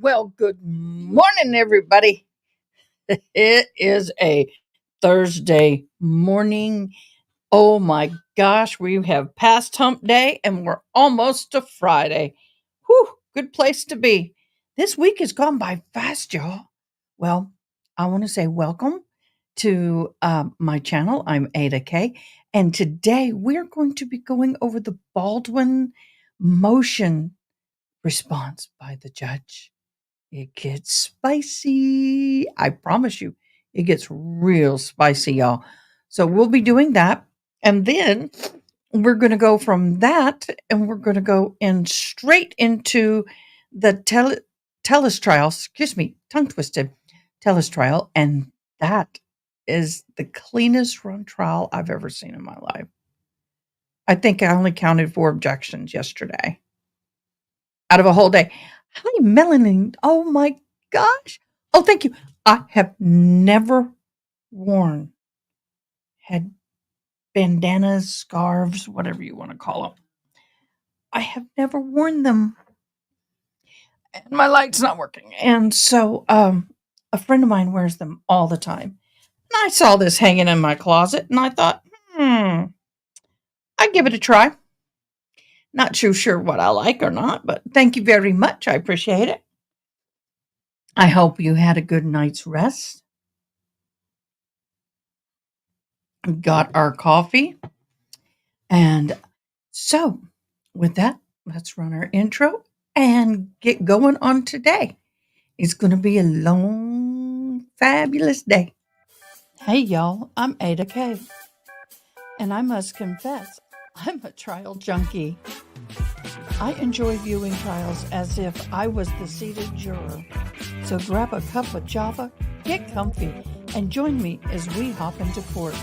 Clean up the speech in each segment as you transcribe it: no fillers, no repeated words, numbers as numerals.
Well, good morning, everybody. It is a Thursday morning. Oh my gosh, we have passed hump day and we're almost to Friday. Whew, good place to be. This week has gone by fast, y'all. Well, I want to say welcome to my channel. I'm Ada K. And today we're going to be going over the Baldwin motion response by the judge. It gets spicy. I promise you, it gets real spicy, y'all. So we'll be doing that. And then we're going to go from that and we're going to go in straight into the Tellus trial. Excuse me, tongue twisted Tellus trial. And that is the cleanest run trial I've ever seen in my life. I think I only counted 4 objections yesterday out of a whole day. Hi, Melanie. Oh my gosh. Oh, thank you. I have never worn had bandanas, scarves, whatever you want to call them. I have never worn them. And my light's not working. And so a friend of mine wears them all the time. And I saw this hanging in my closet and I thought, I'd give it a try. Not too sure what I like or not, but thank you very much. I appreciate it. I hope you had a good night's rest. Got our coffee. And so, with that, let's run our intro and get going on today. It's going to be a long, fabulous day. Hey, y'all, I'm Ada K. And I must confess, I'm a trial junkie. I enjoy viewing trials as if I was the seated juror. So grab a cup of java, get comfy, and join me as we hop into court.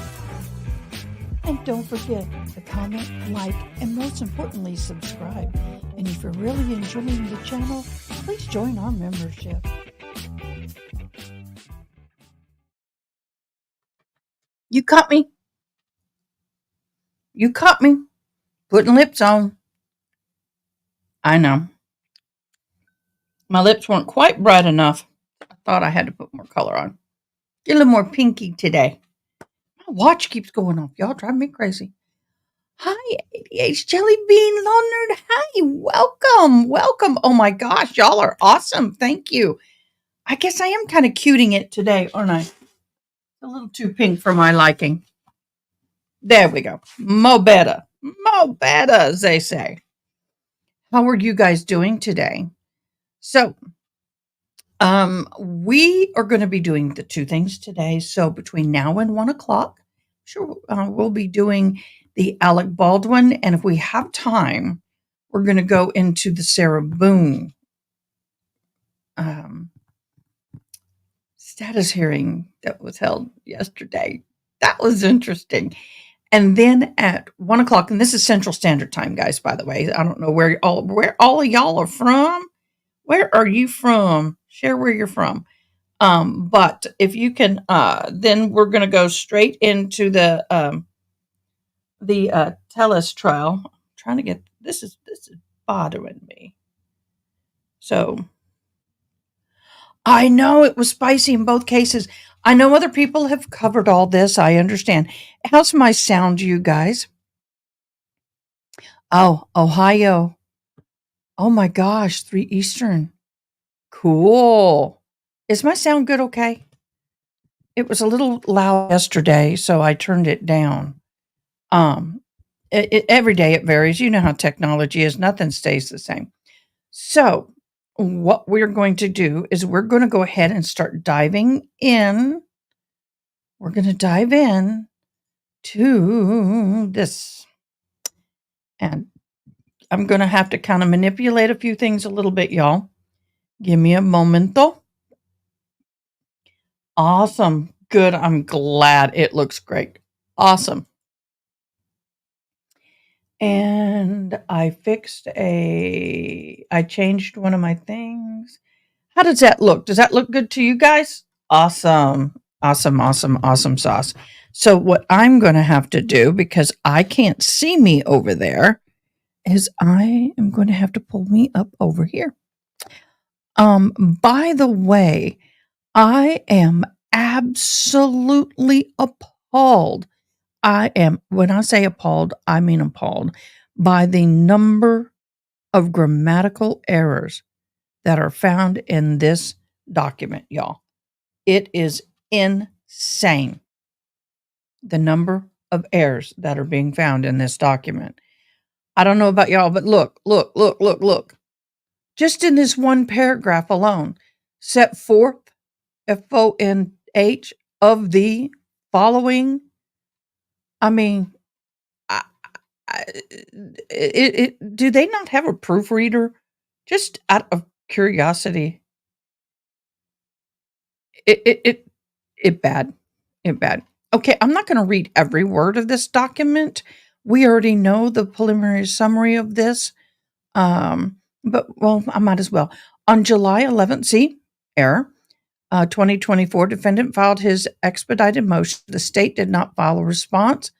And don't forget to comment, like, and most importantly, subscribe. And if you're really enjoying the channel, please join our membership. You caught me. You caught me. Putting lips on. I know. My lips weren't quite bright enough. I thought I had to put more color on. Get a little more pinky today. My watch keeps going off. Y'all drive me crazy. Hi, ADH Jelly Bean Leonard. Hi, welcome. Oh my gosh, y'all are awesome. Thank you. I guess I am kind of cuting it today, aren't I? A little too pink for my liking. There we go. Mo better, as they say. How are you guys doing today? So, we are going to be doing the 2 things today. So between now and 1 o'clock, sure, we'll be doing the Alec Baldwin. And if we have time, we're going to go into the Sarah Boone status hearing that was held yesterday. That was interesting. And then at 1 o'clock, and this is Central Standard Time, guys, by the way. I don't know where all of y'all are from. Where are you from? Share where you're from. But if you can, then we're going to go straight into the Tellus trial. I'm trying to get this is bothering me. So I know it was spicy in both cases. I know other people have covered all this. I understand. How's my sound, you guys? Oh, Ohio. Oh my gosh, 3 Eastern. Cool. Is my sound good okay? It was a little loud yesterday, so I turned it down. Every day it varies. You know how technology is. Nothing stays the same. So what we're going to do is we're going to go ahead and start diving in. We're going to dive in to this. And I'm going to have to kind of manipulate a few things a little bit, y'all. Give me a momento. Awesome. Good. I'm glad it looks great. Awesome. And I changed one of my things. How does that look? Does that look good to you guys? Awesome. Awesome sauce. So what I'm going to have to do, because I can't see me over there, is I am going to have to pull me up over here. By the way, I am absolutely appalled. When I say appalled, I mean appalled by the number of grammatical errors that are found in this document, y'all. It is insane, the number of errors that are being found in this document. I don't know about y'all, but look. Just in this one paragraph alone, set forth FONH of the following. I mean, I, do they not have a proofreader? Just out of curiosity, it it it, it bad, it bad. Okay, I'm not going to read every word of this document. We already know the preliminary summary of this. But well, I might as well. On July 11th, see, error. 2024, defendant filed his expedited motion. The state did not file a response.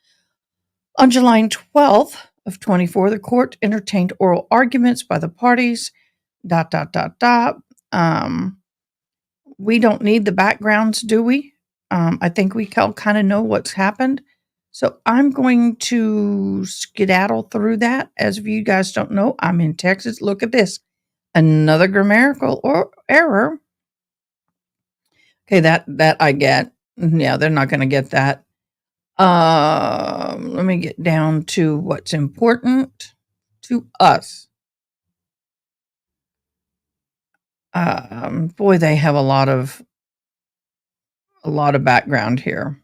On July 12th of 24, the court entertained oral arguments by the parties. ... We don't need the backgrounds, do we? I think we kind of know what's happened. So I'm going to skedaddle through that. As if you guys don't know, I'm in Texas. Look at this. Another grammatical error. Okay, that I get. Yeah, they're not going to get that. Let me get down to what's important to us. Boy, they have a lot of background here.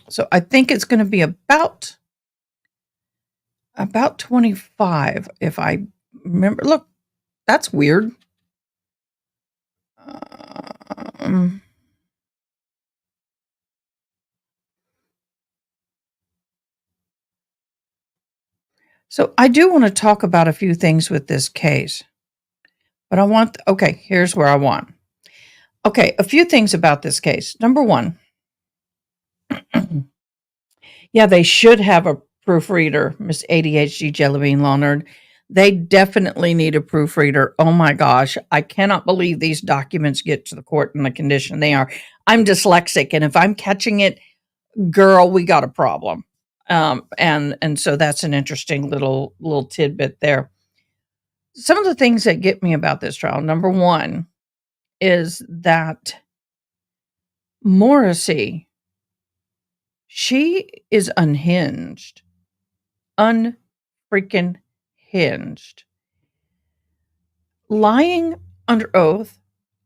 So I think it's going to be about 25, if I remember. Look, that's weird. So I do want to talk about a few things with this case, but okay, here's where I want. Okay, a few things about this case. Number one, yeah, they should have a proofreader, Miss ADHD Jellybean Leonard. They definitely need a proofreader. Oh my gosh, I cannot believe these documents get to the court in the condition they are. I'm dyslexic, and if I'm catching it, girl, we got a problem. And so that's an interesting little tidbit there. Some of the things that get me about this trial, number one, is that Morrissy, she is unhinged. Unfreaking hinged. Lying under oath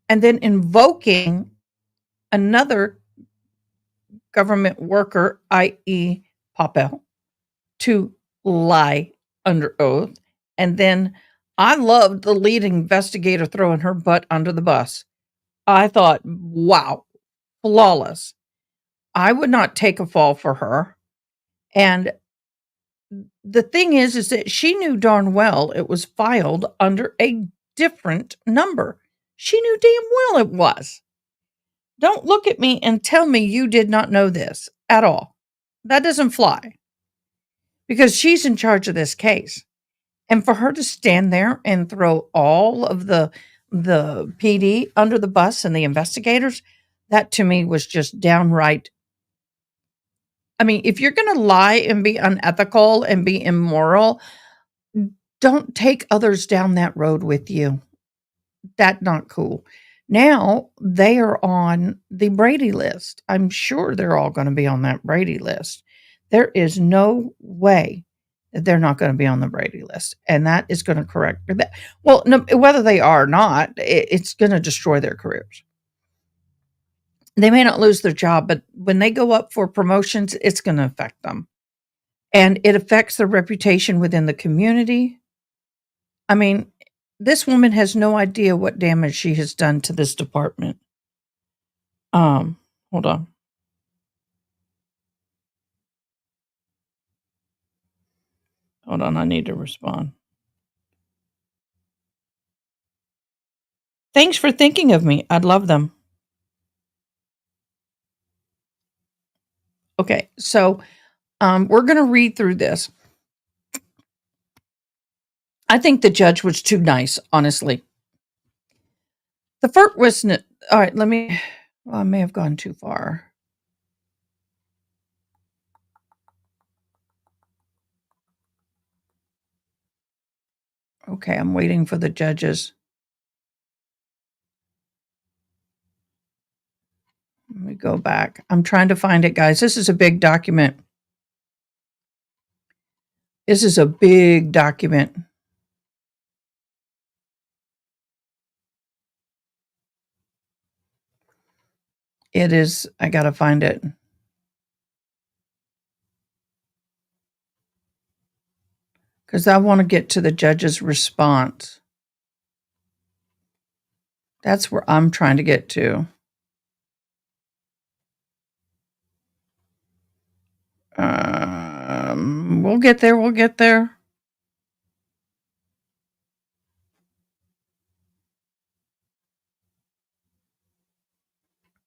and then invoking another government worker, i.e., Poppell, to lie under oath. And then I loved the lead investigator throwing her butt under the bus. I thought, wow, flawless. I would not take a fall for her. And the thing is that she knew darn well it was filed under a different number. She knew damn well it was. Don't look at me and tell me you did not know this at all. That doesn't fly. Because she's in charge of this case. And for her to stand there and throw all of the PD under the bus and the investigators, that to me was just downright. I mean, if you're going to lie and be unethical and be immoral, don't take others down that road with you. That's not cool. Now they are on the Brady list. I'm sure they're all going to be on that Brady list. There is no way that they're not going to be on the Brady list. And that is going to correct that. Well, no, whether they are or not, it's going to destroy their careers. They may not lose their job, but when they go up for promotions, it's going to affect them. And it affects their reputation within the community. I mean, this woman has no idea what damage she has done to this department. Hold on. Hold on, I need to respond. Thanks for thinking of me. I'd love them. Okay, so we're going to read through this. I think the judge was too nice, honestly. The first witness. All right, I may have gone too far. Okay, I'm waiting for the judges. Let me go back. I'm trying to find it, guys. This is a big document. This is a big document. It is. I got to find it. Because I want to get to the judge's response. That's where I'm trying to get to. We'll get there. We'll get there.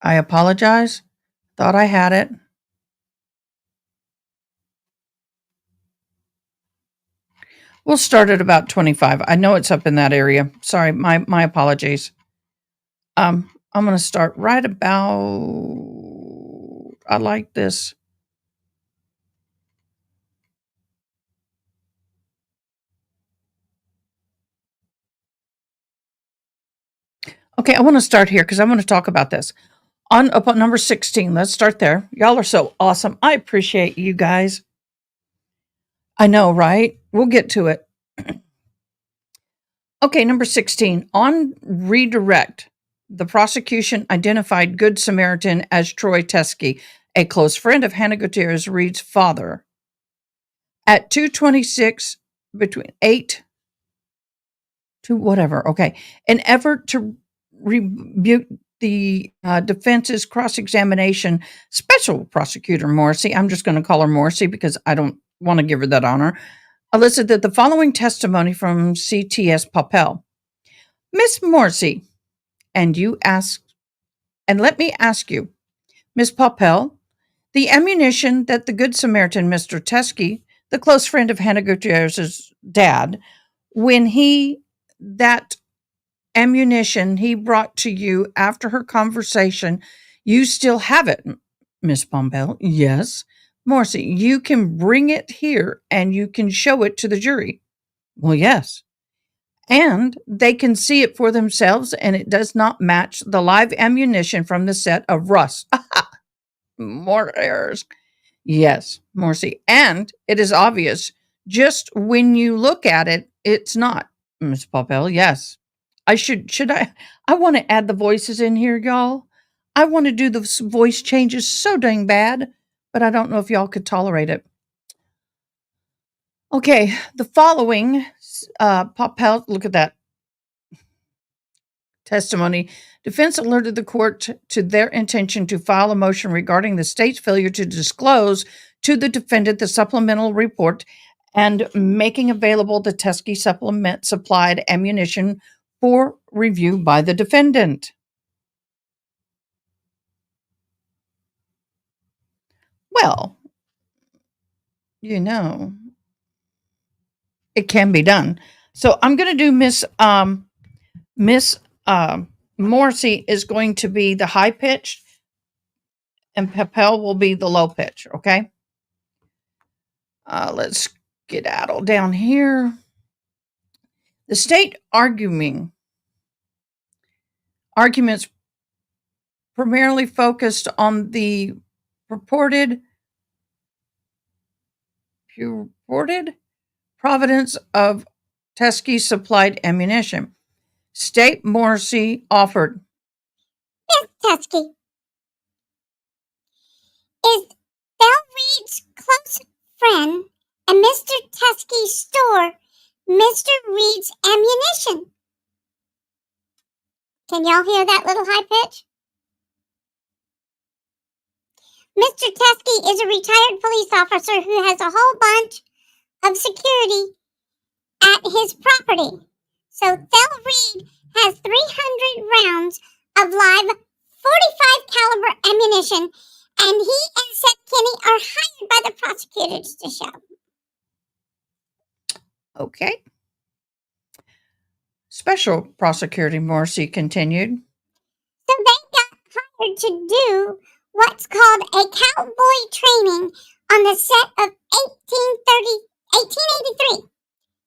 I apologize. Thought I had it. We'll start at about 25. I know it's up in that area. Sorry, my apologies. I'm going to start right about. I like this. Okay, I want to start here because I want to talk about this. Up on number 16, let's start there. Y'all are so awesome. I appreciate you guys. I know, right? We'll get to it. Okay, number 16. On redirect, the prosecution identified Good Samaritan as Troy Teskey, a close friend of Hannah Gutierrez Reed's father. At 2:26, between 8 to whatever, okay, an effort to rebuke the defense's cross-examination, Special Prosecutor Morrissy, I'm just going to call her Morrissy because I don't want to give her that honor, elicited the following testimony from CTS Poppell. Miss Morrissy, and let me ask you, Miss Poppell, the ammunition that the Good Samaritan, Mr. Teskey, the close friend of Hannah Gutierrez's dad, that ammunition he brought to you after her conversation, you still have it, Miss Poppell? Yes. Morrissy, you can bring it here and you can show it to the jury. Well, yes. And they can see it for themselves, and it does not match the live ammunition from the set of Russ. More errors. Yes, Morrissy. And it is obvious. Just when you look at it, it's not. Miss Poppell, yes. I want to add the voices in here, y'all. I want to do the voice changes so dang bad, but I don't know if y'all could tolerate it. Okay, the following, Poppell, look at that testimony. Defense alerted the court to their intention to file a motion regarding the state's failure to disclose to the defendant the supplemental report and making available the Teskey supplement supplied ammunition for review by the defendant. Well, it can be done. So I'm going to do Miss Morrissy is going to be the high pitch, and Poppell will be the low pitch. Okay. Let's skedaddle down here. The state arguments primarily focused on the purported provenance of Teskey supplied ammunition. State Morrissy offered. Miss Teskey, is Belle Reed's close friend and Mr. Teskey's store Mr. Reed's ammunition? Can y'all hear that little high pitch? Mr. Teskey is a retired police officer who has a whole bunch of security at his property. So Belle Reed has 300 rounds of live 45 caliber ammunition, and he and Seth Kinney are hired by the prosecutors to show. Okay. Special Prosecutor Morrissy continued. So they got hired to do what's called a cowboy training on the set of 1883.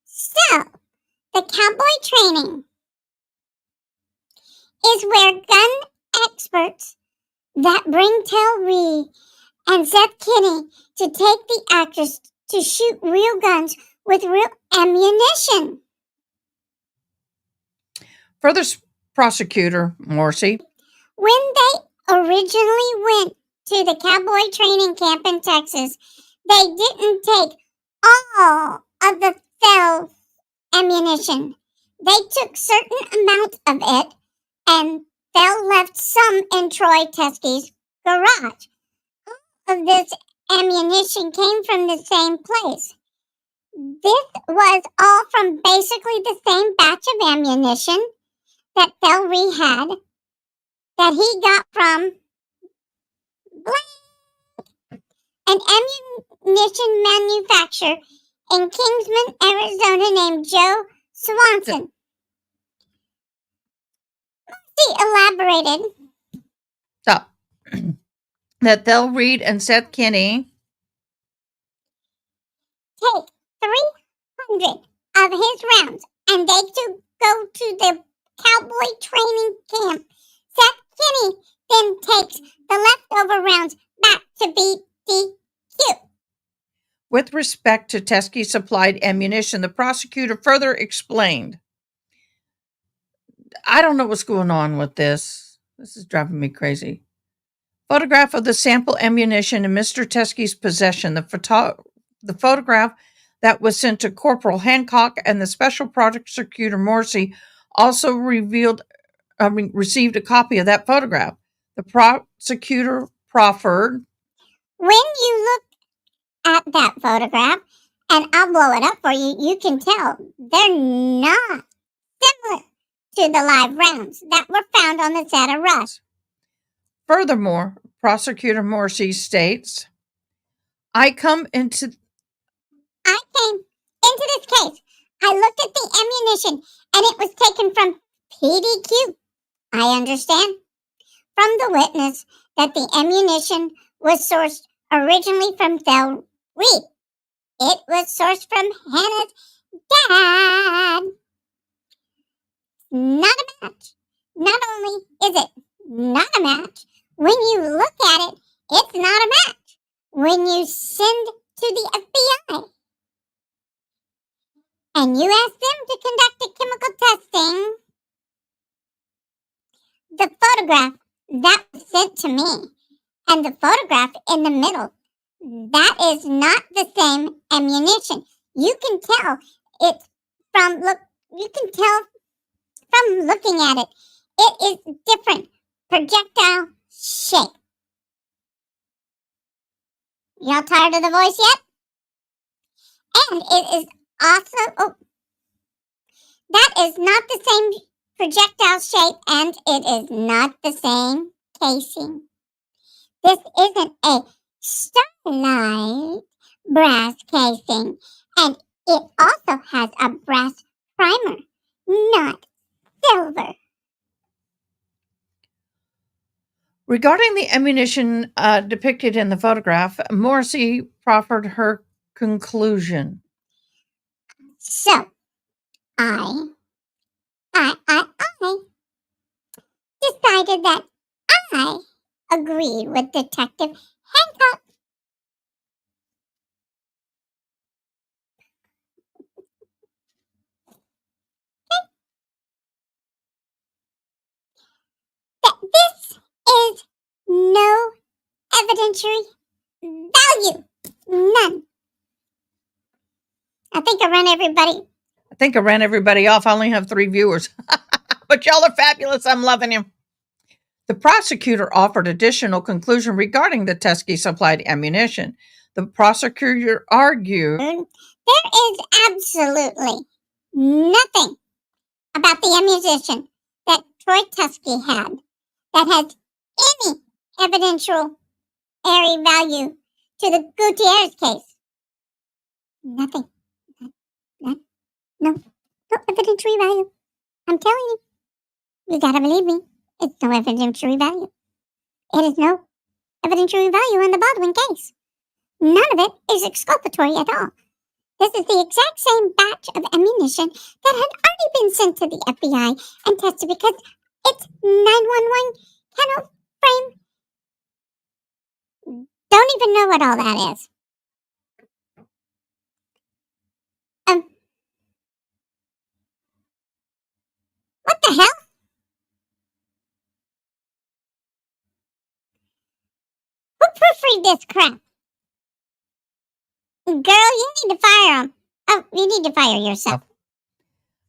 So, the cowboy training is where gun experts that bring Tel Reed and Seth Kinney to take the actors to shoot real guns with real ammunition. Further Prosecutor Morrissy. When they originally went to the cowboy training camp in Texas, they didn't take all of the Thel ammunition. They took certain amounts of it, and Thel left some in Troy Teskey's garage. All of this ammunition came from the same place. This was all from basically the same batch of ammunition that Thel Reed had that he got from an ammunition manufacturer in Kingsman, Arizona named Joe Swanson. He elaborated that Tel Reed and Seth Kinney take 300 of his rounds and they to go to the cowboy training camp. Seth Kinney then takes the leftover rounds back to BDQ. With respect to Teskey supplied ammunition, the prosecutor further explained. I don't know what's going on with this. This is driving me crazy. Photograph of the sample ammunition in Mr. Teskey's possession. The photograph that was sent to Corporal Hancock and the Special Prosecutor Morrissy also received a copy of that photograph. The prosecutor proffered. When you look at that photograph, and I'll blow it up for you, you can tell they're not similar to the live rounds that were found on the set of Rush. Furthermore, Prosecutor Morrissy states, I came into this case. I looked at the ammunition, and it was taken from PDQ. I understand from the witness that the ammunition was sourced originally from Tel Reed. It was sourced from Hannah's dad. Not a match. Not only is it not a match, when you look at it, it's not a match. When you send to the FBI and you ask them to conduct a chemical testing, the photograph that was sent to me and the photograph in the middle, that is not the same ammunition. You can tell it's from looking at it. It is different projectile shape. Y'all tired of the voice yet? And it is also that is not the same projectile shape, and it is not the same casing. This isn't a starlight brass casing, and it also has a brass primer, not silver. Regarding the ammunition depicted in the photograph, Morrissy proffered her conclusion. So, I decided that I agreed with Detective Hancock. That this is no evidentiary value. None. I think I ran everybody off. I only have 3 viewers. But y'all are fabulous. I'm loving you. The prosecutor offered additional conclusion regarding the Teskey supplied ammunition. The prosecutor argued, there is absolutely nothing about the ammunition that Troy Teskey had that has any evidentiary value to the Gutierrez case. Nothing. No evidentiary value. I'm telling you. You gotta believe me. It's no evidentiary value. It is no evidentiary value in the Baldwin case. None of it is exculpatory at all. This is the exact same batch of ammunition that had already been sent to the FBI and tested because it's 911 kennel frame. Don't even know what all that is. What the hell? Who proofread this crap? Girl, you need to fire him. Oh, you need to fire yourself.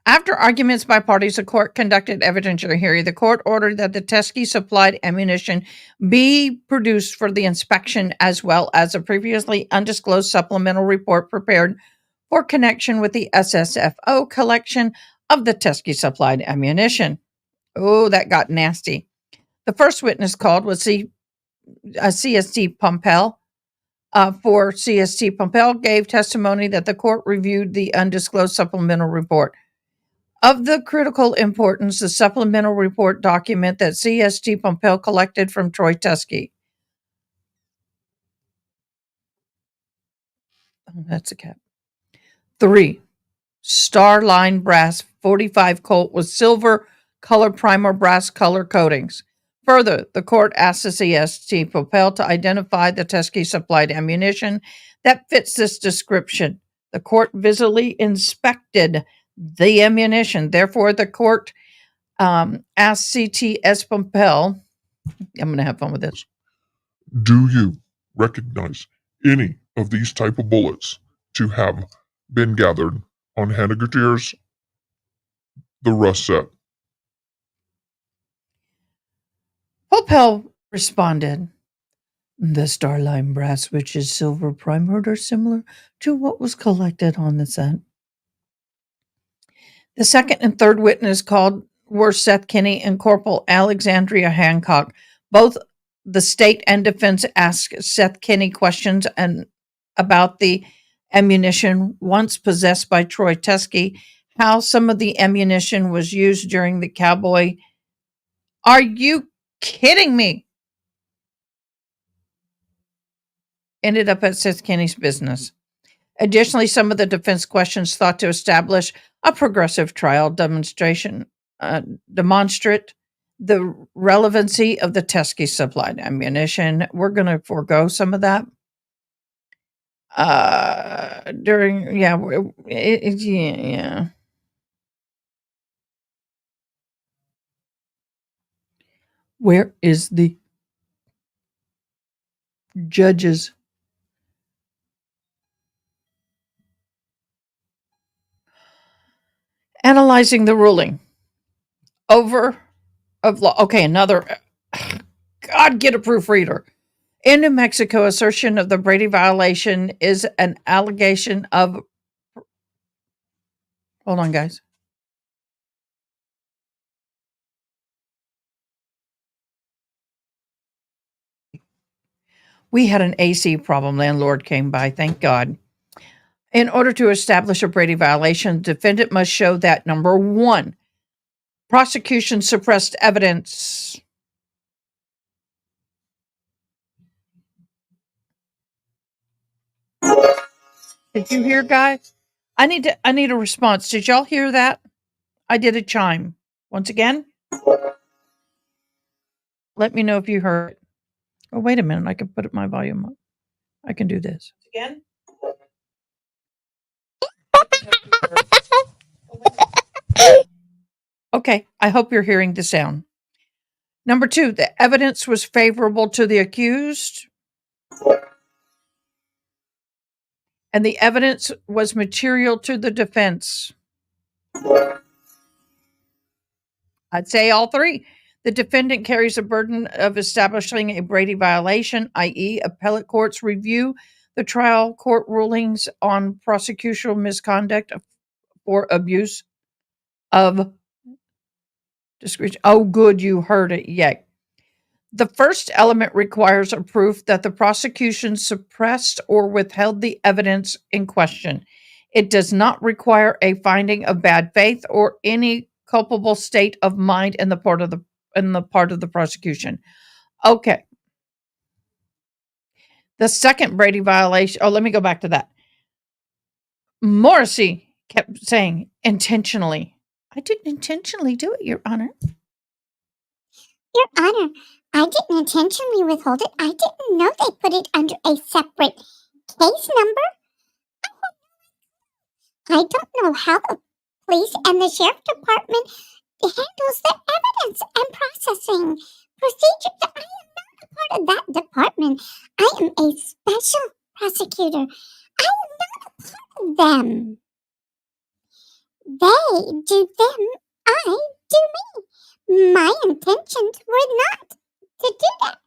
After arguments by parties, the court conducted evidentiary hearing. The court ordered that the Teskey supplied ammunition be produced for the inspection, as well as a previously undisclosed supplemental report prepared for connection with the SSFO collection of the Teskey supplied ammunition. Oh, that got nasty. The first witness called was CST Poppell. For CST Poppell gave testimony that the court reviewed the undisclosed supplemental report. Of the critical importance, the supplemental report document that CST Poppell collected from Troy Teskey. Oh, that's a cat. 3. Starline brass 45 Colt with silver color primer brass color coatings. Further, the court asked the CST Poppell to identify the Teskey supplied ammunition that fits this description. The court visually inspected the ammunition. Therefore, the court asked CTS Poppell, I'm going to have fun with this. Do you recognize any of these type of bullets to have been gathered on Henniger's the Rust set? Poppell responded, the Starline brass, which is silver primered, are similar to what was collected on the set. The second and third witness called were Seth Kinney and Corporal Alexandria Hancock. Both the state and defense asked Seth Kinney questions about the ammunition once possessed by Troy Teskey, how some of the ammunition was used during the cowboy. Are you kidding me? Ended up at Seth Kinney's business. Additionally, some of the defense questions thought to establish a progressive trial demonstrate the relevancy of the Teskey supplied ammunition. We're going to forego some of that. Yeah. Where is the judges? Analyzing the ruling over of law. Okay, another. God, get a proofreader. In New Mexico, assertion of the Brady violation is an allegation of. Hold on, guys. We had an AC problem. Landlord came by. Thank God. In order to establish a Brady violation, defendant must show that, number one, prosecution suppressed evidence. Did you hear, guys? I need a response. Did y'all hear that? I did a chime. Once again. Let me know if you heard it. Oh, wait a minute. I can put my volume up. I can do this. Again? Okay, I hope you're hearing the sound. Number two, the evidence was favorable to the accused. And the evidence was material to the defense. I'd say all three. The defendant carries a burden of establishing a Brady violation, i.e., appellate courts review the trial court rulings on prosecutorial misconduct or abuse of discretion. Oh, good, you heard it. Yay. The first element requires a proof that the prosecution suppressed or withheld the evidence in question. It does not require a finding of bad faith or any culpable state of mind in the part of the prosecution. Okay. The second Brady violation. Oh, let me go back to that. Morrissy kept saying intentionally. I didn't intentionally do it, Your Honor. Your Honor, I didn't intentionally withhold it. I didn't know they put it under a separate case number. I don't know how the police and the sheriff department handles their evidence and processing procedures. I am not a part of that department. I am a special prosecutor. I am not a part of them. They do them, I do me. My intentions were not to do that.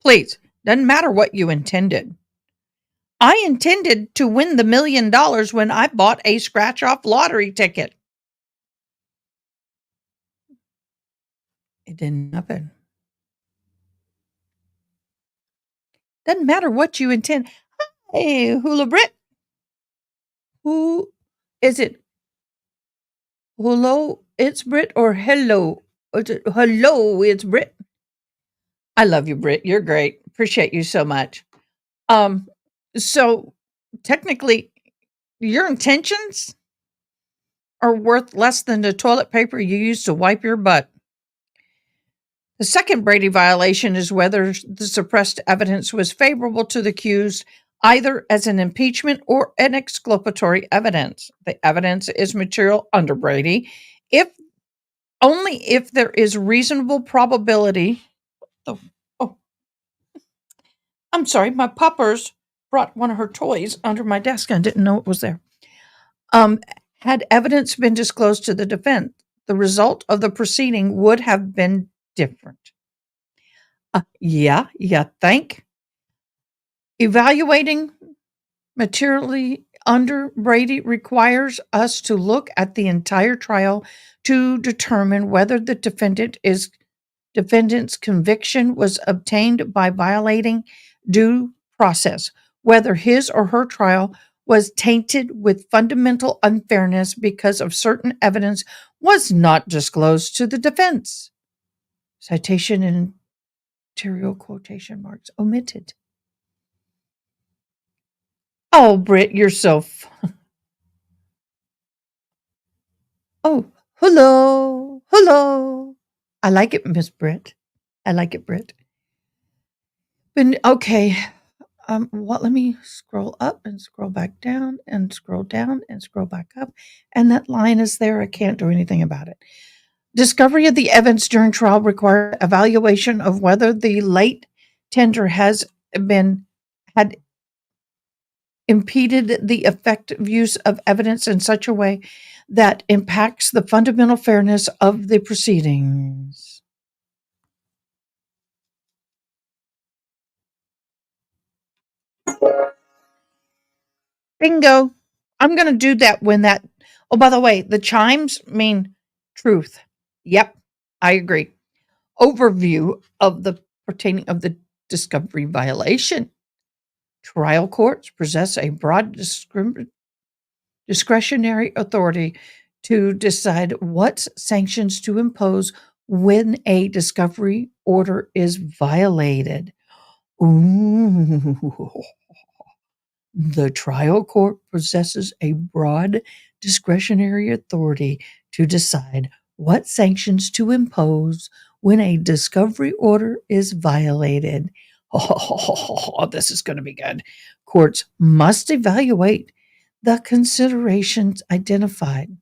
Please, doesn't matter what you intended. I intended to win the $1 million when I bought a scratch-off lottery ticket. It didn't happen. Doesn't matter what you intend. Hey, Hula Brit. Who is it? Hello, it's Brit, or hello? Hello, it's Brit. I love you, Brit. You're great. Appreciate you so much. So technically, your intentions are worth less than the toilet paper you used to wipe your butt. The second Brady violation is whether the suppressed evidence was favorable to the accused, either as an impeachment or an exculpatory evidence. The evidence is material under Brady only if there is reasonable probability. I'm sorry, my puppers brought one of her toys under my desk and didn't know it was there. Had evidence been disclosed to the defense, the result of the proceeding would have been different. Think. Evaluating materially under Brady requires us to look at the entire trial to determine whether the defendant's conviction was obtained by violating due process, whether his or her trial was tainted with fundamental unfairness because of certain evidence was not disclosed to the defense. Citation and material quotation marks omitted. Oh, Britt, you're so Oh, hello. I like it, Miss Britt. I like it, Britt. But okay, let me scroll up and scroll back down and scroll down and scroll back up, and that line is there. I can't do anything about it. Discovery of the evidence during trial requires evaluation of whether the late tender had impeded the effective use of evidence in such a way that impacts the fundamental fairness of the proceedings. Bingo. I'm going to do that when that. Oh, by the way, the chimes mean truth. Yep, I agree. Overview of the pertaining of the discovery violation. Trial courts possess a broad discretionary authority to decide what sanctions to impose when a discovery order is violated. Ooh. The trial court possesses a broad discretionary authority to decide what sanctions to impose when a discovery order is violated. Oh, this is going to be good. Courts must evaluate the considerations identified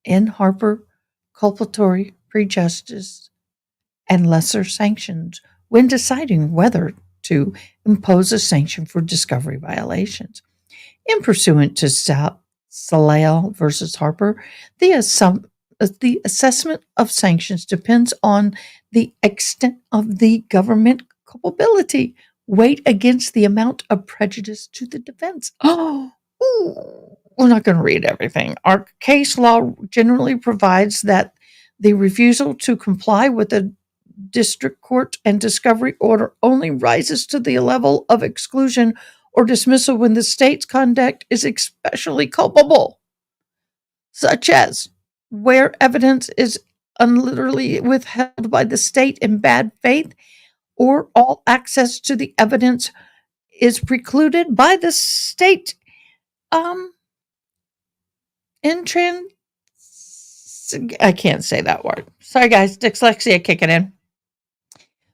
in Harper, culpatory, prejudice, and lesser sanctions when deciding whether to impose a sanction for discovery violations. In pursuant to Salale versus Harper, the assessment of sanctions depends on the extent of the government culpability, weighed against the amount of prejudice to the defense. Oh, we're not going to read everything. Our case law generally provides that the refusal to comply with the district court and discovery order only rises to the level of exclusion or dismissal when the state's conduct is especially culpable. such as where evidence is unliterally withheld by the state in bad faith, or all access to the evidence is precluded by the state in I can't say that word. Sorry, guys. Dyslexia kicking in.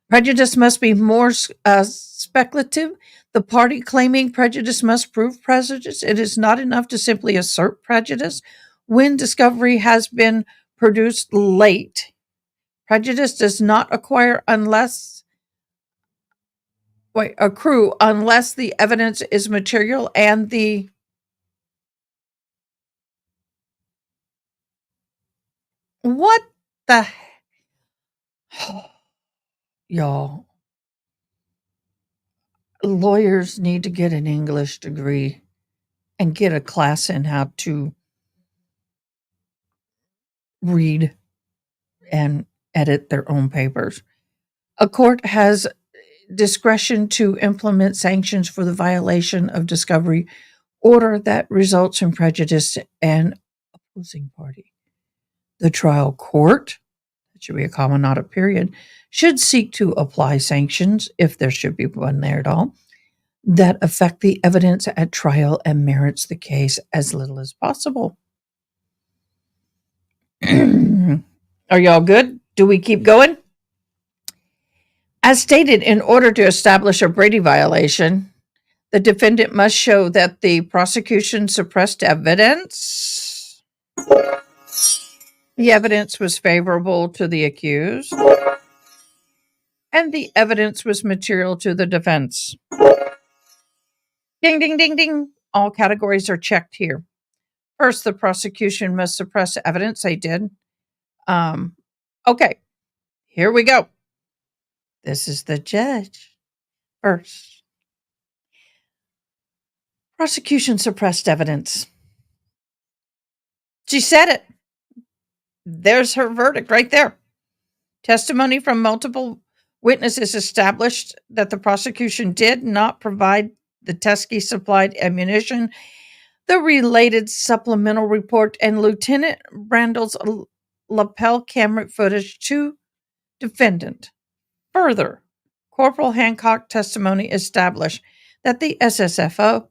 Prejudice must be more speculative. The party claiming prejudice must prove prejudice. It is not enough to simply assert prejudice when discovery has been produced late. Prejudice does not accrue unless the evidence is material and the what the y'all, lawyers need to get an English degree and get a class in how to read and edit their own papers. A court has discretion to implement sanctions for the violation of discovery order that results in prejudice and opposing party. The trial court, that should be a comma, not a period, should seek to apply sanctions, if there should be one there at all, that affect the evidence at trial and merits the case as little as possible. Are y'all good? Do we keep going? As stated, in order to establish a Brady violation, the defendant must show that the prosecution suppressed evidence. The evidence was favorable to the accused, and the evidence was material to the defense. Ding, ding, ding, ding. All categories are checked here. First, the prosecution must suppress evidence. They did. Okay, here we go. This is the judge. First, prosecution suppressed evidence. She said it. There's her verdict right there. Testimony from multiple witnesses established that the prosecution did not provide the Teskey supplied ammunition, the related supplemental report, and Lieutenant Randall's lapel camera footage to defendant. Further, Corporal Hancock testimony established that the SFSO,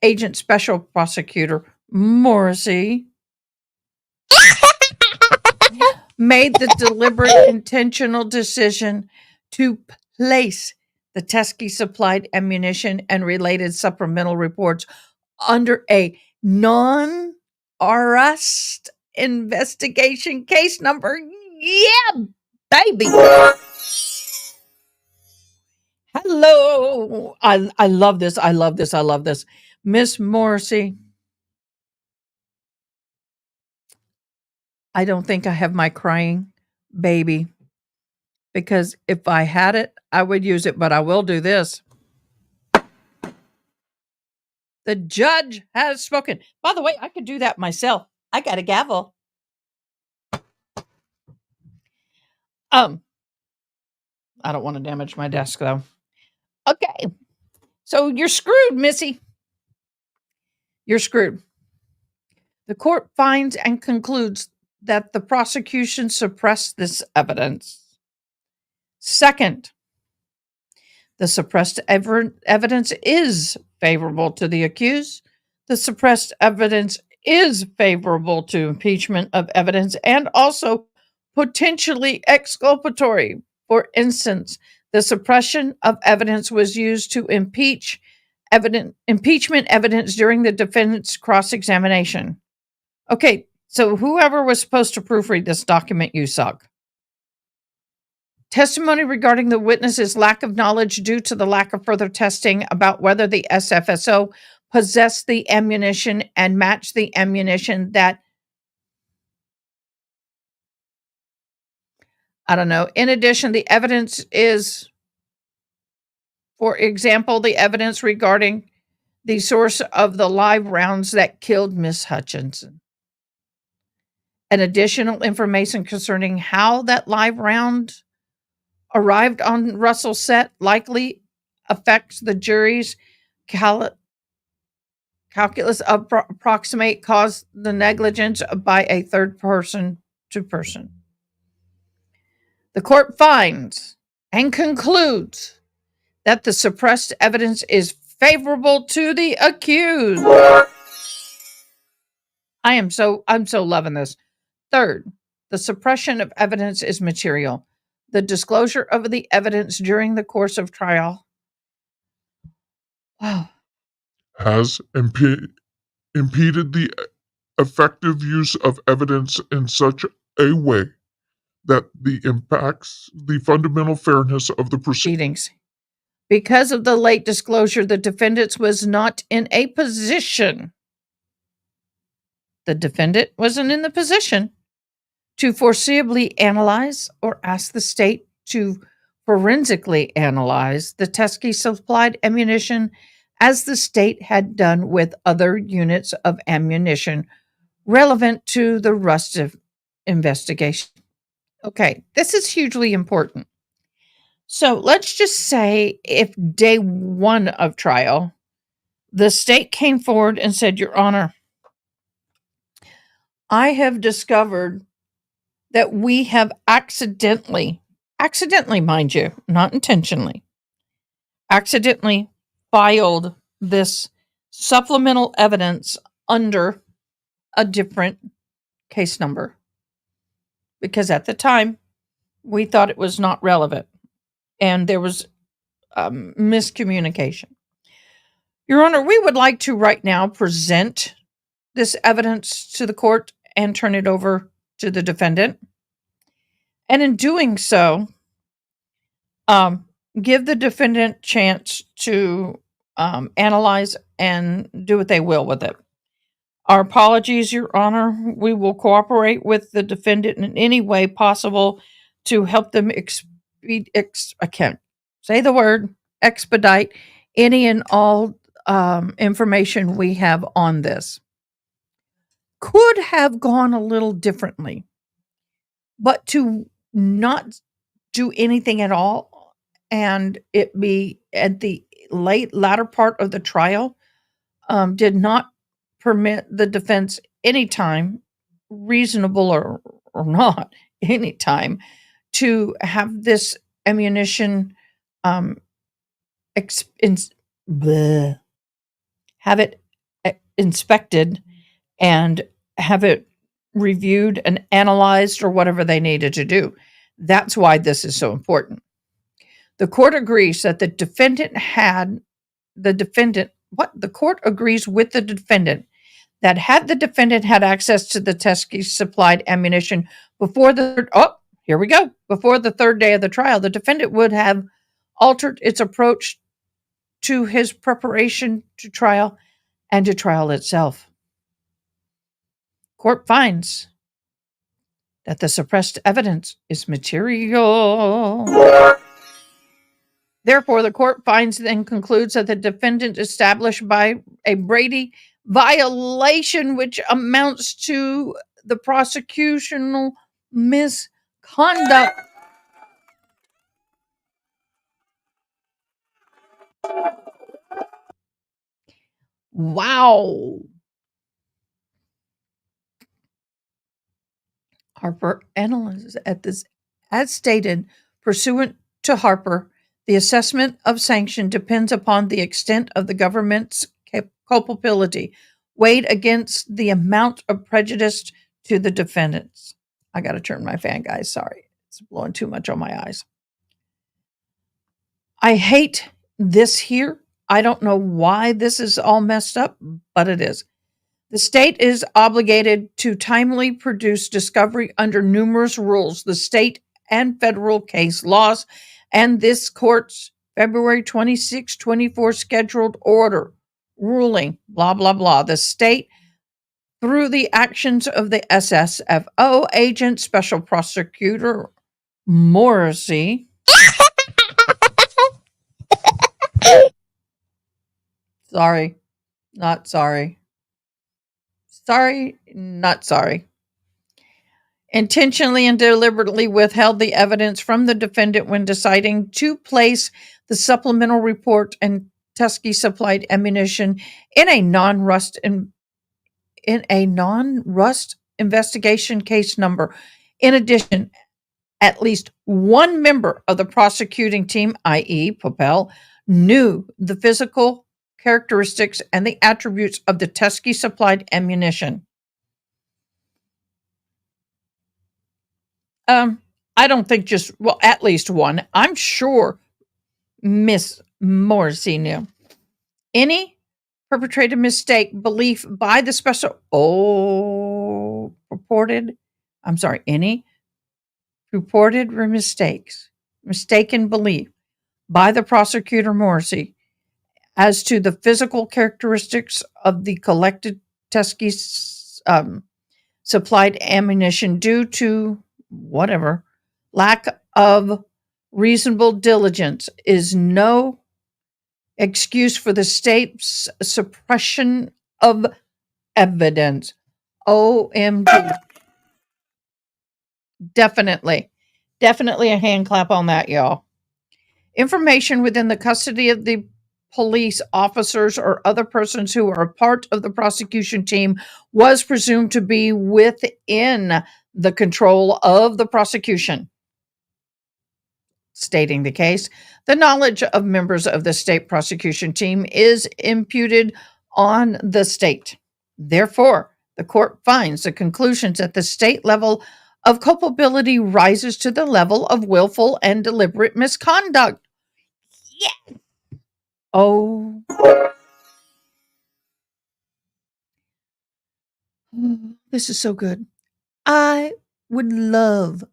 Agent Special Prosecutor Morrissy, made the deliberate, intentional decision to place the Teskey supplied ammunition and related supplemental reports under a non-arrest investigation case number. Yeah, baby. Hello. I love this. I love this. I love this. Miss Morrissey, I don't think I have my crying baby, because if I had it, I would use it, but I will do this. The judge has spoken. By the way, I could do that myself. I got a gavel. I don't want to damage my desk, though. Okay. So you're screwed, Missy. You're screwed. The court finds and concludes that the prosecution suppressed this evidence. Second, the suppressed evidence is favorable to the accused. The suppressed evidence is favorable to impeachment of evidence and also potentially exculpatory. For instance, the suppression of evidence was used to impeachment evidence during the defendant's cross-examination. Okay, so whoever was supposed to proofread this document, you suck. Testimony regarding the witness's lack of knowledge due to the lack of further testing about whether the SFSO possessed the ammunition and matched the ammunition that, I don't know. In addition, the evidence is, for example, the evidence regarding the source of the live rounds that killed Miss Hutchinson. And additional information concerning how that live round arrived on Russell's set likely affects the jury's calculus approximate cause the negligence by a third person to person. The court finds and concludes that the suppressed evidence is favorable to the accused. I'm so loving this. Third, the suppression of evidence is material. The disclosure of the evidence during the course of trial has impeded the effective use of evidence in such a way that the impacts the fundamental fairness of the proceedings. Because of the late disclosure, the defendant was not in a position. The defendant wasn't in the position to foreseeably analyze or ask the state to forensically analyze the Teskey supplied ammunition as the state had done with other units of ammunition relevant to the Rust investigation. Okay, this is hugely important. So let's just say if day one of trial, the state came forward and said, Your Honor, I have discovered that we have accidentally, mind you, not intentionally, accidentally filed this supplemental evidence under a different case number. Because at the time, we thought it was not relevant. And there was miscommunication. Your Honor, we would like to right now present this evidence to the court and turn it over to the defendant. And in doing so, give the defendant a chance to analyze and do what they will with it. Our apologies, Your Honor. We will cooperate with the defendant in any way possible to help them I can't say the word, expedite any and all information we have on this. Could have gone a little differently, but to not do anything at all and it be at the latter part of the trial did not permit the defense any time, reasonable or not, any time, to have this ammunition have it inspected and have it reviewed and analyzed or whatever they needed to do. That's why this is so important. The court agrees that the court agrees with the defendant that had the defendant had access to the Teskey supplied ammunition before the third day of the trial, the defendant would have altered its approach to his preparation to trial and to trial itself. Court finds that the suppressed evidence is material. Therefore, the court finds and concludes that the defendant established by a Brady violation, which amounts to the prosecutional misconduct. Wow. Harper analyzes at this, as stated, pursuant to Harper, the assessment of sanction depends upon the extent of the government's culpability, weighed against the amount of prejudice to the defendants. I got to turn my fan, guys. Sorry. It's blowing too much on my eyes. I hate this here. I don't know why this is all messed up, but it is. The state is obligated to timely produce discovery under numerous rules, the state and federal case laws, and this court's February 26, 24 scheduled order ruling, blah, blah, blah. The state, through the actions of the SSFO agent, Special Prosecutor Morrissy, sorry, not sorry. Sorry, not sorry. Intentionally and deliberately withheld the evidence from the defendant when deciding to place the supplemental report and Tuskegee supplied ammunition in a non-rust investigation case number. In addition, at least one member of the prosecuting team, i.e., Poppell, knew the physical characteristics and the attributes of the Tuskegee supplied ammunition. I don't think at least one. I'm sure Miss Morrissy knew. Any perpetrated mistake, belief by the any reported mistaken belief by the prosecutor Morrissy as to the physical characteristics of the collected Tuskegee supplied ammunition due to whatever lack of reasonable diligence is no excuse for the state's suppression of evidence. OMG. Definitely a hand clap on that, y'all. Information within the custody of the police officers or other persons who are part of the prosecution team was presumed to be within the control of the prosecution. Stating the case, the knowledge of members of the state prosecution team is imputed on the state. Therefore, the court finds the conclusions at the state level of culpability rises to the level of willful and deliberate misconduct. Yeah. Oh. This is so good. I would love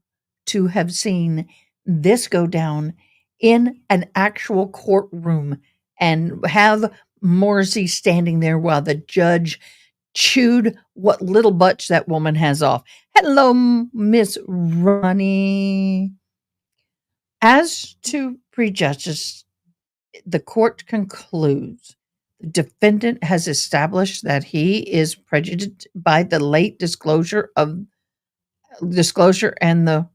to have seen this go down in an actual courtroom and have Morrissy standing there while the judge chewed what little butch that woman has off. Hello, Miss Ronnie. As to prejudice, the court concludes the defendant has established that he is prejudiced by the late disclosure and the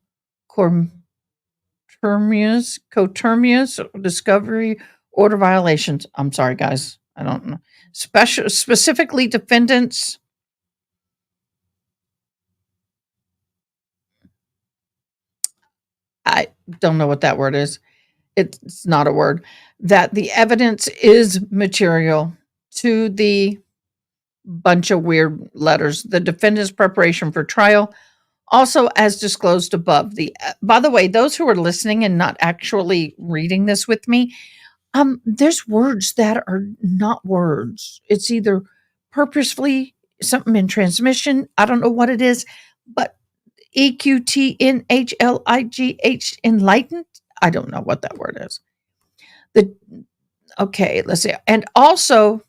coterminous discovery order violations. I'm sorry, guys. I don't know. Specifically defendants. I don't know what that word is. It's not a word. That the evidence is material to the bunch of weird letters. The defendant's preparation for trial, also as disclosed above. By the way, those who are listening and not actually reading this with me, there's words that are not words. It's either purposefully something in transmission. I don't know what it is, but EQTNHLIGH, enlightened. I don't know what that word is. Okay, let's see. And also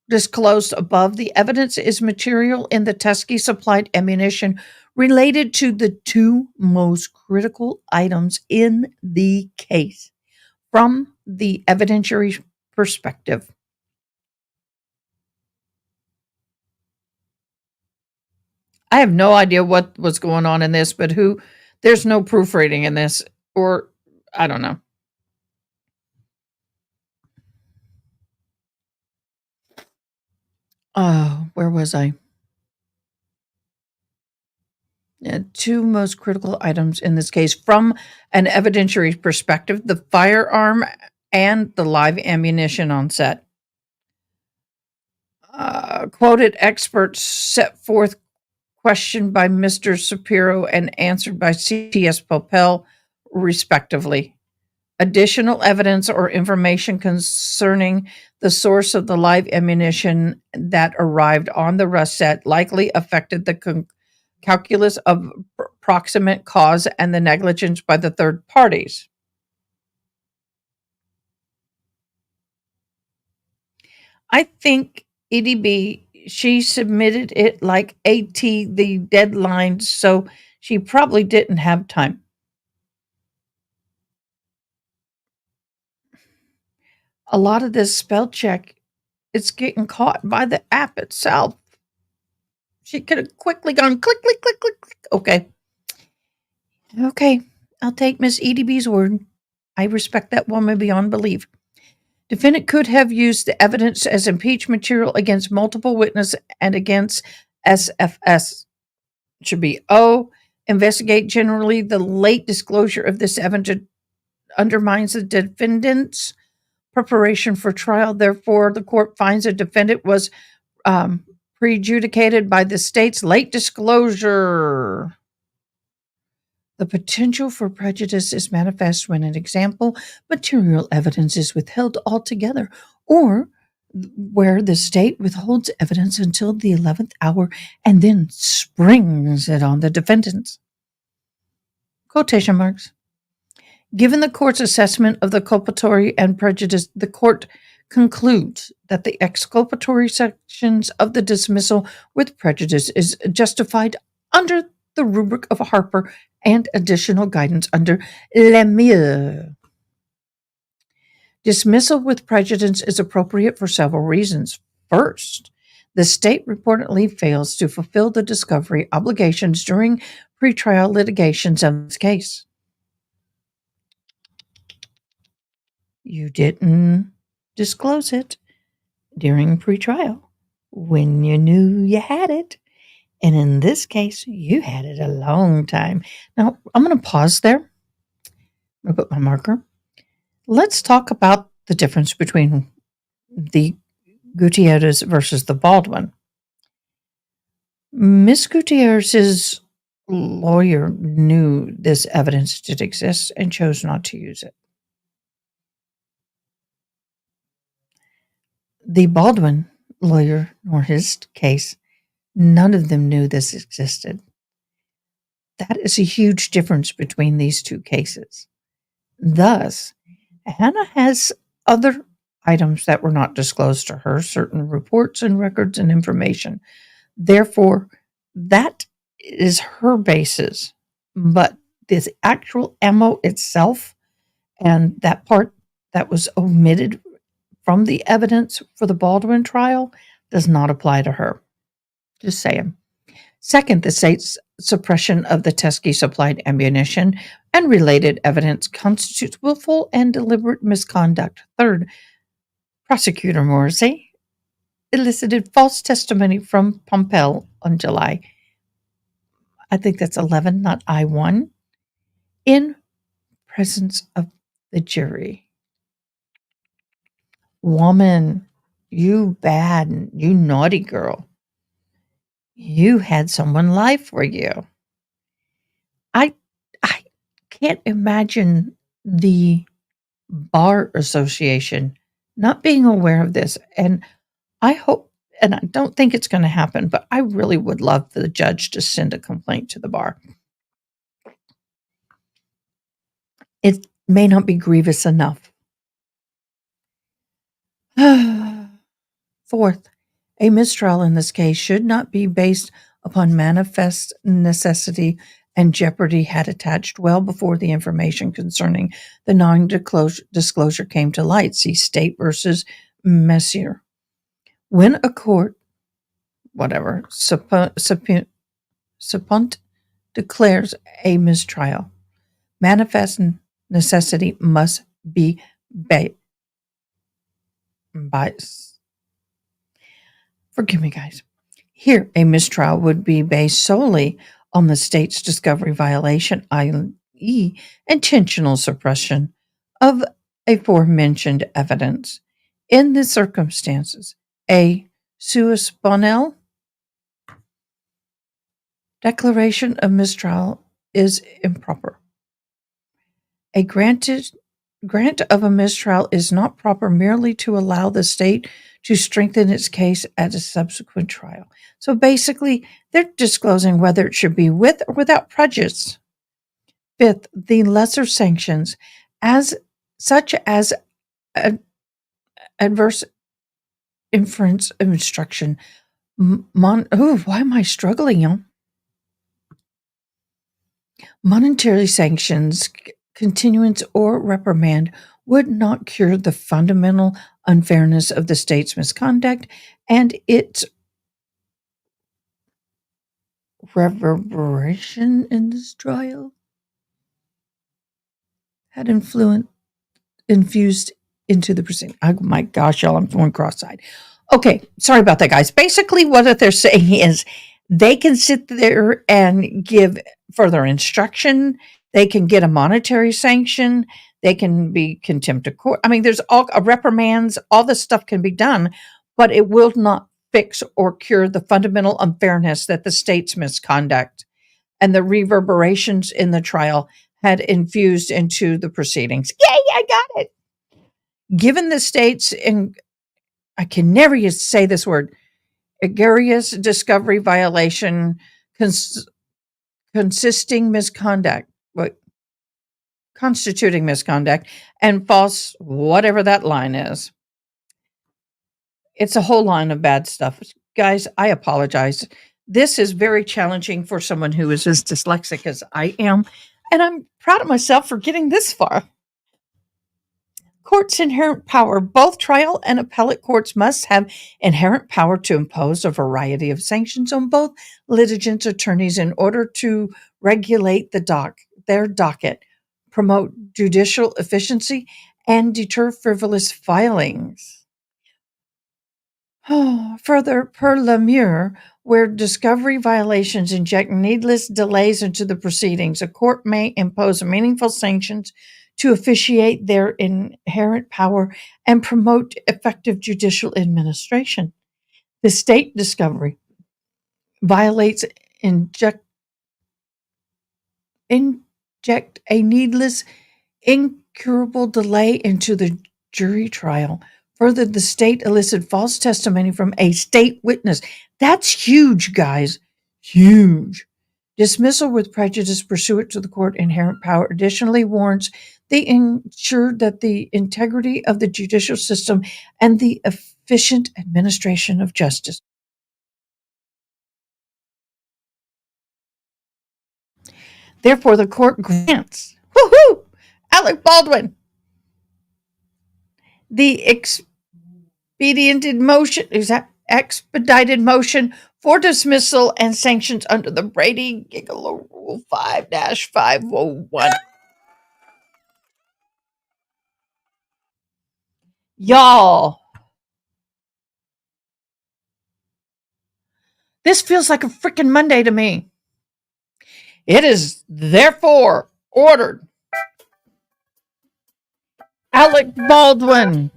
disclosed above, the evidence is material in the Tuskegee supplied ammunition related to the two most critical items in the case from the evidentiary perspective. I have no idea what was going on in this, but there's no proofreading in this, or I don't know. Oh, where was I? Two most critical items in this case from an evidentiary perspective, the firearm and the live ammunition on set. Quoted experts set forth questioned by Mr. Shapiro and answered by C.T.S. Poppell, respectively. Additional evidence or information concerning the source of the live ammunition that arrived on the rust set likely affected the calculus of proximate cause and the negligence by the third parties. I think EDB, she submitted it like AT the deadline, so she probably didn't have time. A lot of this spell check, it's getting caught by the app itself. She could have quickly gone click, click, click, click, click. Okay, I'll take Miss EDB's word. I respect that woman beyond belief. Defendant could have used the evidence as impeachment material against multiple witnesses and against SFS. Should be O. Investigate generally the late disclosure of this evidence undermines the defendant's preparation for trial. Therefore, the court finds the defendant was prejudicated by the state's late disclosure. The potential for prejudice is manifest when an example material evidence is withheld altogether, or where the state withholds evidence until the 11th hour and then springs it on the defendants. Quotation marks. Given the court's assessment of the culpatory and prejudice, the court concludes that the exculpatory sections of the dismissal with prejudice is justified under the rubric of Harper and additional guidance under Lemieux. Dismissal with prejudice is appropriate for several reasons. First, the state reportedly fails to fulfill the discovery obligations during pretrial litigations of this case. You didn't disclose it during pretrial when you knew you had it. And in this case, you had it a long time. Now, I'm going to pause there. I'm going to put my marker. Let's talk about the difference between the Gutierrez versus the Baldwin. Miss Gutierrez's lawyer knew this evidence did exist and chose not to use it. The Baldwin lawyer, nor his case, none of them knew this existed. That is a huge difference between these two cases. Thus, Hannah has other items that were not disclosed to her, certain reports and records and information. Therefore, that is her basis. But this actual ammo itself and that part that was omitted from the evidence for the Baldwin trial does not apply to her. Just saying. Second, the state's suppression of the Teskey supplied ammunition and related evidence constitutes willful and deliberate misconduct. Third, Prosecutor Morrissy elicited false testimony from Poppell on July, I think that's 11, not I-1, in presence of the jury. Woman, you bad, you naughty girl. You had someone lie for you. I can't imagine the Bar Association not being aware of this. And I hope, and I don't think it's going to happen, but I really would love for the judge to send a complaint to the bar. It may not be grievous enough. Fourth, a mistrial in this case should not be based upon manifest necessity and jeopardy had attached well before the information concerning the non-disclosure came to light. See State versus Messier. When a court, suppunt declares a mistrial, manifest necessity must be forgive me, guys. Here, a mistrial would be based solely on the state's discovery violation, i.e., intentional suppression of aforementioned evidence. In the circumstances, a sua sponte declaration of mistrial is improper. A grant of a mistrial is not proper merely to allow the state to strengthen its case at a subsequent trial. So basically, they're disclosing whether it should be with or without prejudice. Fifth, the lesser sanctions, such as adverse inference of instruction. Why am I struggling, y'all? Monetary sanctions, continuance, or reprimand would not cure the fundamental unfairness of the state's misconduct and its reverberation in this trial had infused into the proceeding. Oh my gosh, y'all, I'm going cross-eyed. Okay, sorry about that, guys. Basically, what they're saying is they can sit there and give further instruction. They can get a monetary sanction. They can be contempt of court. I mean, there's all reprimands. All this stuff can be done, but it will not fix or cure the fundamental unfairness that the state's misconduct and the reverberations in the trial had infused into the proceedings. Yay, I got it. Given the state's, and I can never say this word, egregious discovery violation consisting misconduct, constituting misconduct, and false, whatever that line is. It's a whole line of bad stuff. Guys, I apologize. This is very challenging for someone who is as dyslexic as I am, and I'm proud of myself for getting this far. Courts' inherent power. Both trial and appellate courts must have inherent power to impose a variety of sanctions on both litigants' attorneys in order to regulate their docket, promote judicial efficiency, and deter frivolous filings. Further, per Lemure, where discovery violations inject needless delays into the proceedings, a court may impose meaningful sanctions to officiate their inherent power and promote effective judicial administration. The state discovery violates inject a needless, incurable delay into the jury trial. Further, the state elicited false testimony from a state witness. That's huge, guys. Huge. Dismissal with prejudice pursuant to the court inherent power additionally warrants the ensure that the integrity of the judicial system and the efficient administration of justice. Therefore, the court grants, Alec Baldwin, the expedited motion, expedited motion for dismissal and sanctions under the Brady Gigolo Rule 5-501. Y'all, this feels like a freaking Monday to me. It is therefore ordered. Alec Baldwin,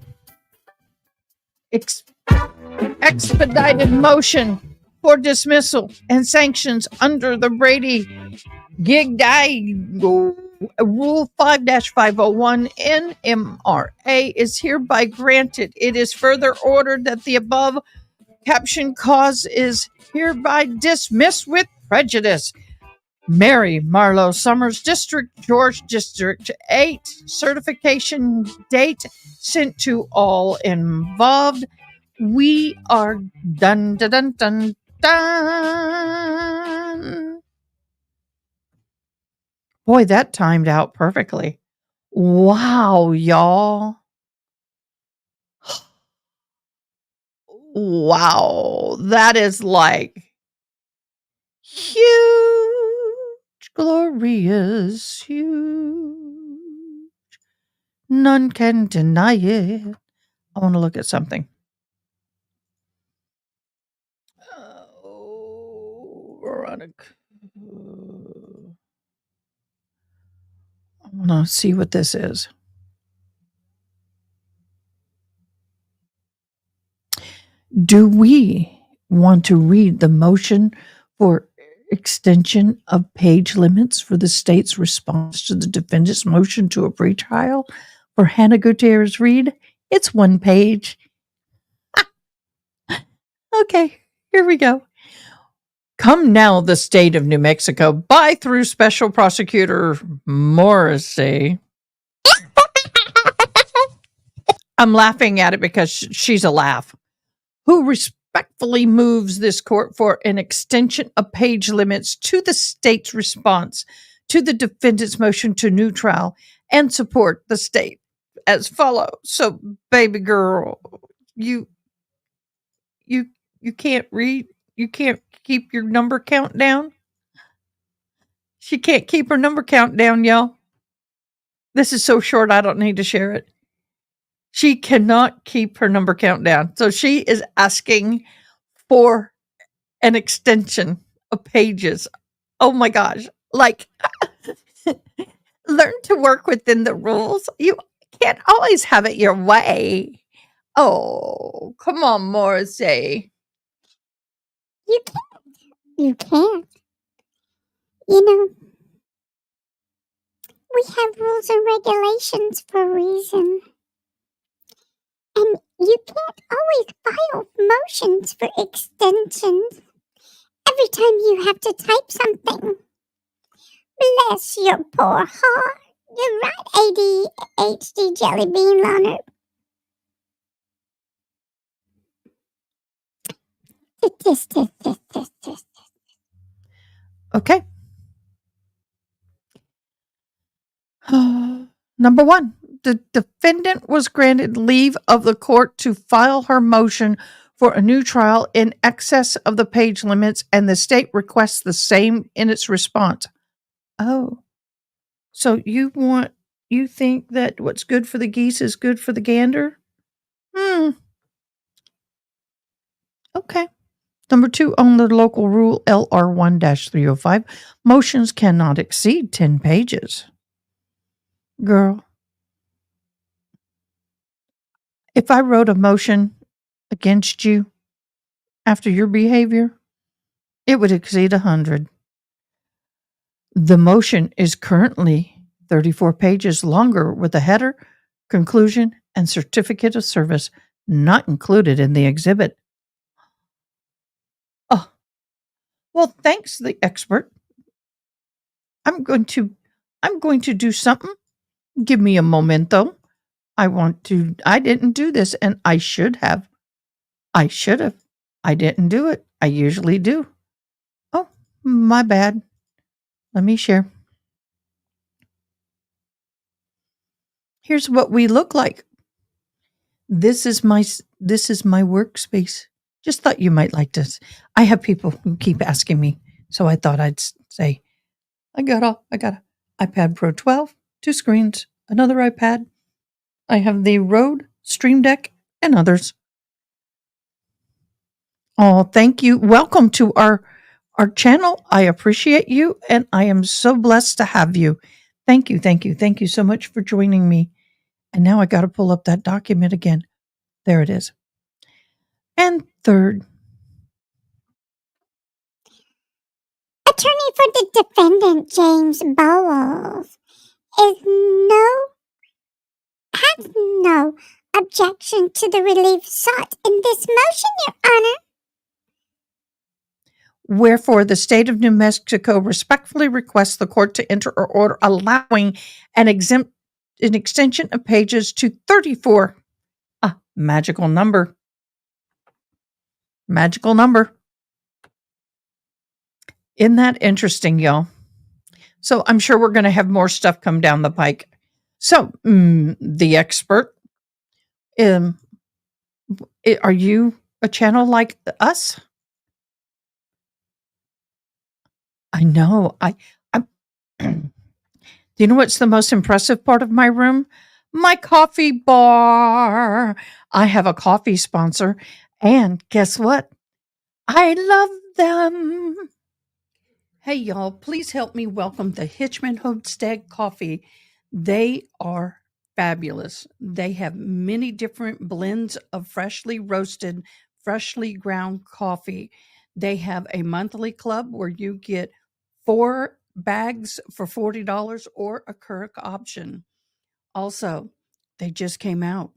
expedited motion for dismissal and sanctions under the Brady Rule 5-501 NMRA is hereby granted. It is further ordered that the above captioned cause is hereby dismissed with prejudice. Mary Marlowe Summers, District, George District 8, certification date sent to all involved. We are done, dun, dun, dun, dun. Boy, that timed out perfectly. Wow, y'all. Wow, that is like huge, glorious, huge. None can deny it. I want to look at something. Veronica. I want to see what this is. Do we want to read the motion for extension of page limits for the state's response to the defendant's motion to a pretrial for Hannah Gutierrez Reed? It's one page. Okay, here we go. Come now, the state of New Mexico, by through Special Prosecutor Morrissy. I'm laughing at it because she's a laugh. Who respectfully moves this court for an extension of page limits to the state's response to the defendant's motion to new trial and support the state as follows. So, baby girl, you can't read. You can't keep your number count down. She can't keep her number count down, y'all. This is so short, I don't need to share it. She cannot keep her number count down. So she is asking for an extension of pages. Oh my gosh. Like, learn to work within the rules. You can't always have it your way. Oh, come on, Morrissy. You can't. You can't. You know, we have rules and regulations for a reason. And you can't always file motions for extensions every time you have to type something. Bless your poor heart. You're right, ADHD Jelly Bean Loner. Okay. Number 1, the defendant was granted leave of the court to file her motion for a new trial in excess of the page limits, and the state requests the same in its response. Oh, so you think that what's good for the geese is good for the gander? Okay. Number 2, on the local rule LR1-305, motions cannot exceed 10 pages. Girl, if I wrote a motion against you after your behavior, it would exceed 100. The motion is currently 34 pages longer with a header, conclusion, and certificate of service not included in the exhibit. Oh, well, thanks, the expert. I'm going to do something. Give me a momento. I didn't do this, and I should have. I didn't do it. I usually do. Oh, my bad. Let me share. Here's what we look like. This is my workspace. Just thought you might like this. I have people who keep asking me, so I thought I'd say, I got a iPad Pro 12, 2 screens, another iPad. I have the Rode, Stream Deck, and others. Oh, thank you. Welcome to our channel. I appreciate you, and I am so blessed to have you. Thank you so much for joining me. And now I got to pull up that document again. There it is. And third, Attorney for the defendant, James Bowles, has no objection to the relief sought in this motion, Your Honor. wherefore the state of New Mexico respectfully requests the court to enter an order allowing an extension of pages to 34. A magical number. Magical number. Isn't that interesting, y'all? So I'm sure we're going to have more stuff come down the pike. So, the expert, are you a channel like us? I know. I'm do you know what's the most impressive part of my room? My coffee bar. I have a coffee sponsor, and guess what? I love them. Hey, y'all, please help me welcome the Hitchman Homestead Coffee. They are fabulous. They have many different blends of freshly roasted, freshly ground coffee. They have a monthly club where you get 4 bags for $40 or a Keurig option. Also, they just came out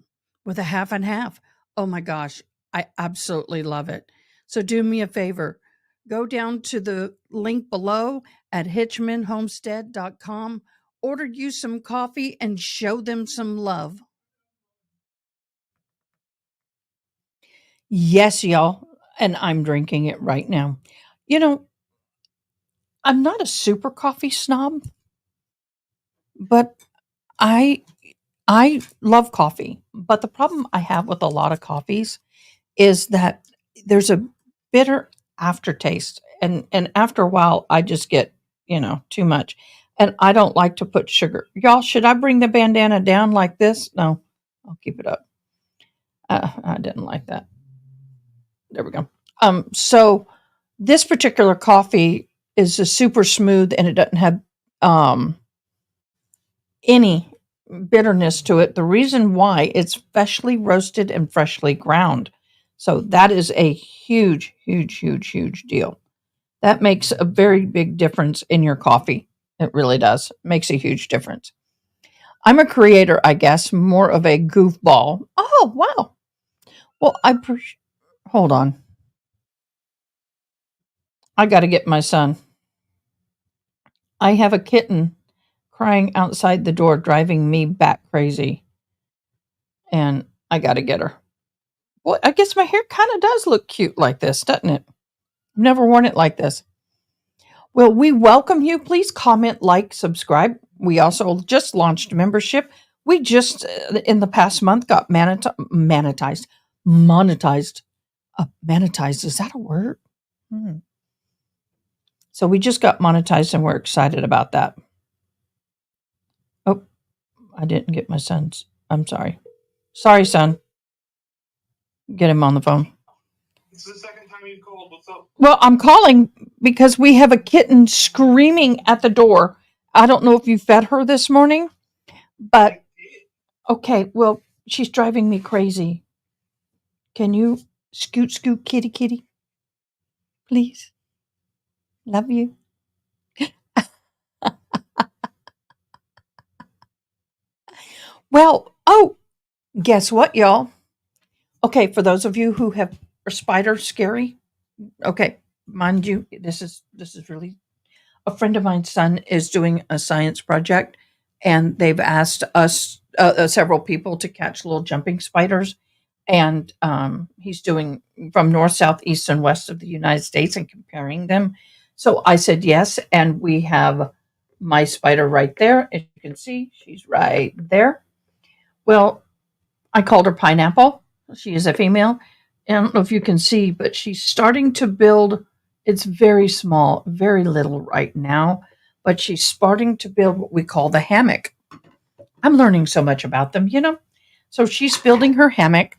with a half and half. Oh my gosh, I absolutely love it. So do me a favor. Go down to the link below at hitchmanhomestead.com. Order you some coffee and show them some love. Yes, y'all. And I'm drinking it right now. You know, I'm not a super coffee snob, but I love coffee. But the problem I have with a lot of coffees is that there's a bitter aftertaste, and after a while I just get, too much, and I don't like to put sugar. Y'all, should I bring the bandana down like this? No, I'll keep it up. I didn't like that. There we go. So this particular coffee is a super smooth and it doesn't have any bitterness to it. The reason why, it's freshly roasted and freshly ground. So that is a huge, huge, huge, huge deal. That makes a very big difference in your coffee. It really does. It makes a huge difference. I'm a creator, I guess, more of a goofball. Oh, wow. Well, hold on. I got to get my son. I have a kitten crying outside the door, driving me bat crazy. And I got to get her. Well, I guess my hair kind of does look cute like this, doesn't it? I've never worn it like this. Well, we welcome you. Please comment, like, subscribe. We also just launched membership. We just, in the past month, got monetized. Monetized. Monetized, is that a word? So we just got monetized and we're excited about that. Oh, I didn't get my son's. I'm sorry. Sorry, son. Get him on the phone. It's the second time you called. What's up? Well, I'm calling because we have a kitten screaming at the door. I don't know if you fed her this morning, but okay, well, she's driving me crazy. Can you scoot, kitty, kitty? Please. Love you. Well, oh, guess what, y'all? Okay, for those of you who are spiders scary, okay, mind you, this is really, a friend of mine's son is doing a science project, and they've asked us several people to catch little jumping spiders, and he's doing from north, south, east, and west of the United States and comparing them. So I said yes, and we have my spider right there. As you can see, she's right there. Well, I called her Pineapple. She is a female. I don't know if you can see, but she's starting to build. It's very small, very little right now, but she's starting to build what we call the hammock. I'm learning so much about them, you know? So she's building her hammock.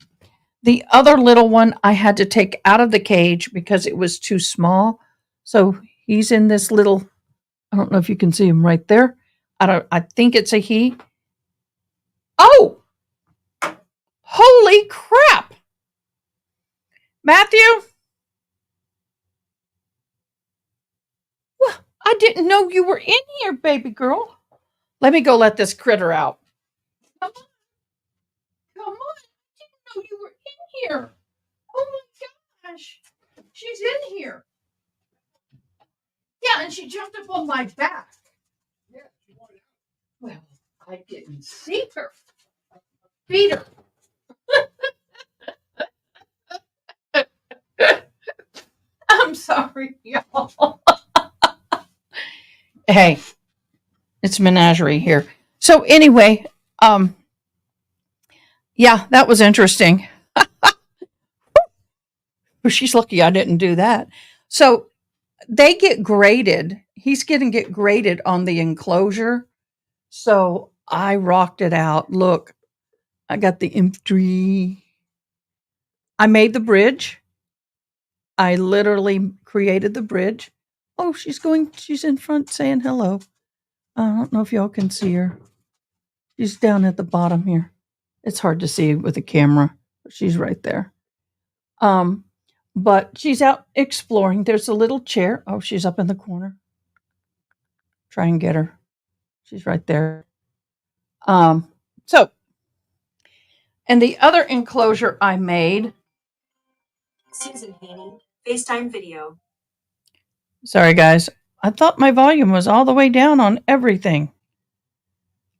The other little one I had to take out of the cage because it was too small. So he's in this little, I don't know if you can see him right there. I think it's a he. Oh! Holy crap! Matthew? Well, I didn't know you were in here, baby girl. Let me go let this critter out. Come on. Come on. I didn't know you were in here. Oh my gosh. She's in here. Yeah, and she jumped up on my back. Yeah, she wanted out. Well, I didn't see her. Feed her. I'm sorry, y'all. Hey, it's menagerie here. So anyway, yeah, that was interesting. But she's lucky I didn't do that. So they get graded. He's going to get graded on the enclosure. So I rocked it out. Look, I got the infantry. I made the bridge. I literally created the bridge. Oh, she's in front saying hello. I don't know if y'all can see her. She's down at the bottom here. It's hard to see with the camera, but she's right there. But she's out exploring. There's a little chair. Oh, she's up in the corner. Try and get her. She's right there. So, and the other enclosure I made. Susan Haney, FaceTime video. Sorry, guys. I thought my volume was all the way down on everything.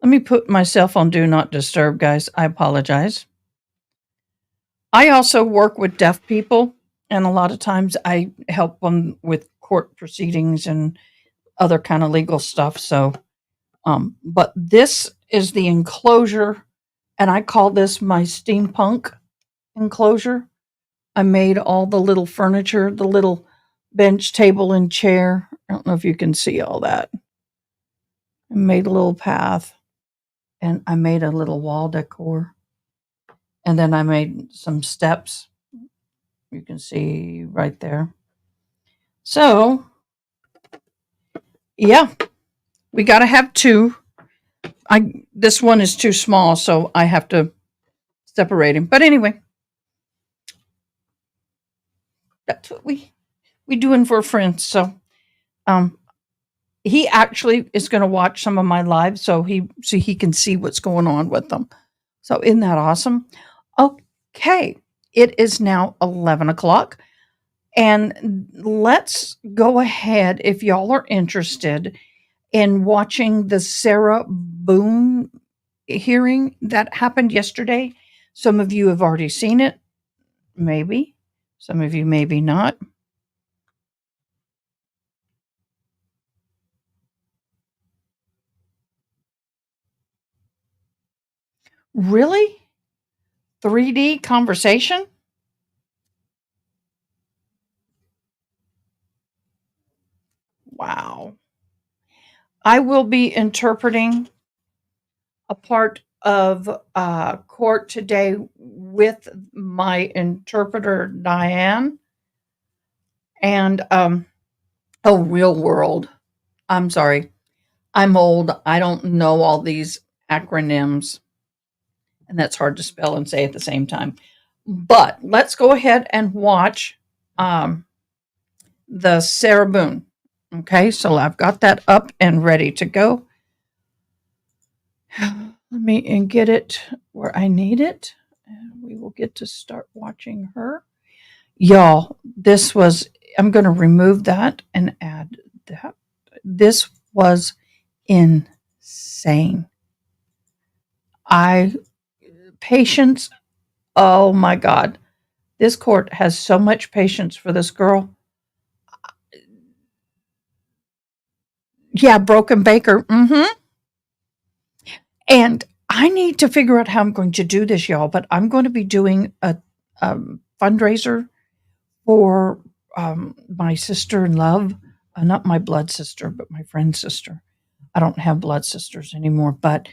Let me put myself on Do Not Disturb, guys. I apologize. I also work with deaf people, and a lot of times I help them with court proceedings and other kind of legal stuff. So, but this is the enclosure, and I call this my steampunk enclosure. I made all the little furniture, the little bench, table, and chair. I don't know if you can see all that. I made a little path, and I made a little wall decor. And then I made some steps. You can see right there. So, yeah, we got to have two. This one is too small, so I have to separate him. But anyway, that's what we doing for friends. So, he actually is going to watch some of my lives, so he can see what's going on with them. So, isn't that awesome? Okay, it is now 11 o'clock. And let's go ahead, if y'all are interested in watching the Sarah Boone hearing that happened yesterday. Some of you have already seen it, maybe. Some of you maybe not. Really? 3D conversation? Wow. I will be interpreting a part of court today with my interpreter, Diane. And, real world. I'm sorry. I'm old. I don't know all these acronyms. And that's hard to spell and say at the same time. But let's go ahead and watch the Sarah Boone. Okay, so I've got that up and ready to go. Let me get it where I need it. And we will get to start watching her. Y'all, I'm going to remove that and add that. This was insane. Patience. Oh my God. This court has so much patience for this girl. Yeah, Broken Baker. And I need to figure out how I'm going to do this, y'all, but I'm going to be doing a fundraiser for my sister in love. Not my blood sister, but my friend's sister. I don't have blood sisters anymore, but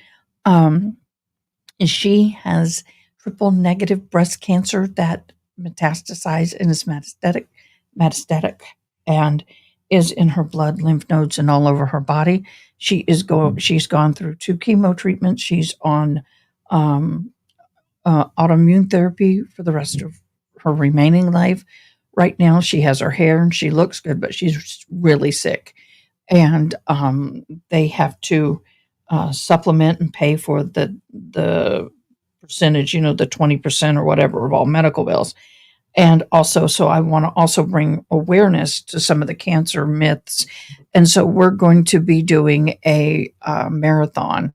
she has triple negative breast cancer that metastasized and is metastatic and is in her blood, lymph nodes, and all over her body. She's gone through 2 chemo treatments. She's on autoimmune therapy for the rest of her remaining life. Right now, she has her hair and she looks good, but she's really sick. And they have to supplement and pay for the percentage, the 20% or whatever of all medical bills. And also, so I want to also bring awareness to some of the cancer myths. And so we're going to be doing a marathon.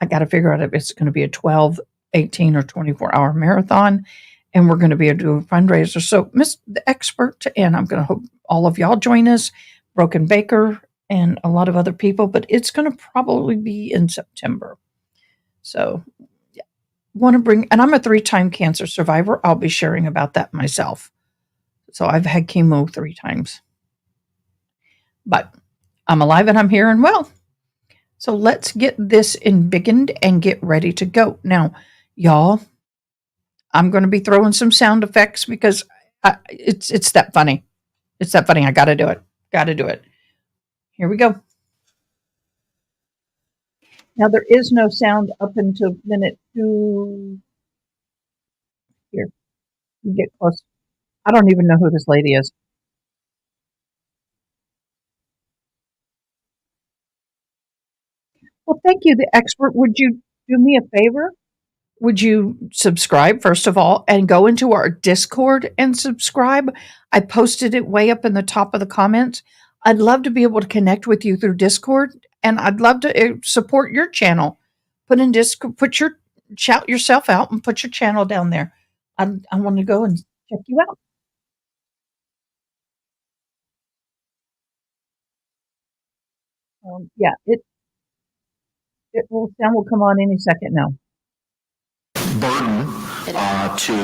I got to figure out if it's going to be a 12, 18, or 24-hour marathon. And we're going to be able to do a fundraiser. So Miss the Expert, and I'm going to hope all of y'all join us, Broken Baker, and a lot of other people, but it's going to probably be in September. So want to bring, and I'm a 3-time cancer survivor. I'll be sharing about that myself. So I've had chemo 3 times, but I'm alive and I'm here and well. So let's get this embiggened and get ready to go. Now, y'all, I'm going to be throwing some sound effects because it's that funny. It's that funny. I got to do it. Got to do it. Here we go. Now, there is no sound up until minute 2. Here, you get close. I don't even know who this lady is. Well, thank you, the expert. Would you do me a favor? Would you subscribe, first of all, and go into our Discord and subscribe? I posted it way up in the top of the comments. I'd love to be able to connect with you through Discord, and I'd love to support your channel. Put shout yourself out and put your channel down there. I want to go and check you out. Yeah, sound will come on any second now. Burden to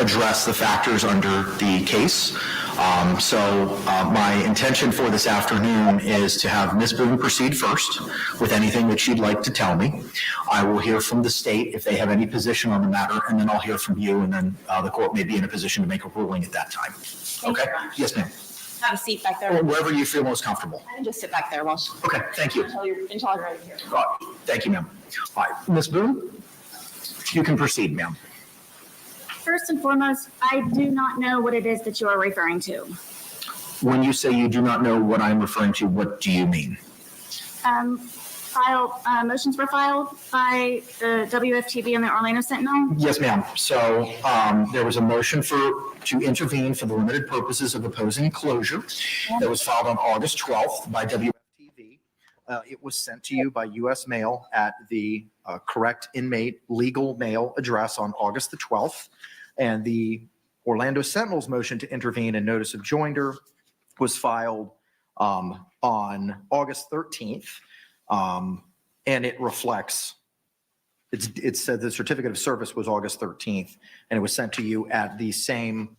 address the factors under the case. My intention for this afternoon is to have Ms. Boone proceed first with anything that she'd like to tell me. I will hear from the state if they have any position on the matter, and then I'll hear from you, and then the court may be in a position to make a ruling at that time. Okay? Yes, ma'am. Have a seat back there. Wherever you feel most comfortable. I can just sit back there while Okay, thank you. until I'm ready here. Thank you, ma'am. All right, Ms. Boone, you can proceed, ma'am. First and foremost, I do not know what it is that you are referring to. When you say you do not know what I'm referring to, what do you mean? Motions were filed by the WFTV and the Orlando Sentinel. Yes, ma'am. So there was a motion to intervene for the limited purposes of opposing closure that was filed on August 12th by WFTV. It was sent to you by U.S. mail at the correct inmate legal mail address on August the 12th. And the Orlando Sentinel's motion to intervene and notice of joinder was filed on August 13th. And it reflects, it said the certificate of service was August 13th, and it was sent to you at the same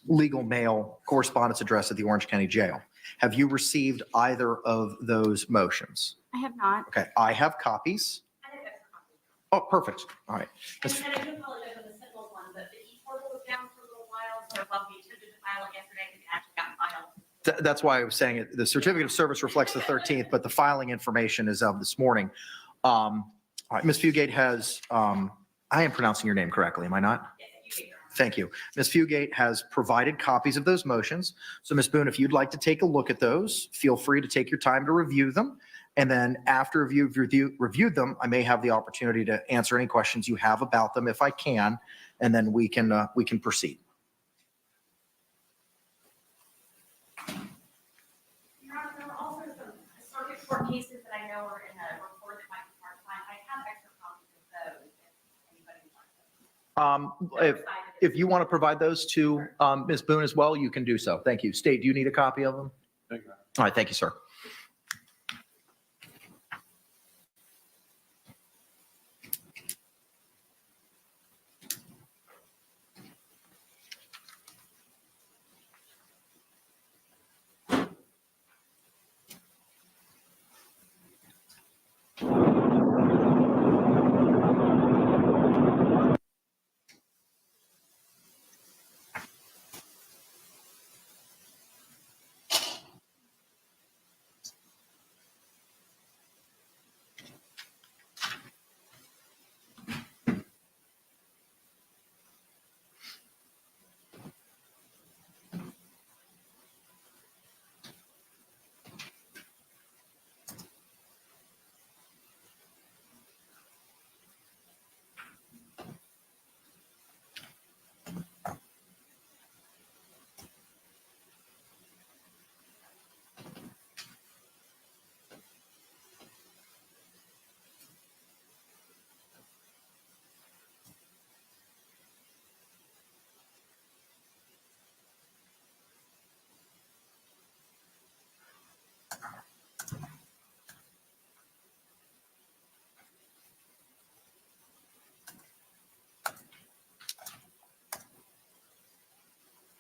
legal mail correspondence address at the Orange County Jail. Have you received either of those motions? I have not. Okay, I have copies. I think that's a copy. Oh, perfect. All right. And I do apologize on the Sentinel one, but the e-portal was down for a little while, so while we attempted to file it yesterday, it actually got filed. That's why I was saying it. The certificate of service reflects the 13th, but the filing information is of this morning. All right, Ms. Fugate has, I am pronouncing your name correctly, am I not? Yes, you did. Thank you. Ms. Fugate has provided copies of those motions. So Ms. Boone, if you'd like to take a look at those, feel free to take your time to review them. And then after you've reviewed them, I may have the opportunity to answer any questions you have about them if I can, and then we can proceed. Your Honor, there are also some circuit court cases that I know are in a report that might be hard to find. I have extra copies of those if anybody wants them. If you want to provide those to Ms. Boone as well, you can do so. Thank you. State, do you need a copy of them? Thank you. All right, thank you, sir.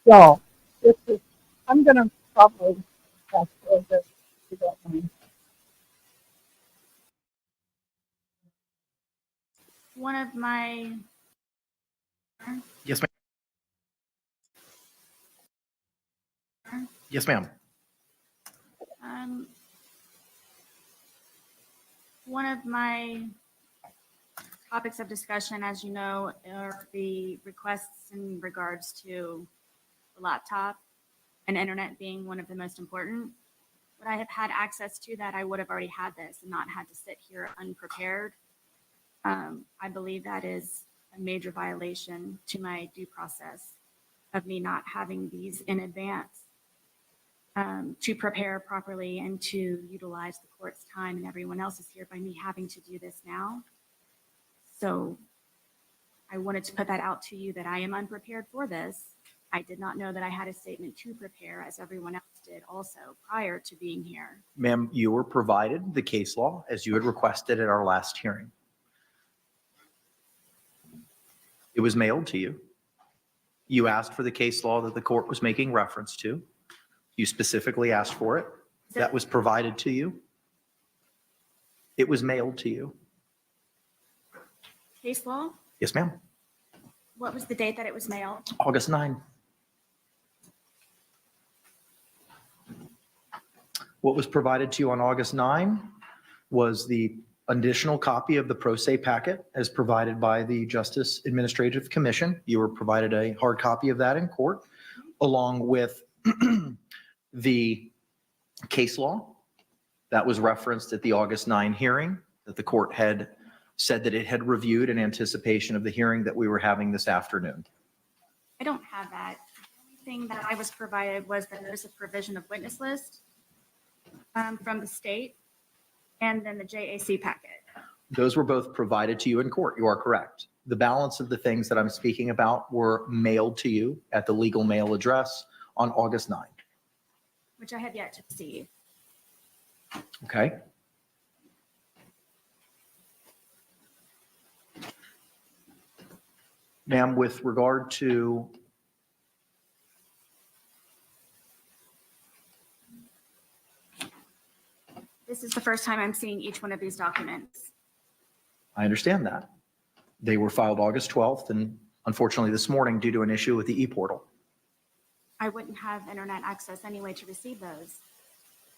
So, I'm going to probably fast forward this if you don't mind. One of my Yes, ma'am. Yes, ma'am. One of my topics of discussion, as you know, are the requests in regards to the laptop and internet being one of the most important. Would I have had access to that, I would have already had this and not had to sit here unprepared. I believe that is a major violation to my due process of me not having these in advance to prepare properly and to utilize the court's time and everyone else's here by me having to do this now. So I wanted to put that out to you that I am unprepared for this. I did not know that I had a statement to prepare, as everyone else did also prior to being here. Ma'am, you were provided the case law as you had requested at our last hearing. It was mailed to you. You asked for the case law that the court was making reference to. You specifically asked for it. That was provided to you. It was mailed to you. Case law? Yes, ma'am. What was the date that it was mailed? August 9. What was provided to you on August 9 was the additional copy of the pro se packet as provided by the Justice Administrative Commission. You were provided a hard copy of that in court, along with the case law that was referenced at the August 9 hearing that the court had said that it had reviewed in anticipation of the hearing that we were having this afternoon. I don't have that. The only thing that I was provided was the notice of provision of witness list from the state, and then the JAC packet. Those were both provided to you in court. You are correct. The balance of the things that I'm speaking about were mailed to you at the legal mail address on August 9. Which I have yet to receive. Okay. Ma'am, with regard to This is the first time I'm seeing each one of these documents. I understand that. They were filed August 12th and unfortunately this morning due to an issue with the e-portal. I wouldn't have internet access anyway to receive those.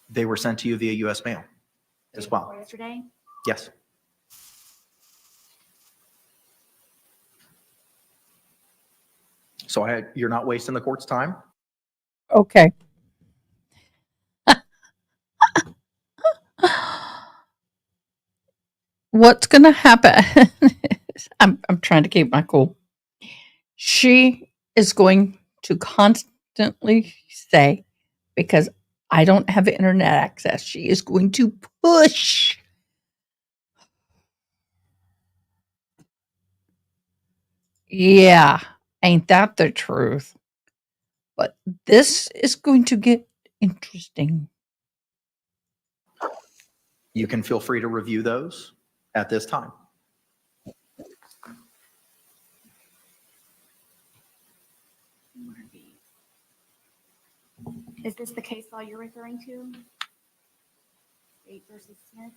They were sent to you via US mail as well. Yesterday? Yes. So you're not wasting the court's time? Okay. What's going to happen? I'm trying to keep my cool. She is going to constantly say, because I don't have internet access, she is going to push. Yeah, ain't that the truth? But this is going to get interesting. You can feel free to review those at this time. Is this the case law you're referring to? State versus Smith?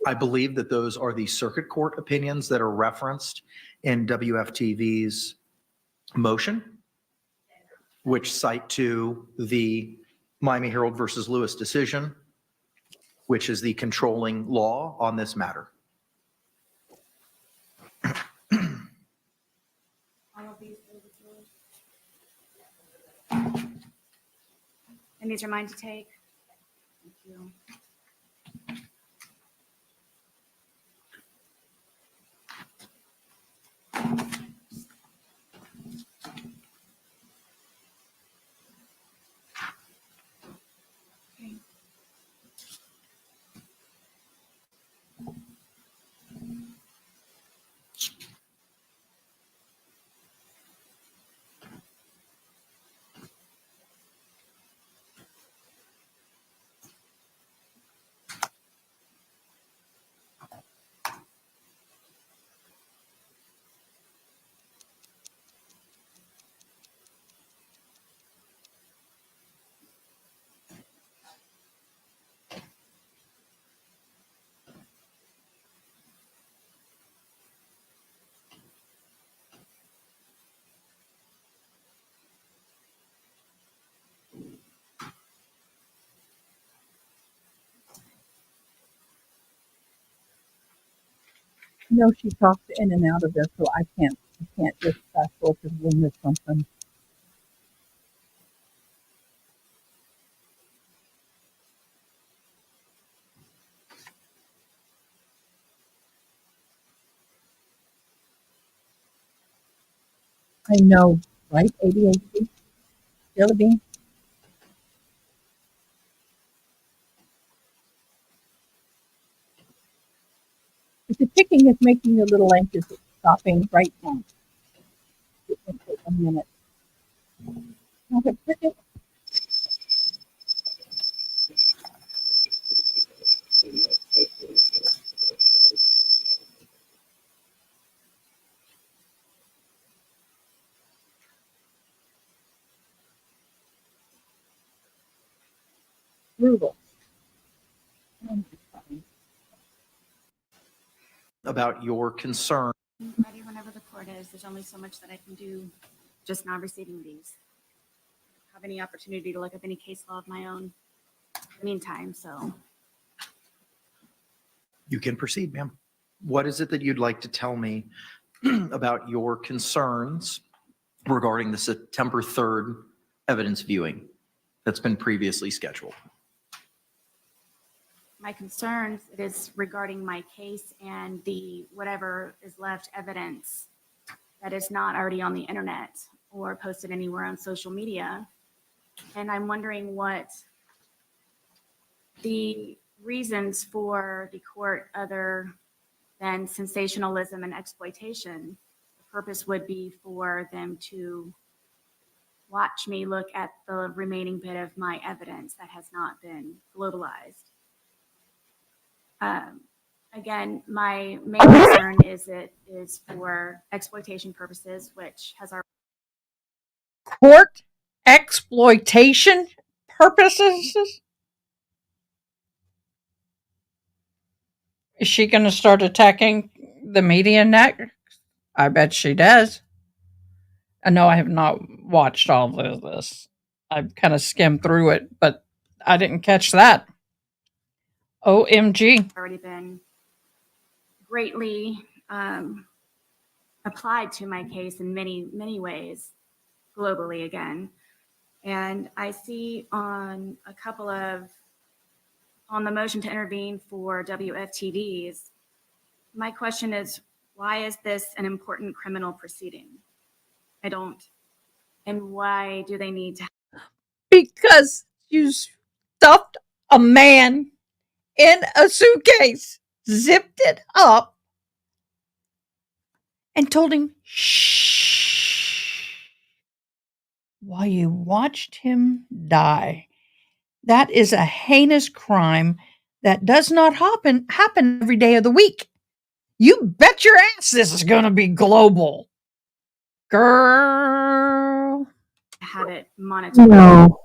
I believe that those are the circuit court opinions that are referenced in WFTV's motion, which cite to the Miami Herald versus Lewis decision, which is the controlling law on this matter. And these are mine to take. Thank you. Okay. No, she talks in and out of this, so I can't just fast forward because we'll miss something. I know, right? ADHD, Jelly Bean. If the ticking is making you a little anxious, it's stopping right now. It can take a minute. Okay, cricket. brutal. About your concern. I'm ready whenever the court is. There's only so much that I can do just not receiving these. I don't have any opportunity to look up any case law of my own in the meantime, so. You can proceed, ma'am. What is it that you'd like to tell me about your concerns regarding the September 3rd evidence viewing that's been previously scheduled? My concerns is regarding my case and the whatever is left evidence that is not already on the internet or posted anywhere on social media. And I'm wondering what the reasons for the court, other than sensationalism and exploitation, the purpose would be for them to watch me look at the remaining bit of my evidence that has not been globalized. Again, my main concern is it is for exploitation purposes, which has our Court exploitation purposes? Is she going to start attacking the media next? I bet she does. I know I have not watched all of this. I've kind of skimmed through it, but I didn't catch that. OMG. already been greatly applied to my case in many, many ways globally again. And I see on a couple of, on the motion to intervene for WFTDs, my question is, why is this an important criminal proceeding? I don't. And why do they need to? Because you stuffed a man in a suitcase, zipped it up, and told him, shh, while you watched him die. That is a heinous crime that does not happen every day of the week. You bet your ass this is going to be global. Girl. Have it monitored. No.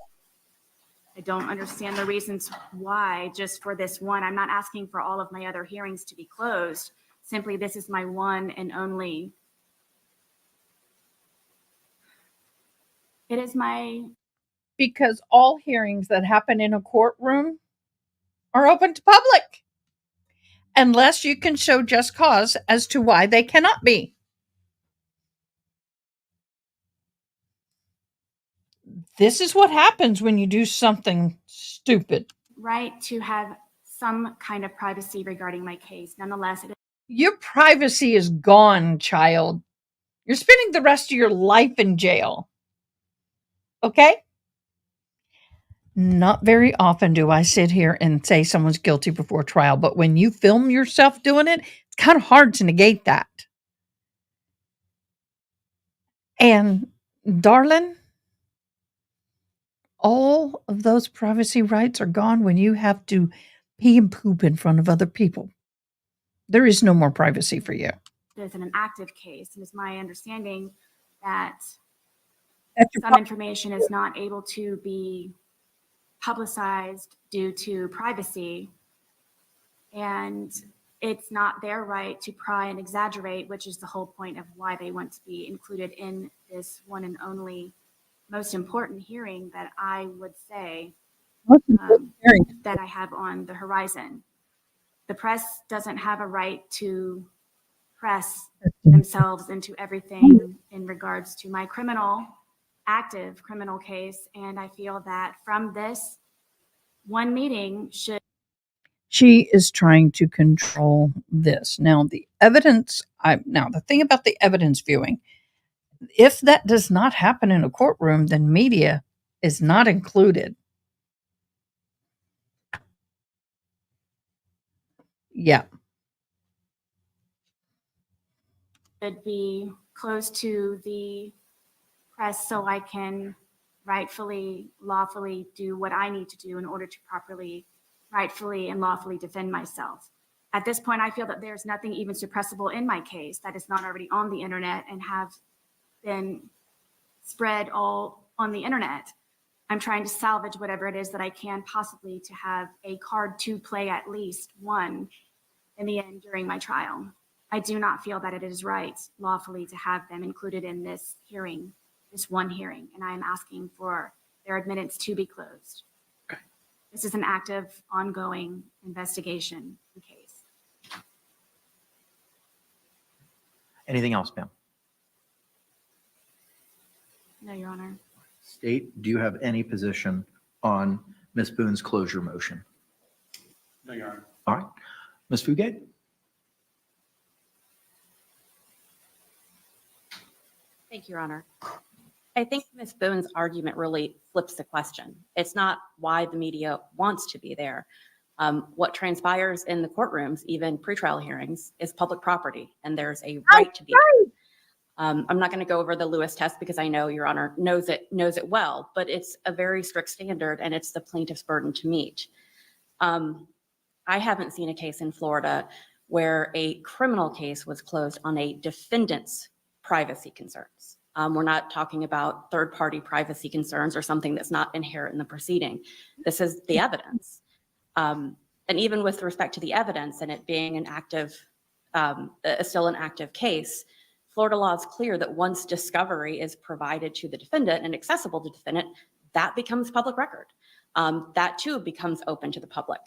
I don't understand the reasons why just for this one. I'm not asking for all of my other hearings to be closed. Simply, this is my one and only. It is my. Because all hearings that happen in a courtroom are open to public. Unless you can show just cause as to why they cannot be. This is what happens when you do something stupid. Right to have some kind of privacy regarding my case. Nonetheless, Your privacy is gone, child. You're spending the rest of your life in jail. Okay? Not very often do I sit here and say someone's guilty before trial, but when you film yourself doing it, it's kind of hard to negate that. And, darling, all of those privacy rights are gone when you have to pee and poop in front of other people. There is no more privacy for you. It's an active case, and it's my understanding that That's your some information is not able to be publicized due to privacy, and it's not their right to pry and exaggerate, which is the whole point of why they want to be included in this one and only most important hearing that I would say most important hearing. that I have on the horizon. The press doesn't have a right to press themselves into everything in regards to my active criminal case. And I feel that from this one meeting should. She is trying to control this. Now, the thing about the evidence viewing, if that does not happen in a courtroom, then media is not included. Yeah. Should be close to the press so I can rightfully, lawfully do what I need to do in order to properly, rightfully, and lawfully defend myself. At this point, I feel that there's nothing even suppressible in my case that is not already on the internet and have been spread all on the internet. I'm trying to salvage whatever it is that I can possibly to have a card to play at least one in the end during my trial. I do not feel that it is right lawfully to have them included in this hearing, this one hearing, and I am asking for their admittance to be closed. Okay. This is an active, ongoing investigation and case. Anything else, ma'am? No, Your Honor. State, do you have any position on Ms. Boone's closure motion? No, Your Honor. All right. Ms. Fugate? Thank you, Your Honor. I think Ms. Boone's argument really flips the question. It's not why the media wants to be there. What transpires in the courtrooms, even pretrial hearings, is public property, and there's a right to be there. I'm not going to go over the Lewis test because I know Your Honor knows it well, but it's a very strict standard, and it's the plaintiff's burden to meet. I haven't seen a case in Florida where a criminal case was closed on a defendant's privacy concerns. We're not talking about third-party privacy concerns or something that's not inherent in the proceeding. This is the evidence. And even with respect to the evidence and it being an active, still an active case, Florida law is clear that once discovery is provided to the defendant and accessible to the defendant, that becomes public record. That too becomes open to the public.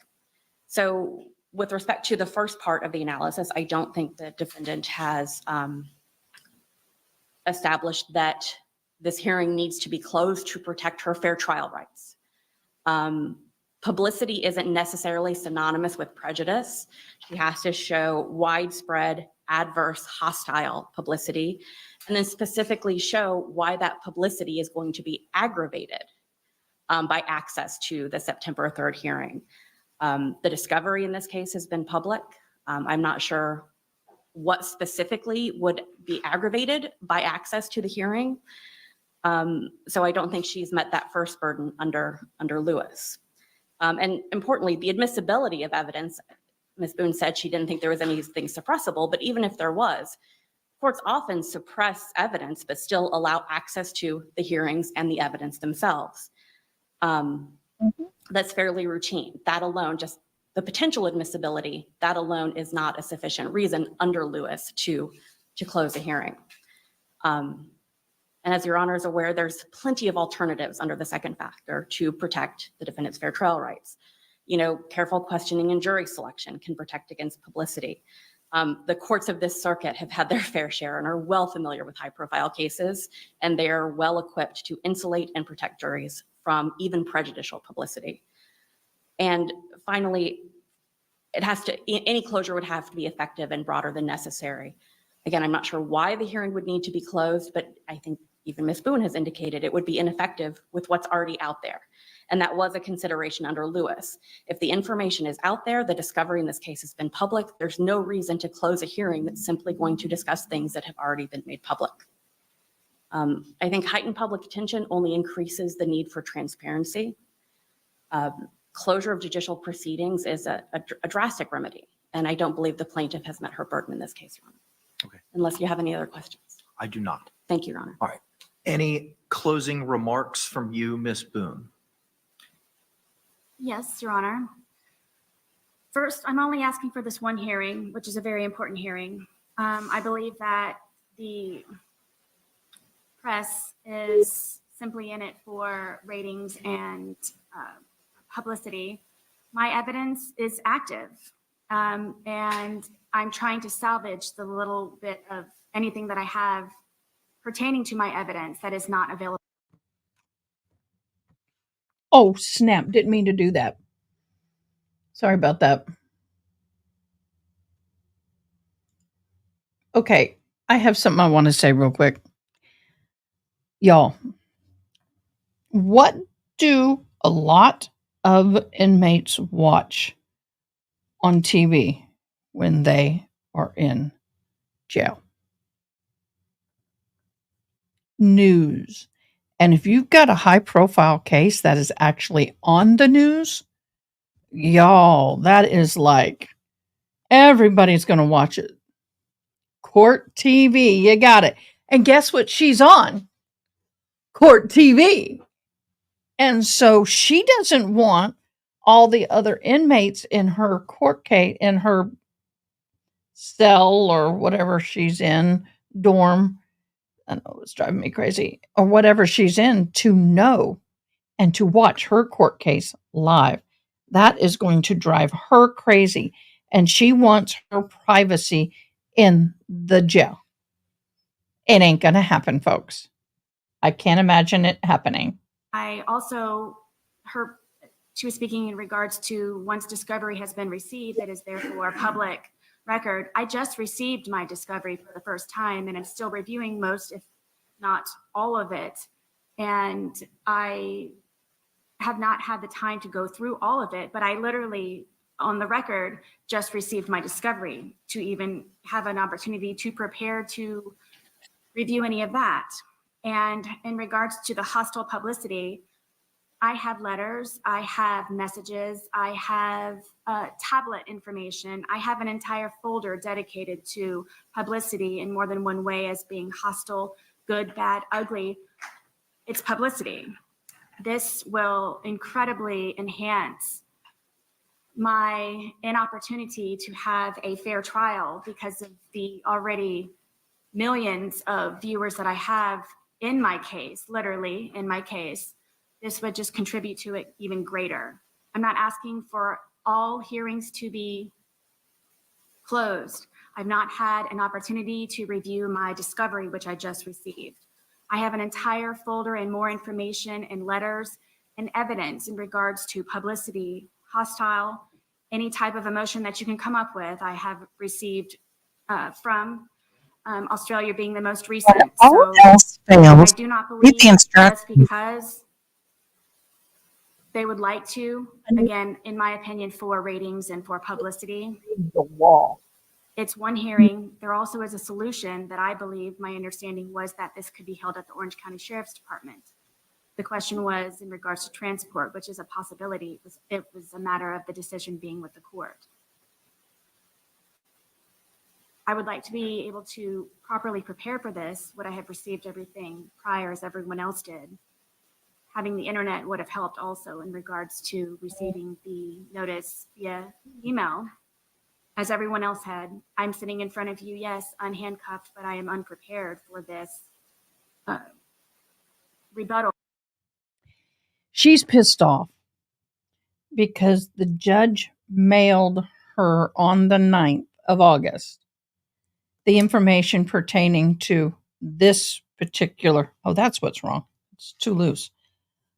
So with respect to the first part of the analysis, I don't think the defendant has established that this hearing needs to be closed to protect her fair trial rights. Publicity isn't necessarily synonymous with prejudice. She has to show widespread, adverse, hostile publicity, and then specifically show why that publicity is going to be aggravated by access to the September 3rd hearing. The discovery in this case has been public. I'm not sure what specifically would be aggravated by access to the hearing. So I don't think she's met that first burden under Lewis. And importantly, the admissibility of evidence, Ms. Boone said she didn't think there was anything suppressible, but even if there was, courts often suppress evidence, but still allow access to the hearings and the evidence themselves. That's fairly routine. That alone, just the potential admissibility, that alone is not a sufficient reason under Lewis to close a hearing. And as Your Honor is aware, there's plenty of alternatives under the second factor to protect the defendant's fair trial rights. You know, careful questioning and jury selection can protect against publicity. The courts of this circuit have had their fair share and are well familiar with high-profile cases, and they are well equipped to insulate and protect juries from even prejudicial publicity. And finally, any closure would have to be effective and broader than necessary. Again, I'm not sure why the hearing would need to be closed, but I think even Ms. Boone has indicated it would be ineffective with what's already out there. And that was a consideration under Lewis. If the information is out there, the discovery in this case has been public, there's no reason to close a hearing that's simply going to discuss things that have already been made public. I think heightened public attention only increases the need for transparency. Closure of judicial proceedings is a drastic remedy, and I don't believe the plaintiff has met her burden in this case, Your Honor. Okay. Unless you have any other questions. I do not. Thank you, Your Honor. All right. Any closing remarks from you, Ms. Boone? Yes, Your Honor. First, I'm only asking for this one hearing, which is a very important hearing. I believe that the press is simply in it for ratings and publicity. My evidence is active, and I'm trying to salvage the little bit of anything that I have pertaining to my evidence that is not available. Oh, snap. Didn't mean to do that. Sorry about that. Okay, I have something I want to say real quick. Y'all, what do a lot of inmates watch on TV when they are in jail? News. And if you've got a high profile case that is actually on the news, y'all, that is like everybody's going to watch it. Court TV, you got it. And guess what she's on? Court TV. And so she doesn't want all the other inmates in her court case, in her cell or whatever she's in, dorm. I know it's driving me crazy, or whatever she's in, to know and to watch her court case live. That is going to drive her crazy. And she wants her privacy in the jail. It ain't going to happen, folks. I can't imagine it happening. I also heard she was speaking in regards to once discovery has been received, that is therefore public record. I just received my discovery for the first time, and I'm still reviewing most, if not all of it. And I have not had the time to go through all of it, but I literally, on the record, just received my discovery to even have an opportunity to prepare to review any of that. And in regards to the hostile publicity, I have letters, I have messages, I have tablet information. I have an entire folder dedicated to publicity in more than one way as being hostile, good, bad, ugly. It's publicity. This will incredibly enhance my inopportunity to have a fair trial because of the already millions of viewers that I have in my case, literally in my case. This would just contribute to it even greater. I'm not asking for all hearings to be closed. I've not had an opportunity to review my discovery, which I just received. I have an entire folder and more information and letters and evidence in regards to publicity, hostile, any type of emotion that you can come up with. I have received from Australia being the most recent. All So else fails, I do not read believe the just instructions. because they would like to, again, in my opinion, for ratings and for publicity. The wall. It's one hearing. There also is a solution that I believe, my understanding was that this could be held at the Orange County Sheriff's Department. The question was in regards to transport, which is a possibility. It was a matter of the decision being with the court. I would like to be able to properly prepare for this. Would I have received everything prior as everyone else did? Having the internet would have helped also in regards to receiving the notice via email, as everyone else had. I'm sitting in front of you, yes, unhandcuffed, but I am unprepared for this rebuttal. She's pissed off because the judge mailed her on the 9th of August the information pertaining to this particular, oh, that's what's wrong. It's too loose.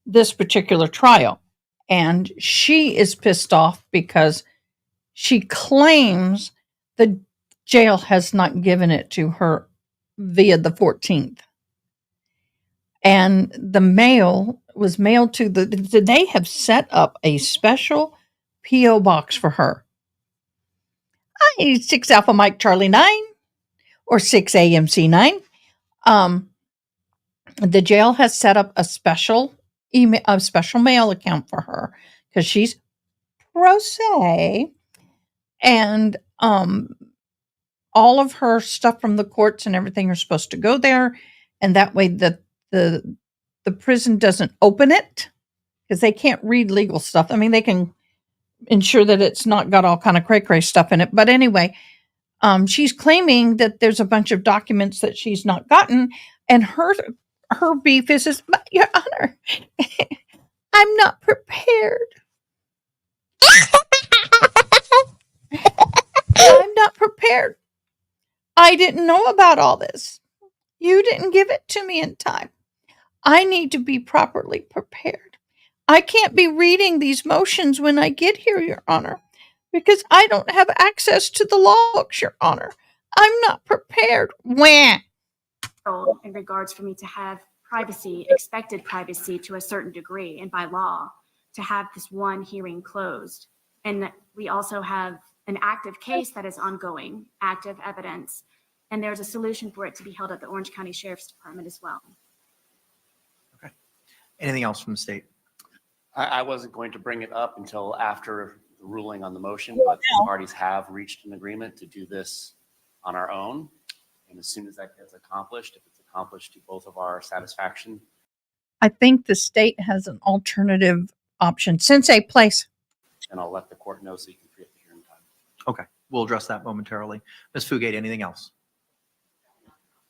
This particular trial. And she is pissed off because she claims the jail has not given it to her via the 14th. And the mail was mailed to they have set up a special P.O. box for her. 6 Alpha Mike Charlie 9 or 6 AMC 9. The jail has set up a special mail account for her because she's pro se, and all of her stuff from the courts and everything are supposed to go there, and that way the prison doesn't open it because they can't read legal stuff. I mean, they can ensure that it's not got all kind of cray stuff in it, but anyway, she's claiming that there's a bunch of documents that she's not gotten, and her beef is, but Your Honor, I'm not prepared. I'm not prepared. I didn't know about all this. You didn't give it to me in time. I need to be properly prepared. I can't be reading these motions when I get here, Your Honor, because I don't have access to the law books, Your Honor. I'm not prepared. Wah. In regards for me to have privacy, expected privacy to a certain degree, and by law, to have this one hearing closed. And we also have an active case that is ongoing, active evidence, and there's a solution for it to be held at the Orange County Sheriff's Department as well. Okay. Anything else from the state? I wasn't going to bring it up until after the ruling on the motion, but the parties have reached an agreement to do this on our own. And as soon as that gets accomplished, if it's accomplished to both of our satisfaction, I think the state has an alternative option. Sensei, place. And I'll let the court know so you can free up the hearing time. Okay, we'll address that momentarily. Ms. Fugate, anything else?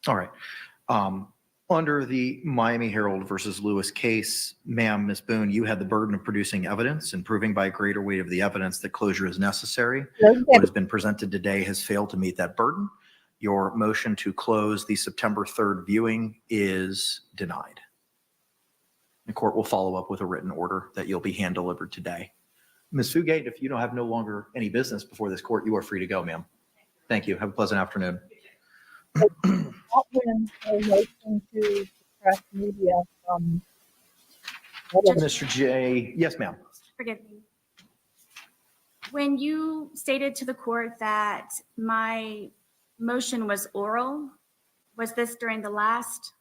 All right. Under the Miami Herald versus Lewis case, ma'am, Ms. Boone, you had the burden of producing evidence and proving by a greater weight of the evidence that closure is necessary. What has been presented today has failed to meet that burden. Your motion to close the September 3rd viewing is denied. The court will follow up with a written order that you'll be hand delivered today. Ms. Fugate, if you don't have no longer any business before this court, you are free to go, ma'am. Thank you. Have a pleasant afternoon. Baldwin, a motion to suppress media from. Mr. J, yes, ma'am. Forgive me. When you stated to the court that my motion was oral, was this during the last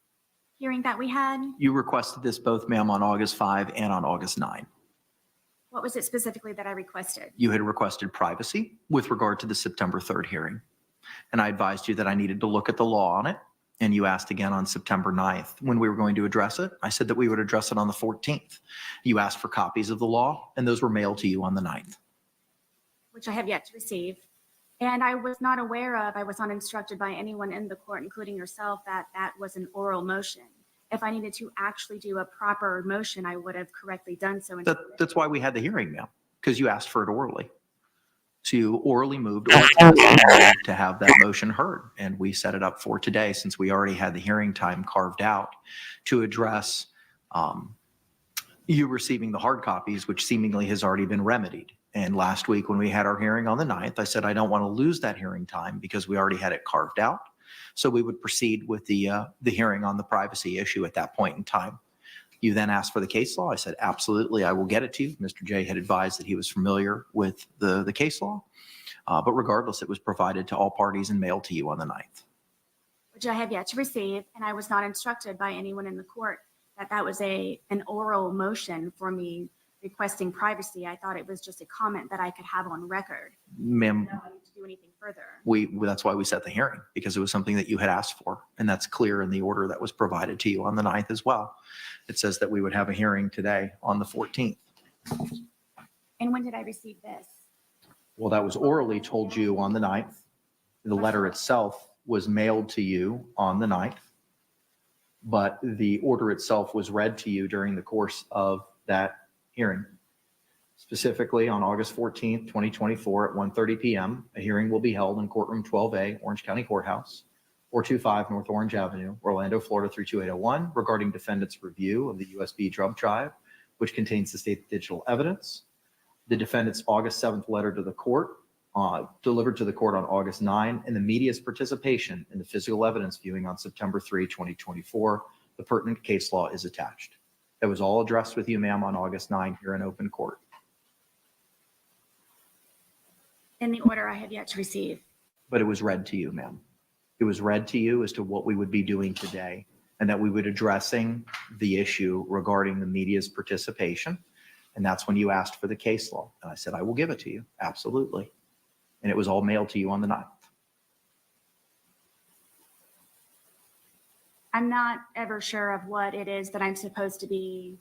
hearing that we had? You requested this both, ma'am, on August 5 and on August 9. What was it specifically that I requested? You had requested privacy with regard to the September 3rd hearing. And I advised you that I needed to look at the law on it. And you asked again on September 9th when we were going to address it. I said that we would address it on the 14th. You asked for copies of the law, and those were mailed to you on the 9th. Which I have yet to receive. And I was not aware of, I was not instructed by anyone in the court, including yourself, that that was an oral motion. If I needed to actually do a proper motion, I would have correctly done so. That's why we had the hearing, ma'am, because you asked for it orally. So you orally moved to have that motion heard. And we set it up for today, since we already had the hearing time carved out, to address you receiving the hard copies, which seemingly has already been remedied. And last week when we had our hearing on the 9th, I said I don't want to lose that hearing time because we already had it carved out. So we would proceed with the hearing on the privacy issue at that point in time. You then asked for the case law. I said, absolutely, I will get it to you. Mr. J had advised that he was familiar with the case law. But regardless, it was provided to all parties and mailed to you on the 9th. Which I have yet to receive. And I was not instructed by anyone in the court that that was an oral motion for me requesting privacy. I thought it was just a comment that I could have on record. Ma'am, I don't need to do anything further. that's why we set the hearing, because it was something that you had asked for. And that's clear in the order that was provided to you on the 9th as well. It says that we would have a hearing today on the 14th. And when did I receive this? Well, that was orally told you on the 9th. The letter itself was mailed to you on the 9th. But the order itself was read to you during the course of that hearing. Specifically on August 14th, 2024 at 1:30 p.m., a hearing will be held in courtroom 12A, Orange County Courthouse, 425 North Orange Avenue, Orlando, Florida 32801, regarding defendant's review of the USB drum drive, which contains the state digital evidence. The defendant's August 7th letter to the court, delivered to the court on August 9, and the media's participation in the physical evidence viewing on September 3, 2024. The pertinent case law is attached. That was all addressed with you, ma'am, on August 9 here in open court. In the order I have yet to receive. But it was read to you, ma'am. It was read to you as to what we would be doing today, and that we would be addressing the issue regarding the media's participation. And that's when you asked for the case law. And I said, I will give it to you. Absolutely. And it was all mailed to you on the 9th. I'm not ever sure of what it is that I'm supposed to be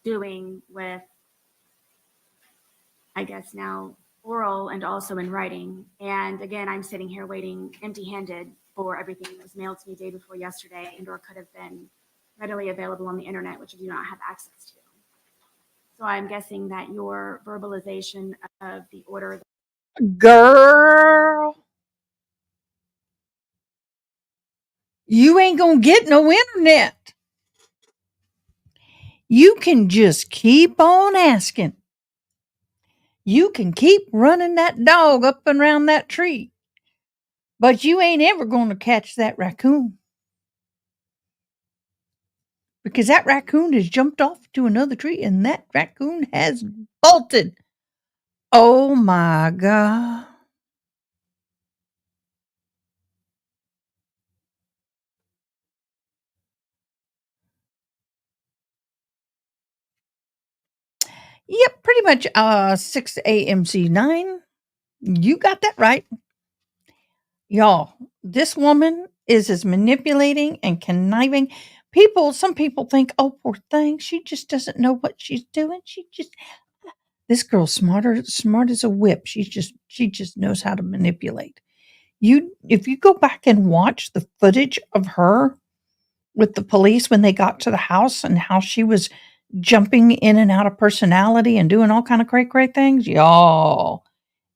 doing with, I guess now, oral and also in writing. And again, I'm sitting here waiting empty-handed for everything that was mailed to me day before yesterday and or could have been readily available on the internet, which I do not have access to. So I'm guessing that your verbalization of the order. Girl, you ain't gonna get no internet. You can just keep on asking. You can keep running that dog up and around that tree, but you ain't ever gonna catch that raccoon. Because that raccoon has jumped off to another tree and that raccoon has bolted. Oh my God. Yep, pretty much 6 AMC9. You got that right. Y'all, this woman is as manipulating and conniving. some people think, oh, poor thing, she just doesn't know what she's doing. This girl's smart as a whip. She just knows how to manipulate. If you go back and watch the footage of her with the police when they got to the house and how she was jumping in and out of personality and doing all kind of great things, y'all,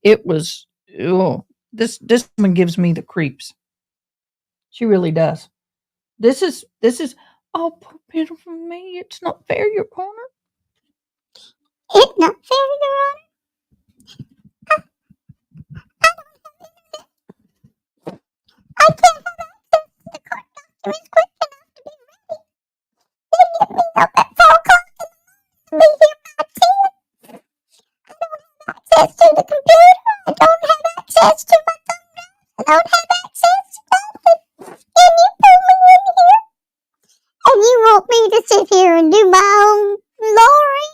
it was, oh, this woman gives me the creeps. She really does. This is, oh, poor pitiful me. It's not fair, Your Honor. It's not fair, Your Honor. I can't have access to the court documents quick enough to be ready. They get me up at 4 o'clock in the morning to be here by 10. I don't have access to the computer. I don't have access to my thumb drive. I don't have access to nothing. And you put me in here. And you want me to sit here and do my own lawyering?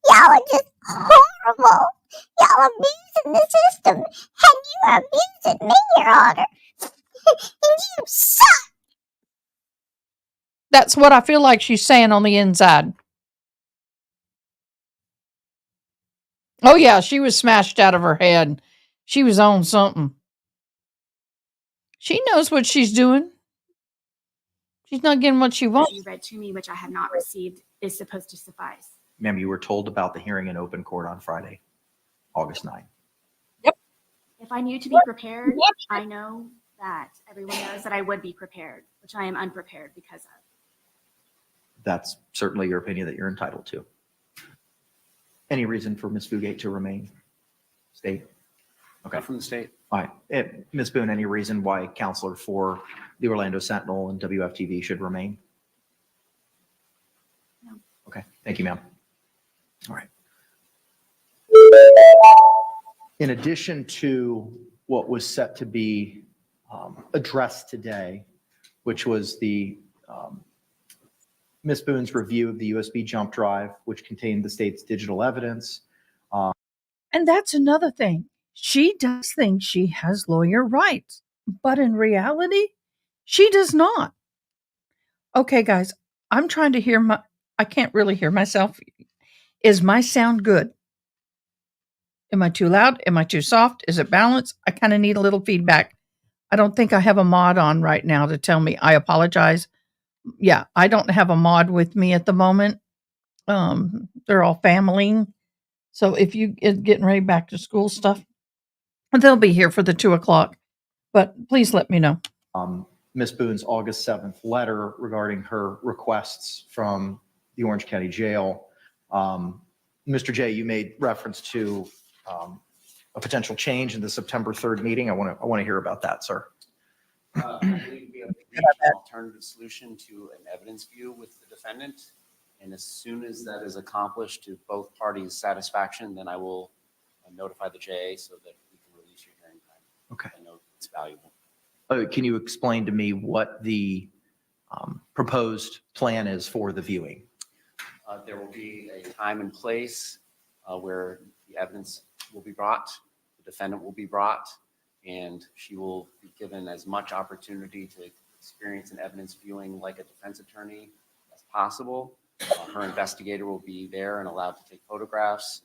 Y'all are just horrible. Y'all abusing the system. And you are abusing me, Your Honor. And you suck. That's what I feel like she's saying on the inside. Oh, yeah, she was smashed out of her head. She was on something. She knows what she's doing. She's not getting what she wants. You read to me, which I have not received, is supposed to suffice. Ma'am, you were told about the hearing in open court on Friday, August 9th. If I knew to be prepared, I know that everyone knows that I would be prepared, which I am unprepared because of. That's certainly your opinion that you're entitled to. Any reason for Ms. Fugate to remain? State? Okay. From the state. All right. Ms. Boone, any reason why counselor for the Orlando Sentinel and WFTV should remain? No. Okay. Thank you, ma'am. All right. In addition to what was set to be addressed today, which was the Ms. Boone's review of the USB jump drive, which contained the state's digital evidence. And that's another thing. She does think she has lawyer rights, but in reality, she does not. Okay, guys, I'm trying to hear I can't really hear myself. Is my sound good? Am I too loud? Am I too soft? Is it balanced? I kind of need a little feedback. I don't think I have a mod on right now to tell me. I apologize. Yeah, I don't have a mod with me at the moment. They're all family. So if you getting ready back to school stuff, they'll be here for the 2 o'clock. But please let me know. Ms. Boone's August 7th letter regarding her requests from the Orange County Jail. Mr. J, you made reference to a potential change in the September 3rd meeting. I want to hear about that, sir. I believe we have reached an alternative solution to an evidence view with the defendant. And as soon as that is accomplished to both parties' satisfaction, then I will notify the JA so that we can release your hearing time. Okay. I know it's valuable. Can you explain to me what the proposed plan is for the viewing? There will be a time and place where the evidence will be brought, the defendant will be brought, and she will be given as much opportunity to experience an evidence viewing like a defense attorney as possible. Her investigator will be there and allowed to take photographs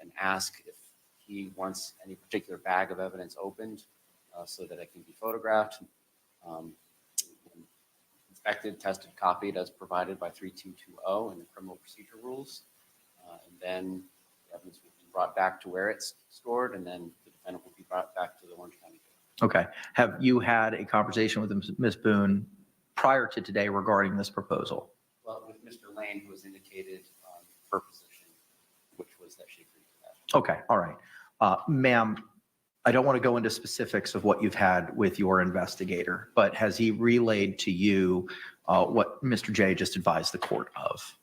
and ask if he wants any particular bag of evidence opened so that it can be photographed, inspected, tested, copied as provided by 3220 in the criminal procedure rules. And then the evidence will be brought back to where it's stored, and then the defendant will be brought back to the Orange County Jail. Okay. Have you had a conversation with Ms. Boone prior to today regarding this proposal? Well, with Mr. Lane, who has indicated her position, which was that she agreed to that. Okay. All right. Ma'am, I don't want to go into specifics of what you've had with your investigator, but has he relayed to you what Mr. J just advised the court of?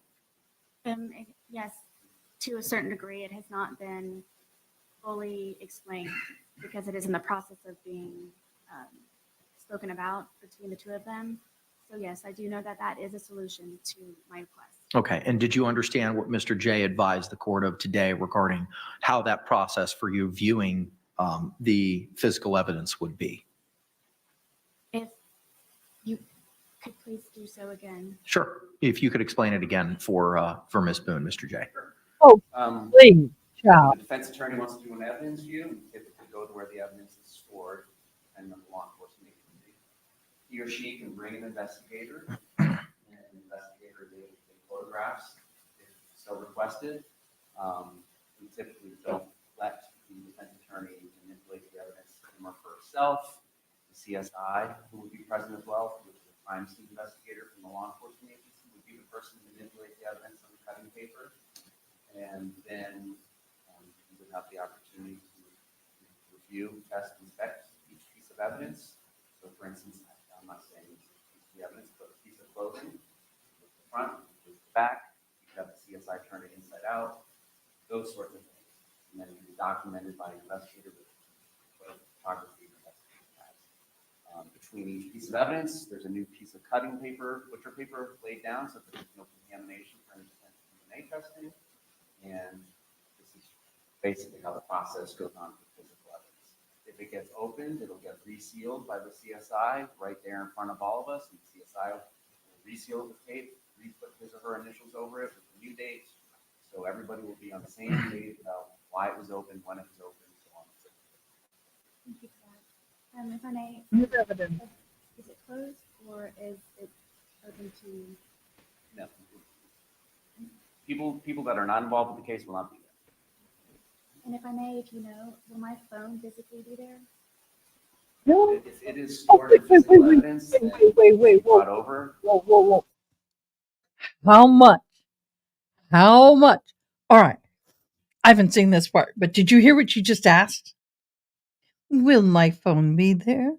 Yes, to a certain degree. It has not been fully explained because it is in the process of being spoken about between the two of them. So yes, I do know that that is a solution to my request. Okay. And did you understand what Mr. J advised the court of today regarding how that process for you viewing the physical evidence would be? If you, Please do so again. Sure. If you could explain it again for Ms. Boone, Mr. J. Please, child. The defense attorney wants to do an evidence view, and typically go to where the evidence is stored, and the law enforcement agency. He or she can bring an investigator, and an investigator they take photographs if so requested. We typically don't let the defense attorney manipulate the evidence him or for herself. The CSI, who would be present as well, which is a crime scene investigator from the law enforcement agency, would be the person to manipulate the evidence on the cutting paper. And then you would have the opportunity to review, test, inspect each piece of evidence. So for instance, I'm not saying it's a piece of evidence, but a piece of clothing, with the front, with the back, you have the CSI turn it inside out, those sorts of things. And then it can be documented by an investigator with photography. Between each piece of evidence, there's a new piece of cutting paper, butcher paper laid down so that there's no contamination for any DNA testing. And this is basically how the process goes on for physical evidence. If it gets opened, it'll get resealed by the CSI right there in front of all of us. And the CSI will reseal the tape, re-put his or her initials over it with a new date. So everybody will be on the same page about why it was opened, when it was opened, so on and so forth. Thank you for that. If I may, Evidence. is it closed or is it open to? No. People that are not involved with the case will not be there. And if I may, if you know, will my phone physically be there? No. If it is stored in physical evidence, then Wait, brought over. Whoa. How much? All right. I haven't seen this part, but did you hear what you just asked? Will my phone be there?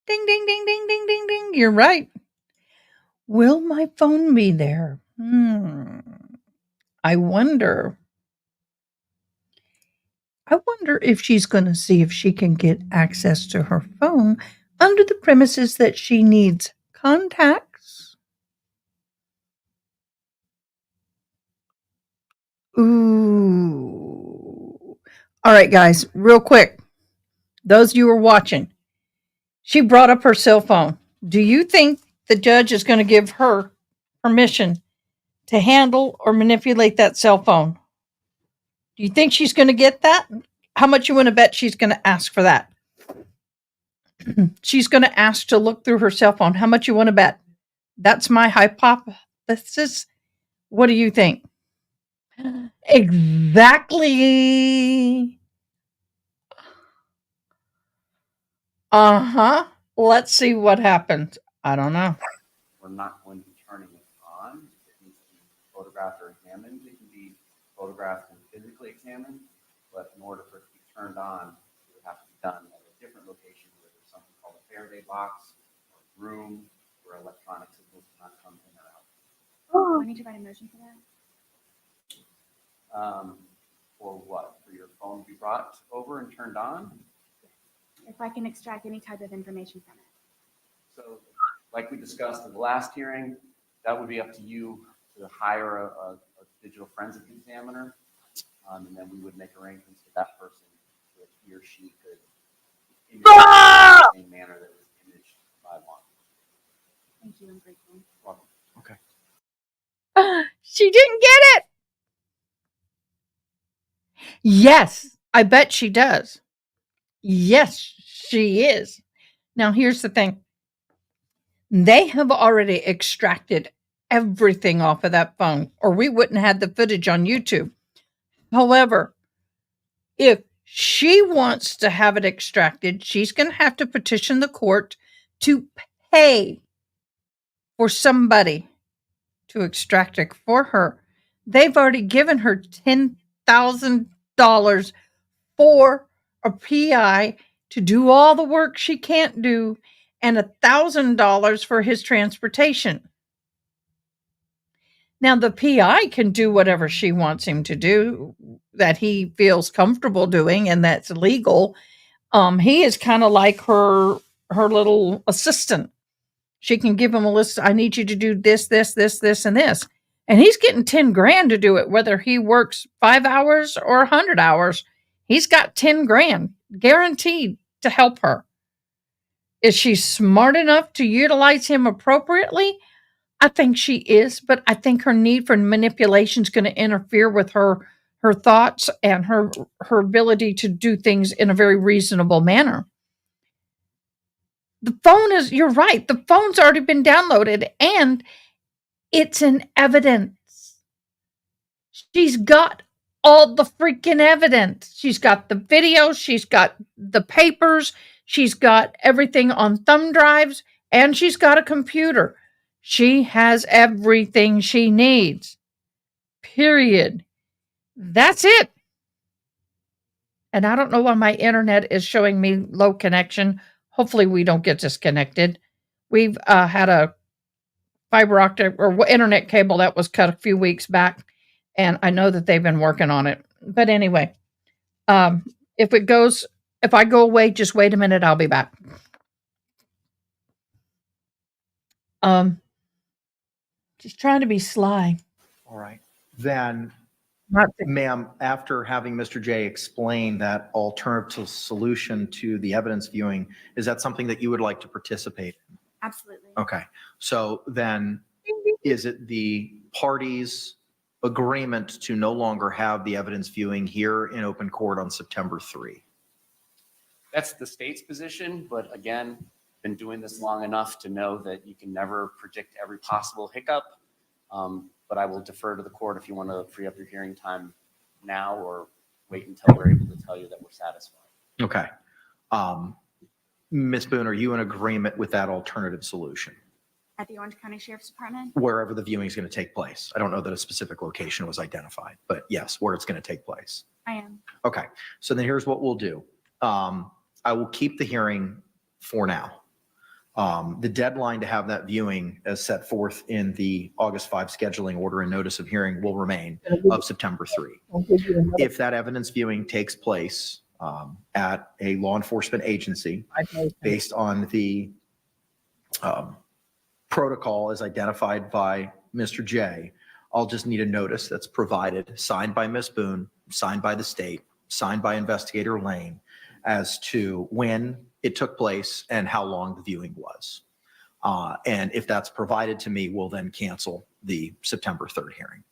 Ding, ding, ding, ding, ding, ding, ding. You're right. Will my phone be there? I wonder if she's going to see if she can get access to her phone under the premises that she needs contacts. Ooh. All right, guys, real quick. Those of you who are watching, she brought up her cell phone. Do you think the judge is going to give her permission to handle or manipulate that cell phone? Do you think she's going to get that? How much you want to bet she's going to ask for that? She's going to ask to look through her cell phone. How much you want to bet? That's my hypothesis. What do you think? Exactly. Let's see what happens. I don't know. We're not going to be turning it on. It needs to be photographed or examined. It can be photographed and physically examined, but in order for it to be turned on, it would have to be done at a different location where there's something called a Faraday box or room where electronic signals cannot come in or out. Do I need to write a motion for that? For what? For your phone to be brought over and turned on? If I can extract any type of information from it. So, like we discussed in the last hearing, that would be up to you to hire a digital forensic examiner, and then we would make arrangements with that person so that he or she could image in the same manner that was imaged by one. Thank you, I'm grateful. Welcome. Okay. She didn't get it. Yes, I bet she does. Yes, she is. Now, here's the thing. They have already extracted everything off of that phone, or we wouldn't have the footage on YouTube. However, if she wants to have it extracted, she's going to have to petition the court to pay for somebody to extract it for her. They've already given her $10,000 for a PI to do all the work she can't do and $1,000 for his transportation. Now, the PI can do whatever she wants him to do that he feels comfortable doing and that's legal. He is kind of like her little assistant. She can give him a list. I need you to do this, this, this, this, and this. And he's getting 10 grand to do it, whether he works 5 hours or 100 hours. He's got 10 grand. guaranteed to help her. Is she smart enough to utilize him appropriately? I think she is, but I think her need for manipulation is going to interfere with her thoughts and her ability to do things in a very reasonable manner. The phone is, you're right, the phone's already been downloaded and it's in evidence. She's got all the freaking evidence. She's got the video, she's got the papers, she's got everything on thumb drives, and she's got a computer. She has everything she needs. Period. That's it. And I don't know why my internet is showing me low connection. Hopefully we don't get disconnected. We've had a fiber optic or internet cable that was cut a few weeks back, and I know that they've been working on it. But anyway, if I go away, just wait a minute, I'll be back. Just trying to be sly. All right. Then, Not ma'am, after having Mr. J explain that alternative solution to the evidence viewing, is that something that you would like to participate in? Absolutely. Okay. So then is it the parties' agreement to no longer have the evidence viewing here in open court on September 3? That's the state's position, but again, been doing this long enough to know that you can never predict every possible hiccup. But I will defer to the court if you want to free up your hearing time now or wait until we're able to tell you that we're satisfied. Okay. Ms. Boone, are you in agreement with that alternative solution? At the Orange County Sheriff's Department? Wherever the viewing is going to take place. I don't know that a specific location was identified, but yes, where it's going to take place. I am. Okay. So then here's what we'll do. I will keep the hearing for now. The deadline to have that viewing as set forth in the August 5 scheduling order and notice of hearing will remain of September 3. If that evidence viewing takes place at a law enforcement agency based on the protocol as identified by Mr. J, I'll just need a notice that's provided, signed by Ms. Boone, signed by the state, signed by Investigator Lane, as to when it took place and how long the viewing was. And if that's provided to me, we'll then cancel the September 3rd hearing.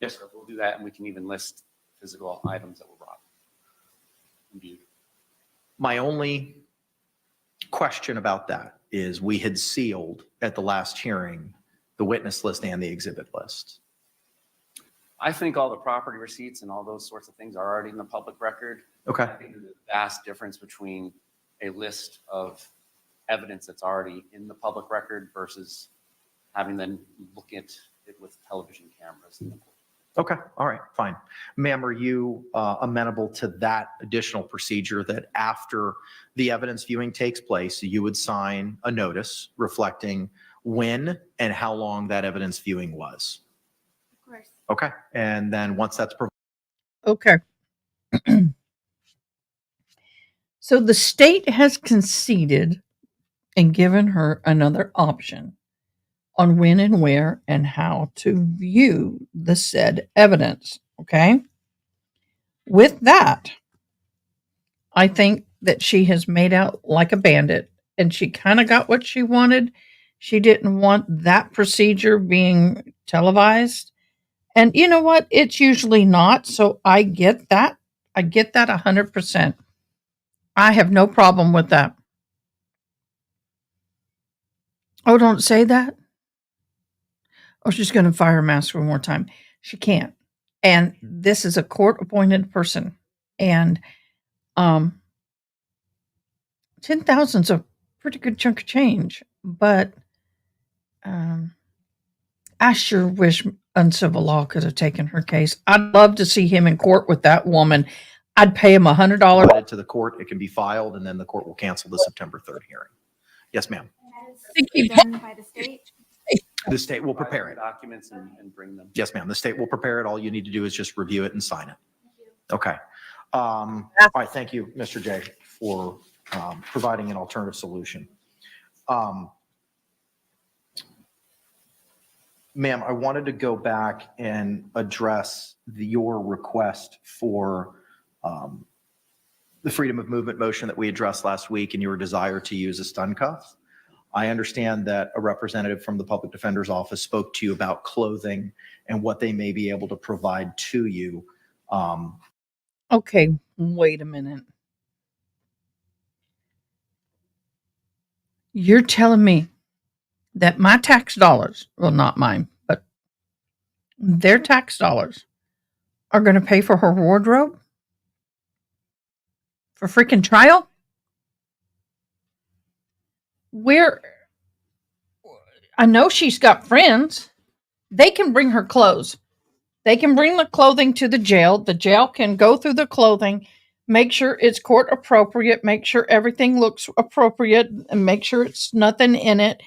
Yes, sir. We'll do that, and we can even list physical items that were brought and viewed. My only question about that is we had sealed at the last hearing the witness list and the exhibit list. I think all the property receipts and all those sorts of things are already in the public record. Okay. I think there's a vast difference between a list of evidence that's already in the public record versus having them look at it with television cameras. Okay. All right. Fine. Ma'am, are you amenable to that additional procedure that after the evidence viewing takes place, you would sign a notice reflecting when and how long that evidence viewing was? Of course. Okay. And then once that's provided. Okay. So the state has conceded and given her another option on when and where and how to view the said evidence. Okay. With that, I think that she has made out like a bandit and she kind of got what she wanted. She didn't want that procedure being televised. And you know what? It's usually not. So I get that. I get that 100%. I have no problem with that. Oh, don't say that. Oh, she's going to fire Mask one more time. She can't. And this is a court-appointed person. And 10,000 is a pretty good chunk of change. But I sure wish Uncivil Law could have taken her case. I'd love to see him in court with that woman. I'd pay him $100 to the court. It can be filed, and then the court will cancel the September 3rd hearing. Yes, ma'am. That is done by the state. The state will prepare it. Documents and bring them. Yes, ma'am. The state will prepare it. All you need to do is just review it and sign it. Okay. All right. Thank you, Mr. J, for providing an alternative solution. Ma'am, I wanted to go back and address your request for the freedom of movement motion that we addressed last week and your desire to use a stun cuff. I understand that a representative from the public defender's office spoke to you about clothing and what they may be able to provide to you. Okay, wait a minute. You're telling me that my tax dollars, well, not mine, but their tax dollars are going to pay for her wardrobe? For freaking trial? I know she's got friends. They can bring her clothes. They can bring the clothing to the jail. The jail can go through the clothing, make sure it's court appropriate, make sure everything looks appropriate, and make sure it's nothing in it,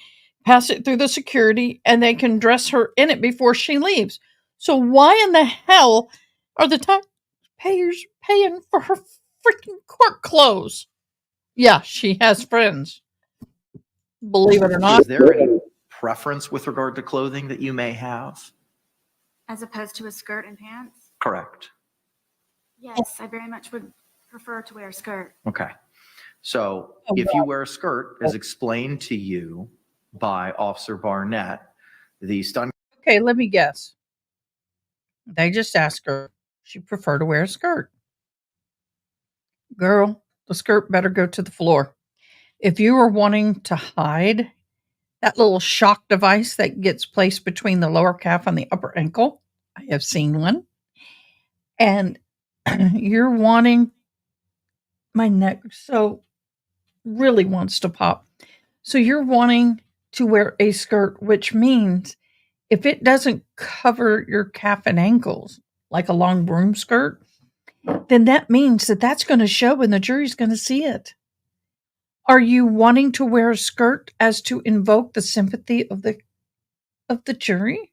pass it through the security, and they can dress her in it before she leaves. So why in the hell are the taxpayers paying for her freaking court clothes? Yeah, she has friends. Believe it or not. Is there any preference with regard to clothing that you may have? As opposed to a skirt and pants? Correct. Yes, I very much would prefer to wear a skirt. Okay. So if you wear a skirt, as explained to you by Officer Barnett, the stun. Okay, let me guess. They just asked her she'd prefer to wear a skirt. Girl, the skirt better go to the floor. If you are wanting to hide that little shock device that gets placed between the lower calf and the upper ankle, I have seen one. And you're wanting, my neck so really wants to pop. So you're wanting to wear a skirt, which means if it doesn't cover your calf and ankles, like a long broom skirt, then that means that that's going to show and the jury's going to see it. Are you wanting to wear a skirt as to invoke the sympathy of the jury?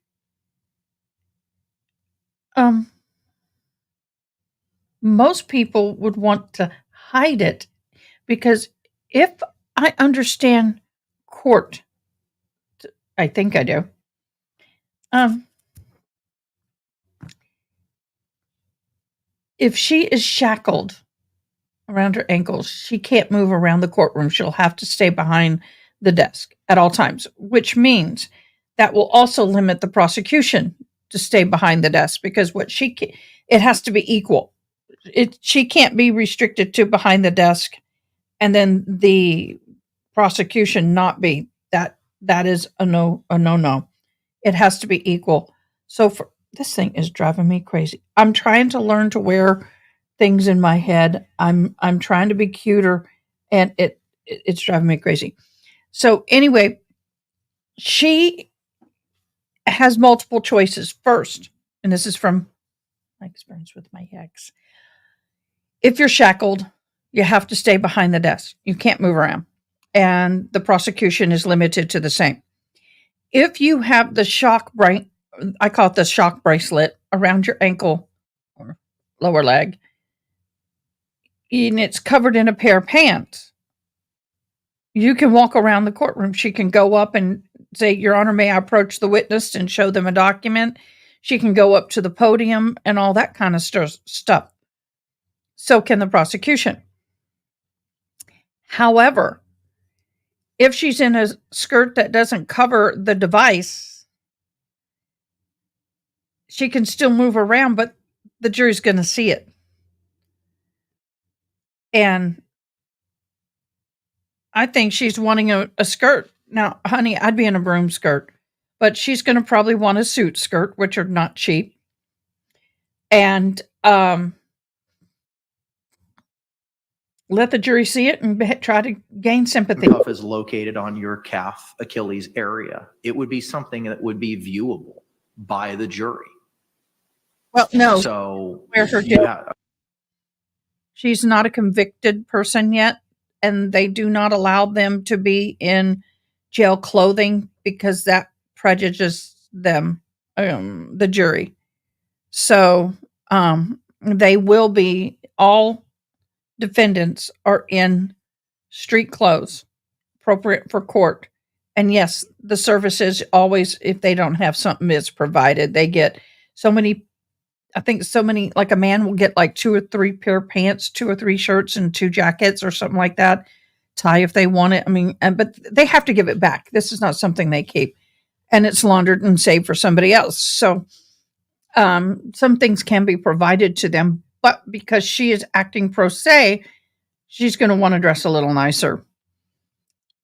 Most people would want to hide it because if I understand court, I think I do. If she is shackled around her ankles, she can't move around the courtroom. She'll have to stay behind the desk at all times, which means that will also limit the prosecution to stay behind the desk because it has to be equal. She can't be restricted to behind the desk and then the prosecution not be. That is a no. It has to be equal. So this thing is driving me crazy. I'm trying to learn to wear things in my head. I'm trying to be cuter, and it's driving me crazy. So anyway, she has multiple choices. First, and this is from my experience with my ex. If you're shackled, you have to stay behind the desk. You can't move around, and the prosecution is limited to the same. If you have the I call it the shock bracelet around your ankle or lower leg, and it's covered in a pair of pants, you can walk around the courtroom. She can go up and say, Your Honor, may I approach the witness and show them a document? She can go up to the podium and all that kind of stuff. So can the prosecution. However, if she's in a skirt that doesn't cover the device, she can still move around, but the jury's going to see it. And I think she's wanting a skirt. Now, honey, I'd be in a broom skirt, but she's going to probably want a suit skirt, which are not cheap. And let the jury see it and try to gain sympathy. Cuff is located on your calf Achilles area. It would be something that would be viewable by the jury. Well, no. So she's not a convicted person yet, and they do not allow them to be in jail clothing because that prejudices them, the jury. So they will be, all defendants are in street clothes, appropriate for court. And yes, the services always, if they don't have something, it's provided. They get so many I think so many, like a man will get like 2 or 3 pair of pants, 2 or 3 shirts, and 2 jackets or something like that. Tie if they want it. I mean, but they have to give it back. This is not something they keep, and it's laundered and saved for somebody else. So some things can be provided to them, but because she is acting pro se, she's going to want to dress a little nicer.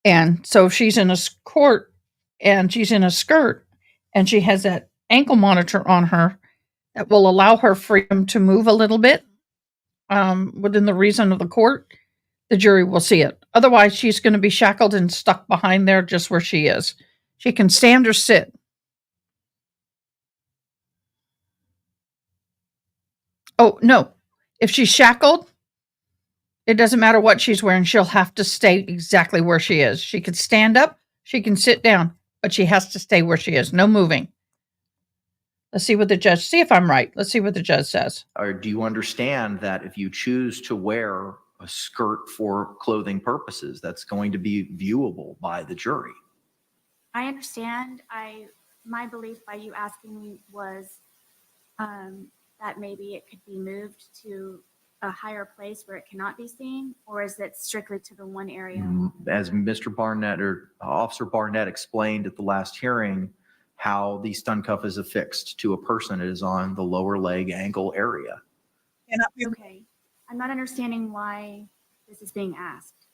And so if she's in a court and she's in a skirt and she has that ankle monitor on her that will allow her freedom to move a little bit within the reason of the court, the jury will see it. Otherwise, she's going to be shackled and stuck behind there just where she is. She can stand or sit. Oh, no. If she's shackled, it doesn't matter what she's wearing. She'll have to stay exactly where she is. She can stand up. She can sit down, but she has to stay where she is. No moving. Let's see what the judge, see if I'm right. Let's see what the judge says. Or do you understand that if you choose to wear a skirt for clothing purposes, that's going to be viewable by the jury? I understand. My belief by you asking me was that maybe it could be moved to a higher place where it cannot be seen, or is it strictly to the one area? As Mr. Barnett or Officer Barnett explained at the last hearing, how the stun cuff is affixed to a person, it is on the lower leg ankle area. Okay. I'm not understanding why this is being asked.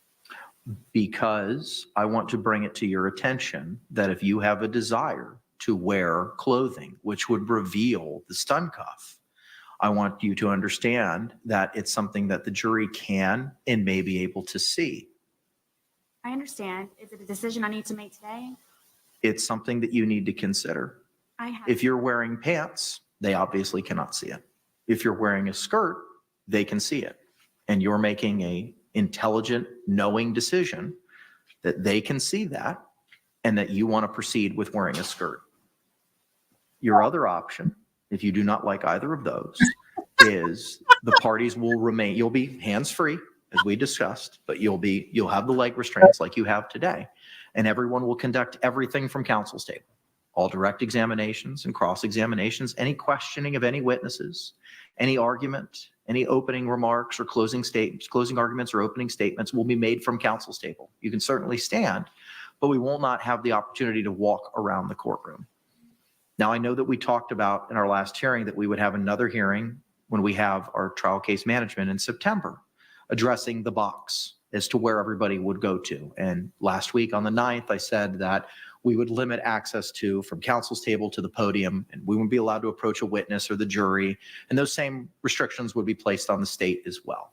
Because I want to bring it to your attention that if you have a desire to wear clothing which would reveal the stun cuff, I want you to understand that it's something that the jury can and may be able to see. I understand. Is it a decision I need to make today? It's something that you need to consider. If you're wearing pants, they obviously cannot see it. If you're wearing a skirt, they can see it. And you're making a intelligent, knowing decision that they can see that and that you want to proceed with wearing a skirt. Your other option, if you do not like either of those, is the parties will remain, you'll be hands-free, as we discussed, but you'll have the leg restraints like you have today, and everyone will conduct everything from counsel's table. All direct examinations and cross-examinations, any questioning of any witnesses, any argument, any opening remarks or closing arguments or opening statements will be made from counsel's table. You can certainly stand, but we will not have the opportunity to walk around the courtroom. Now, I know that we talked about in our last hearing that we would have another hearing when we have our trial case management in September, addressing the box as to where everybody would go to. And last week on the 9th, I said that we would limit access to from counsel's table to the podium, and we wouldn't be allowed to approach a witness or the jury. And those same restrictions would be placed on the state as well.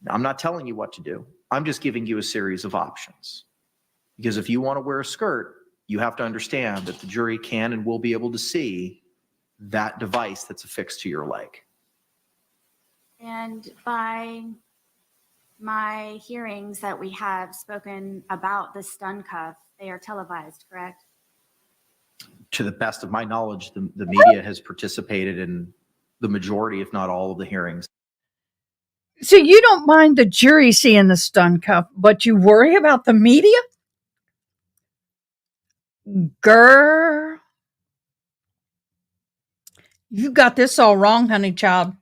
Now, I'm not telling you what to do. I'm just giving you a series of options. Because if you want to wear a skirt, you have to understand that the jury can and will be able to see that device that's affixed to your leg. And by my hearings that we have spoken about the stun cuff, they are televised, correct? To the best of my knowledge, the media has participated in the majority, if not all, of the hearings. So you don't mind the jury seeing the stun cuff, but you worry about the media? Girl, you got this all wrong, honey child.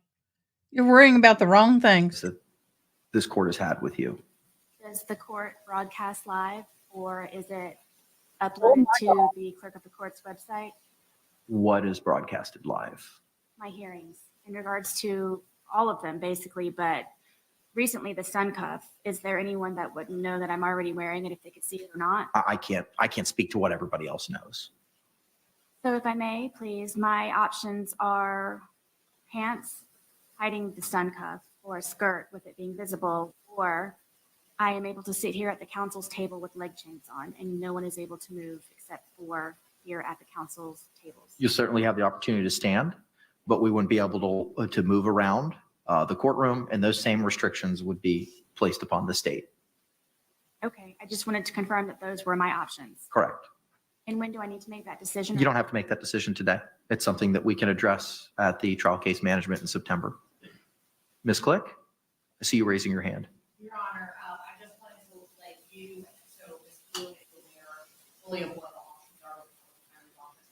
You're worrying about the wrong things. That this court has had with you. Does the court broadcast live, or is it uploaded to the clerk of the court's website? What is broadcasted live? My hearings in regards to all of them, basically, but recently the stun cuff. Is there anyone that would know that I'm already wearing it if they could see it or not? I can't speak to what everybody else knows. So if I may, please, my options are pants hiding the stun cuff, or a skirt with it being visible, or I am able to sit here at the counsel's table with leg chains on and no one is able to move except for here at the counsel's tables. You certainly have the opportunity to stand, but we wouldn't be able to move around the courtroom, and those same restrictions would be placed upon the state. Okay, I just wanted to confirm that those were my options. Correct. And when do I need to make that decision? You don't have to make that decision today. It's something that we can address at the trial case management in September. Ms. Click, I see you raising your hand. Your Honor, I just wanted to let you, so Ms. Blue is aware fully of what the options are with the county office.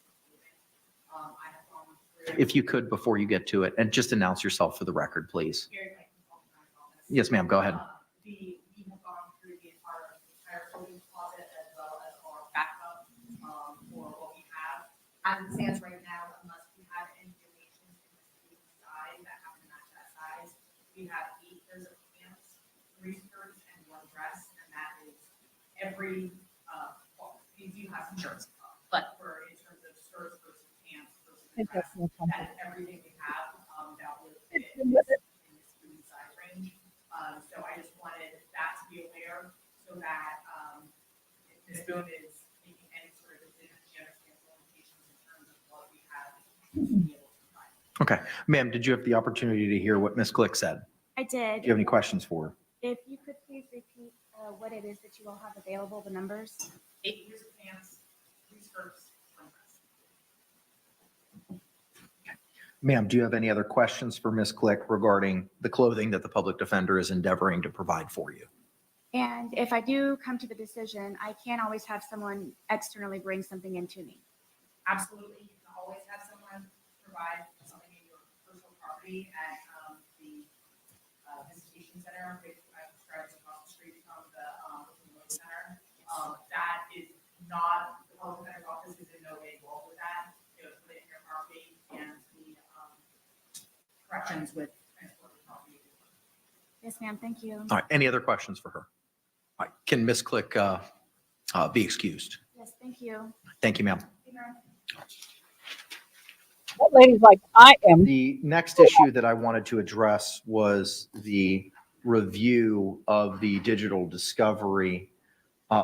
I have gone through If you could, before you get to it, and just announce yourself for the record, please. Very like consultant office. Yes, ma'am, go ahead. We have gone through the entire clothing closet as well as our backup for what we have. As it stands right now, unless we have any donations in the student size that happen to match that size, we have 8 pairs of pants, 3 skirts, and 1 dress, and that is every, well, we do have some shirts, but in terms of skirts versus pants versus dress, that is everything we have that would fit in the student size range. So I just wanted that to be aware so that if Ms. Boone is making any sort of decision, she understands the limitations in terms of what we have to be able to provide. Okay. Ma'am, did you have the opportunity to hear what Ms. Glick said? I did. Do you have any questions for her? If you could please repeat what it is that you all have available, the numbers. 8 pairs of pants, 3 skirts, 1 dress. Ma'am, do you have any other questions for Ms. Glick regarding the clothing that the public defender is endeavoring to provide for you? And if I do come to the decision, I can always have someone externally bring something into me. Absolutely, you can always have someone provide something in your personal property at the visitation center, which I described across the street from the Lowe's Center. That is not, the public defender's office is in no way involved with that. They would put it in your property and the corrections with transport the property. Yes, ma'am. Thank you. All right. Any other questions for her? All right. Can Ms. Glick be excused? Yes, thank you. Thank you, ma'am. That lady's like, I am. The next issue that I wanted to address was the review of the digital discovery.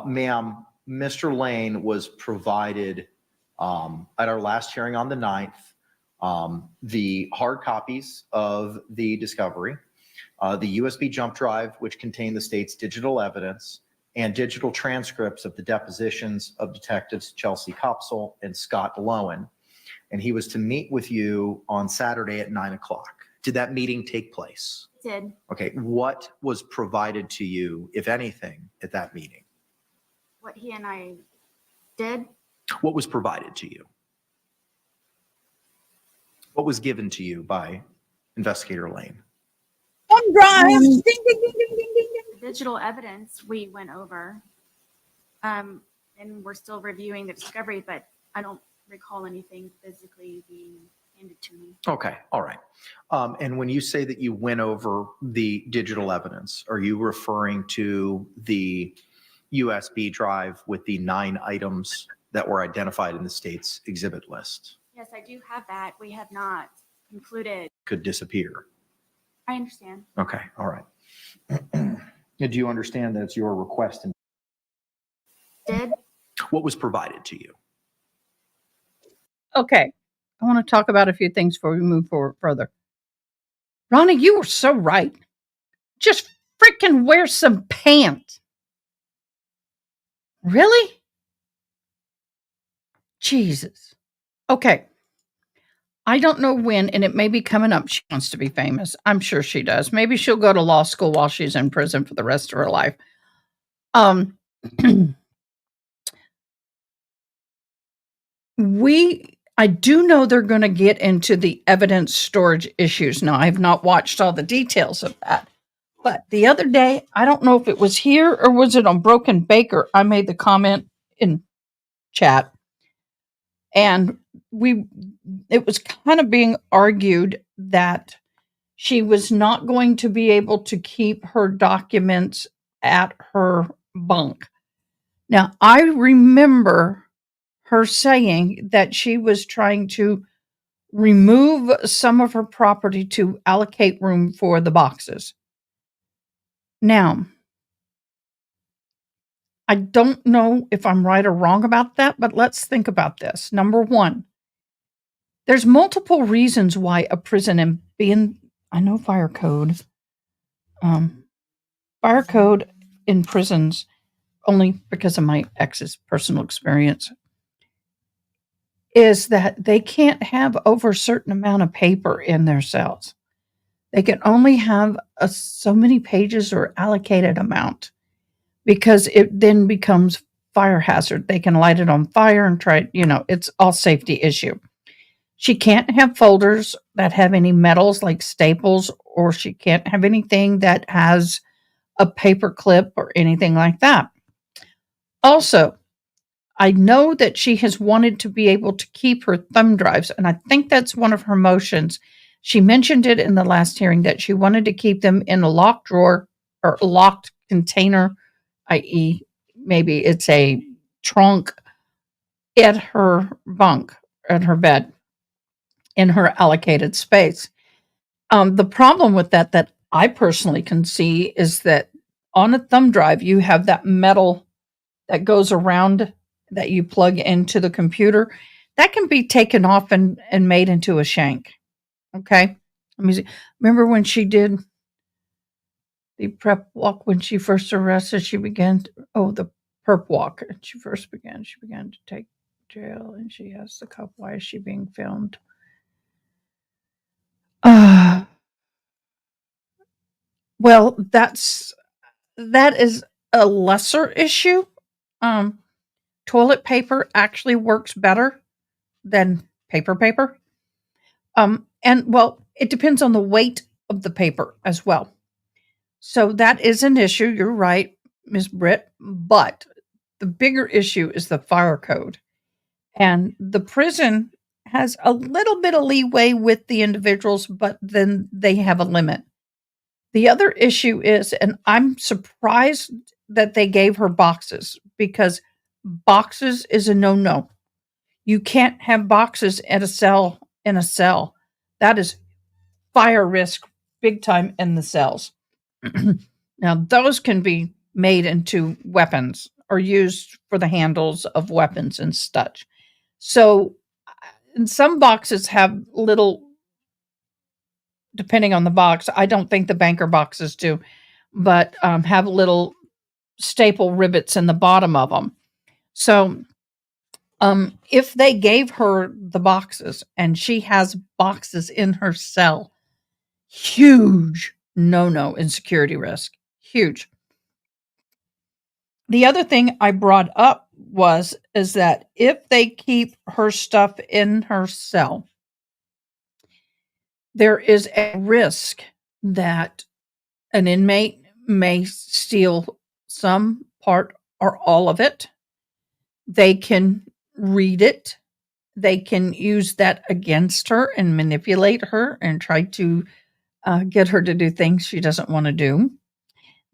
Ma'am, Mr. Lane was provided at our last hearing on the 9th, the hard copies of the discovery, the USB jump drive, which contained the state's digital evidence, and digital transcripts of the depositions of detectives Chelsea Poppell and Scott Lowen. And he was to meet with you on Saturday at 9 o'clock. Did that meeting take place? It did. Okay. What was provided to you, if anything, at that meeting? What he and I did. What was provided to you? What was given to you by Investigator Lane? One drive. Ding, ding, ding, ding, ding, ding, ding. The digital evidence we went over. And we're still reviewing the discovery, but I don't recall anything physically being handed to me. Okay. All right. And when you say that you went over the digital evidence, are you referring to the USB drive with the 9 items that were identified in the state's exhibit list? Yes, I do have that. We have not concluded. Could disappear. I understand. Okay. All right. Do you understand that it's your request? Did. What was provided to you? Okay. I want to talk about a few things before we move forward further. Ronnie, you were so right. Just freaking wear some pants. Really? Jesus. Okay. I don't know when, and it may be coming up. She wants to be famous. I'm sure she does. Maybe she'll go to law school while she's in prison for the rest of her life. I do know they're going to get into the evidence storage issues. Now, I have not watched all the details of that. But the other day, I don't know if it was here or was it on Broken Baker, I made the comment in chat. And it was kind of being argued that she was not going to be able to keep her documents at her bunk. Now, I remember her saying that she was trying to remove some of her property to allocate room for the boxes. Now, I don't know if I'm right or wrong about that, but let's think about this. Number one, there's multiple reasons why a prison and being, I know fire code in prisons, only because of my ex's personal experience, is that they can't have over a certain amount of paper in their cells. They can only have so many pages or allocated amount because it then becomes fire hazard. They can light it on fire and try, it's all safety issue. She can't have folders that have any metals like staples, or she can't have anything that has a paper clip or anything like that. Also, I know that she has wanted to be able to keep her thumb drives, and I think that's one of her motions. She mentioned it in the last hearing that she wanted to keep them in a locked drawer or locked container, i.e., maybe it's a trunk at her bunk, at her bed, in her allocated space. The problem with that I personally can see is that on a thumb drive, you have that metal that goes around that you plug into the computer. That can be taken off and made into a shank. Okay. Let me see. Remember when she did the prep walk when she first arrested? She began, the perp walk. She began to take jail, and she asked the cop, why is she being filmed? Well, that is a lesser issue. Toilet paper actually works better than paper. And well, it depends on the weight of the paper as well. So that is an issue. You're right, Ms. Britt. But the bigger issue is the fire code. And the prison has a little bit of leeway with the individuals, but then they have a limit. The other issue is, and I'm surprised that they gave her boxes, because boxes is a no-no. You can't have boxes in a cell. That is fire risk big time in the cells. Now, those can be made into weapons or used for the handles of weapons and such. So, and some boxes have little, depending on the box, I don't think the banker boxes do, but have little staple rivets in the bottom of them. So, if they gave her the boxes and she has boxes in her cell, huge no in security risk. Huge. The other thing I brought up is that if they keep her stuff in her cell, there is a risk that an inmate may steal some part or all of it. They can read it. They can use that against her and manipulate her and try to get her to do things she doesn't want to do.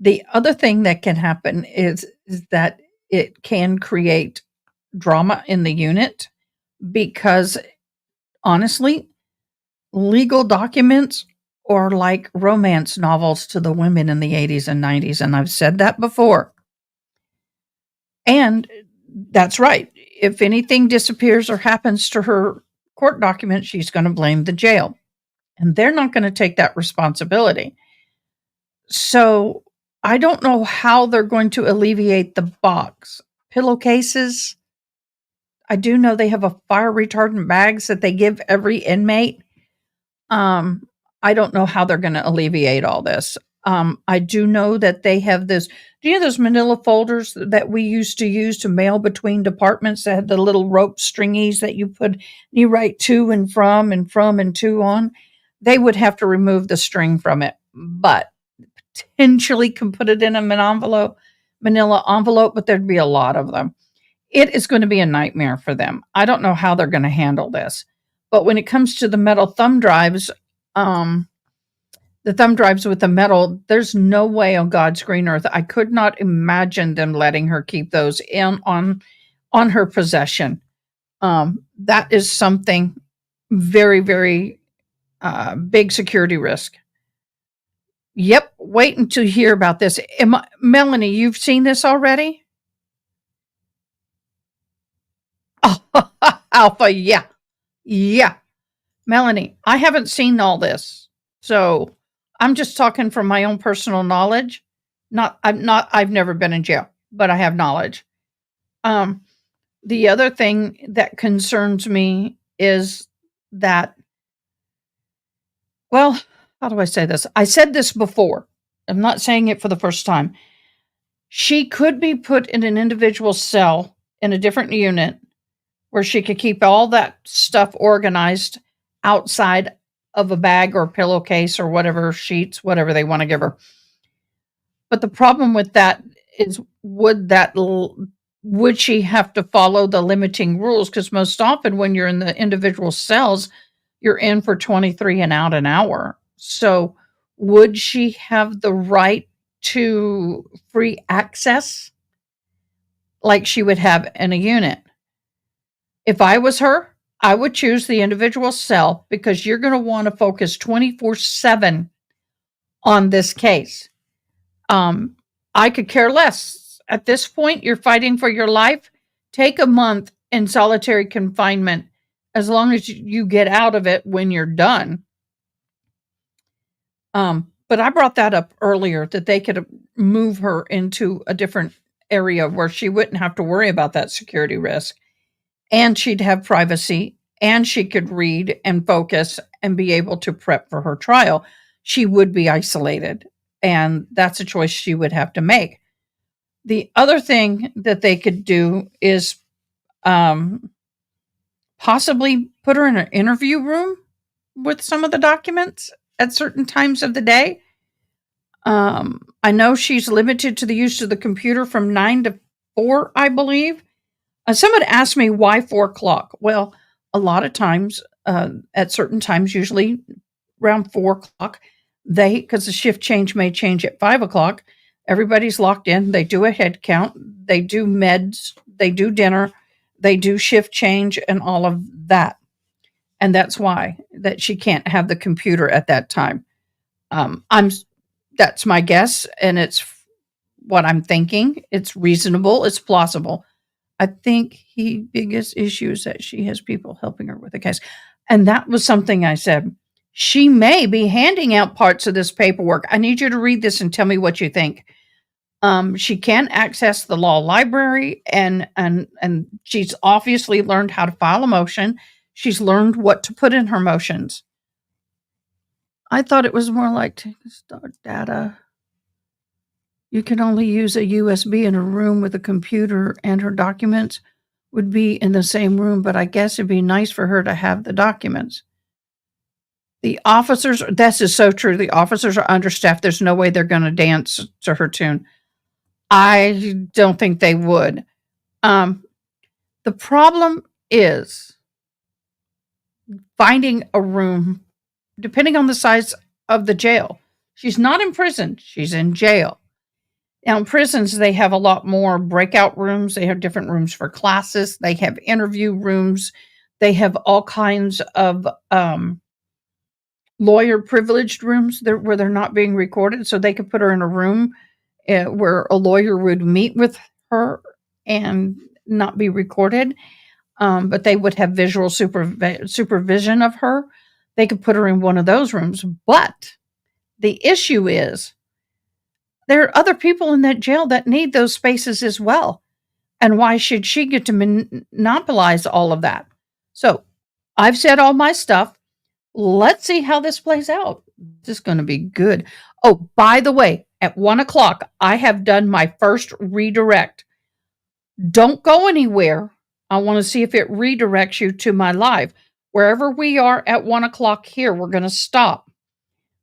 The other thing that can happen is that it can create drama in the unit, because honestly, legal documents are like romance novels to the women in the 80s and 90s, and I've said that before. And that's right. If anything disappears or happens to her court document, she's going to blame the jail, and they're not going to take that responsibility. So I don't know how they're going to alleviate the box. Pillowcases. I do know they have a fire retardant bags that they give every inmate. I don't know how they're going to alleviate all this. I do know that they have this. Do you know those manila folders that we used to use to mail between departments that had the little rope stringies that you write to and from and to on? They would have to remove the string from it, but potentially can put it in a manila envelope, but there'd be a lot of them. It is going to be a nightmare for them. I don't know how they're going to handle this. But when it comes to the metal thumb drives, the thumb drives with the metal, there's no way on God's green earth. I could not imagine them letting her keep those on her possession. That is something very, very big security risk. Yep, wait until you hear about this. Melanie, you've seen this already? Oh, Alpha, yeah. Yeah. Melanie, I haven't seen all this. So I'm just talking from my own personal knowledge. I've never been in jail, but I have knowledge. The other thing that concerns me is that, well, how do I say this? I said this before. I'm not saying it for the first time. She could be put in an individual cell in a different unit where she could keep all that stuff organized outside of a bag or pillowcase or whatever, sheets, whatever they want to give her. But the problem with that is, would she have to follow the limiting rules? Because most often when you're in the individual cells, you're in for 23 and out an hour. So would she have the right to free access like she would have in a unit? If I was her, I would choose the individual cell, because you're going to want to focus 24/7 on this case. I could care less. At this point, you're fighting for your life. Take a month in solitary confinement, as long as you get out of it when you're done. But I brought that up earlier, that they could move her into a different area where she wouldn't have to worry about that security risk, and she'd have privacy, and she could read and focus and be able to prep for her trial. She would be isolated, and that's a choice she would have to make. The other thing that they could do is possibly put her in an interview room with some of the documents at certain times of the day. I know she's limited to the use of the computer from 9 to 4, I believe. Someone asked me why 4 o'clock. Well, a lot of times, at certain times, usually around 4 o'clock, because the shift change may change at 5 o'clock, everybody's locked in. They do a head count. They do meds. They do dinner. They do shift change and all of that. And that's why that she can't have the computer at that time. That's my guess, and it's what I'm thinking. It's reasonable. It's plausible. I think the biggest issue is that she has people helping her with the case. And that was something I said. She may be handing out parts of this paperwork. I need you to read this and tell me what you think. She can access the law library, and she's obviously learned how to file a motion. She's learned what to put in her motions. I thought it was more like, take the start data. You can only use a USB in a room with a computer, and her documents would be in the same room, but I guess it'd be nice for her to have the documents. The officers, this is so true. The officers are understaffed. There's no way they're going to dance to her tune. I don't think they would. The problem is finding a room, depending on the size of the jail. She's not in prison. She's in jail. Now, in prisons, they have a lot more breakout rooms. They have different rooms for classes. They have interview rooms. They have all kinds of lawyer privileged rooms where they're not being recorded. So they could put her in a room where a lawyer would meet with her and not be recorded. But they would have visual supervision of her. They could put her in one of those rooms. But the issue is, there are other people in that jail that need those spaces as well. And why should she get to monopolize all of that? So I've said all my stuff. Let's see how this plays out. This is going to be good. Oh, by the way, at 1 o'clock, I have done my first redirect. Don't go anywhere. I want to see if it redirects you to my live. Wherever we are at 1 o'clock here, we're going to stop.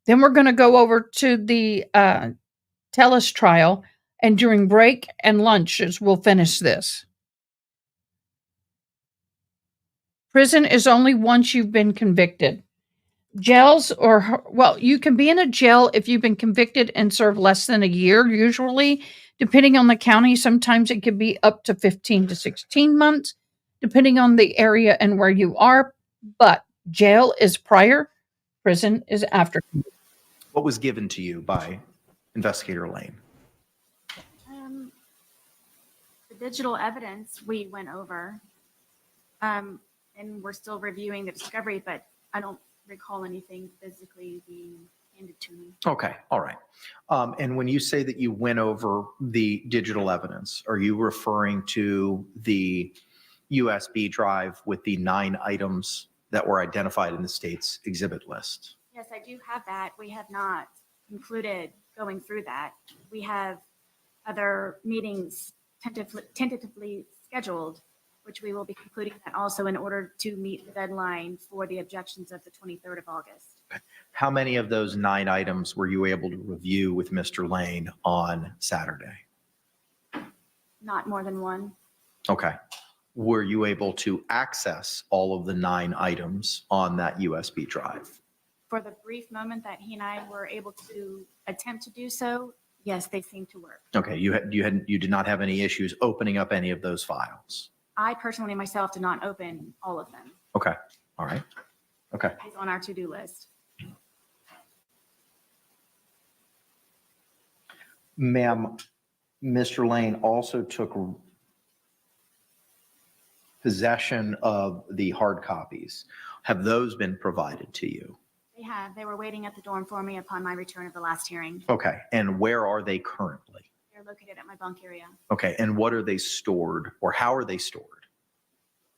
Then we're going to go over to the Telus trial, and during break and lunches, we'll finish this. Prison is only once you've been convicted. Jails you can be in a jail if you've been convicted and served less than a year, usually. Depending on the county, sometimes it could be up to 15 to 16 months, depending on the area and where you are. But jail is prior, prison is after. What was given to you by Investigator Lane? The digital evidence we went over, and we're still reviewing the discovery, but I don't recall anything physically being handed to me. Okay, all right. And when you say that you went over the digital evidence, are you referring to the USB drive with the 9 items that were identified in the state's exhibit list? Yes, I do have that. We have not concluded going through that. We have other meetings tentatively scheduled which we will be concluding that also in order to meet the deadline for the objections of the 23rd of August. How many of those 9 items were you able to review with Mr. Lane on Saturday? Not more than one. Okay. Were you able to access all of the 9 items on that USB drive? For the brief moment that he and I were able to attempt to do so, yes, they seem to work. Okay, you did not have any issues opening up any of those files? I personally myself did not open all of them. Okay, all right. Okay. It's on our to-do list. Ma'am, Mr. Lane also took possession of the hard copies. Have those been provided to you? They have. They were waiting at the dorm for me upon my return of the last hearing. Okay, and where are they currently? They're located at my bunk area. Okay, and what are they stored, or how are they stored?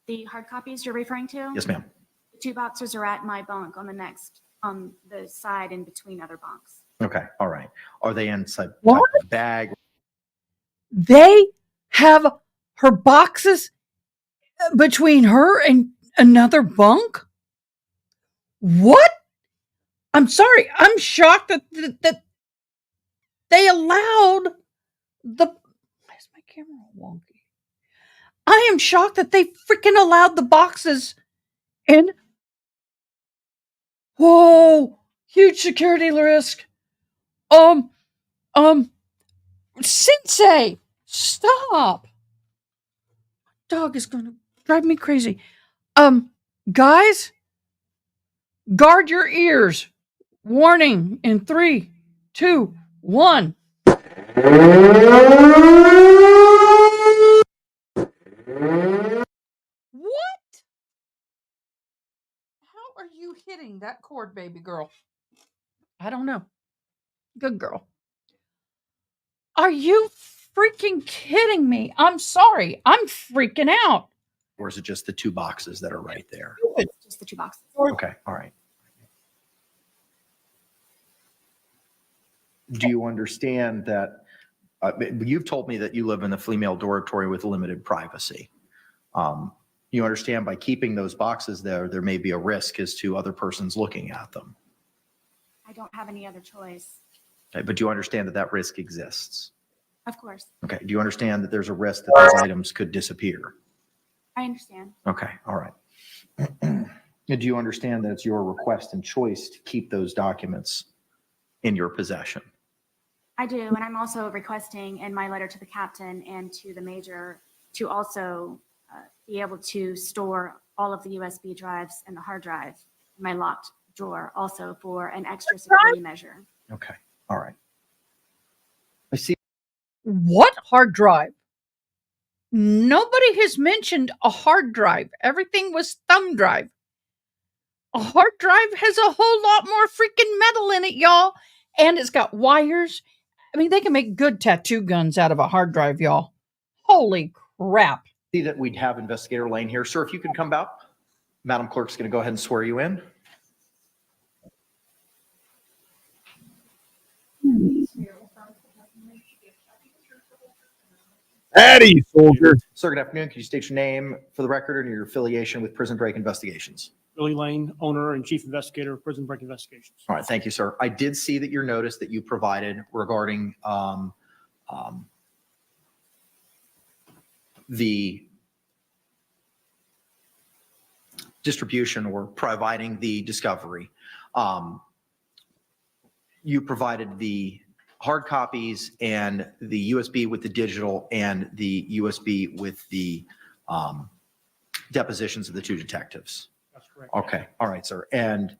The hard copies you're referring to? Yes, ma'am. The 2 boxes are at my bunk on the side in between other bunks. Okay, all right. Are they inside What? a bag? They have her boxes between her and another bunk? What? I'm sorry. I'm shocked that they allowed the. Why is my camera all wonky? I am shocked that they freaking allowed the boxes in. Whoa! Huge security risk. Sensei, stop. Dog is gonna drive me crazy. Guys, guard your ears. Warning in 3, 2, 1. What? How are you hitting that cord, baby girl? I don't know. Good girl. Are you freaking kidding me? I'm sorry. I'm freaking out. Or is it just the 2 boxes that are right there? Just the 2 boxes. Okay, all right. Do you understand that, you've told me that you live in a female dormitory with limited privacy. You understand by keeping those boxes there may be a risk as to other persons looking at them. I don't have any other choice. Okay, but do you understand that that risk exists? Of course. Okay, do you understand that there's a risk that those items could disappear? I understand. Okay, all right. Do you understand that it's your request and choice to keep those documents in your possession? I do, and I'm also requesting in my letter to the captain and to the major to also be able to store all of the USB drives and the hard drive in my locked drawer also for an extra security measure. Okay, all right. I see. What hard drive? Nobody has mentioned a hard drive. Everything was thumb drive. A hard drive has a whole lot more freaking metal in it, y'all. And it's got wires. I mean, they can make good tattoo guns out of a hard drive, y'all. Holy crap. See that we'd have Investigator Lane here. Sir, if you can come back. Madam Clerk's going to go ahead and swear you in. Howdy, soldier. Sir, good afternoon. Could you state your name for the record and your affiliation with Prison Break Investigations? Billy Lane, owner and chief investigator of Prison Break Investigations. All right, thank you, sir. I did see that your notice that you provided regarding the distribution or providing the discovery. You provided the hard copies and the USB with the digital and the USB with the depositions of the 2 detectives. That's correct. Okay, all right, sir. And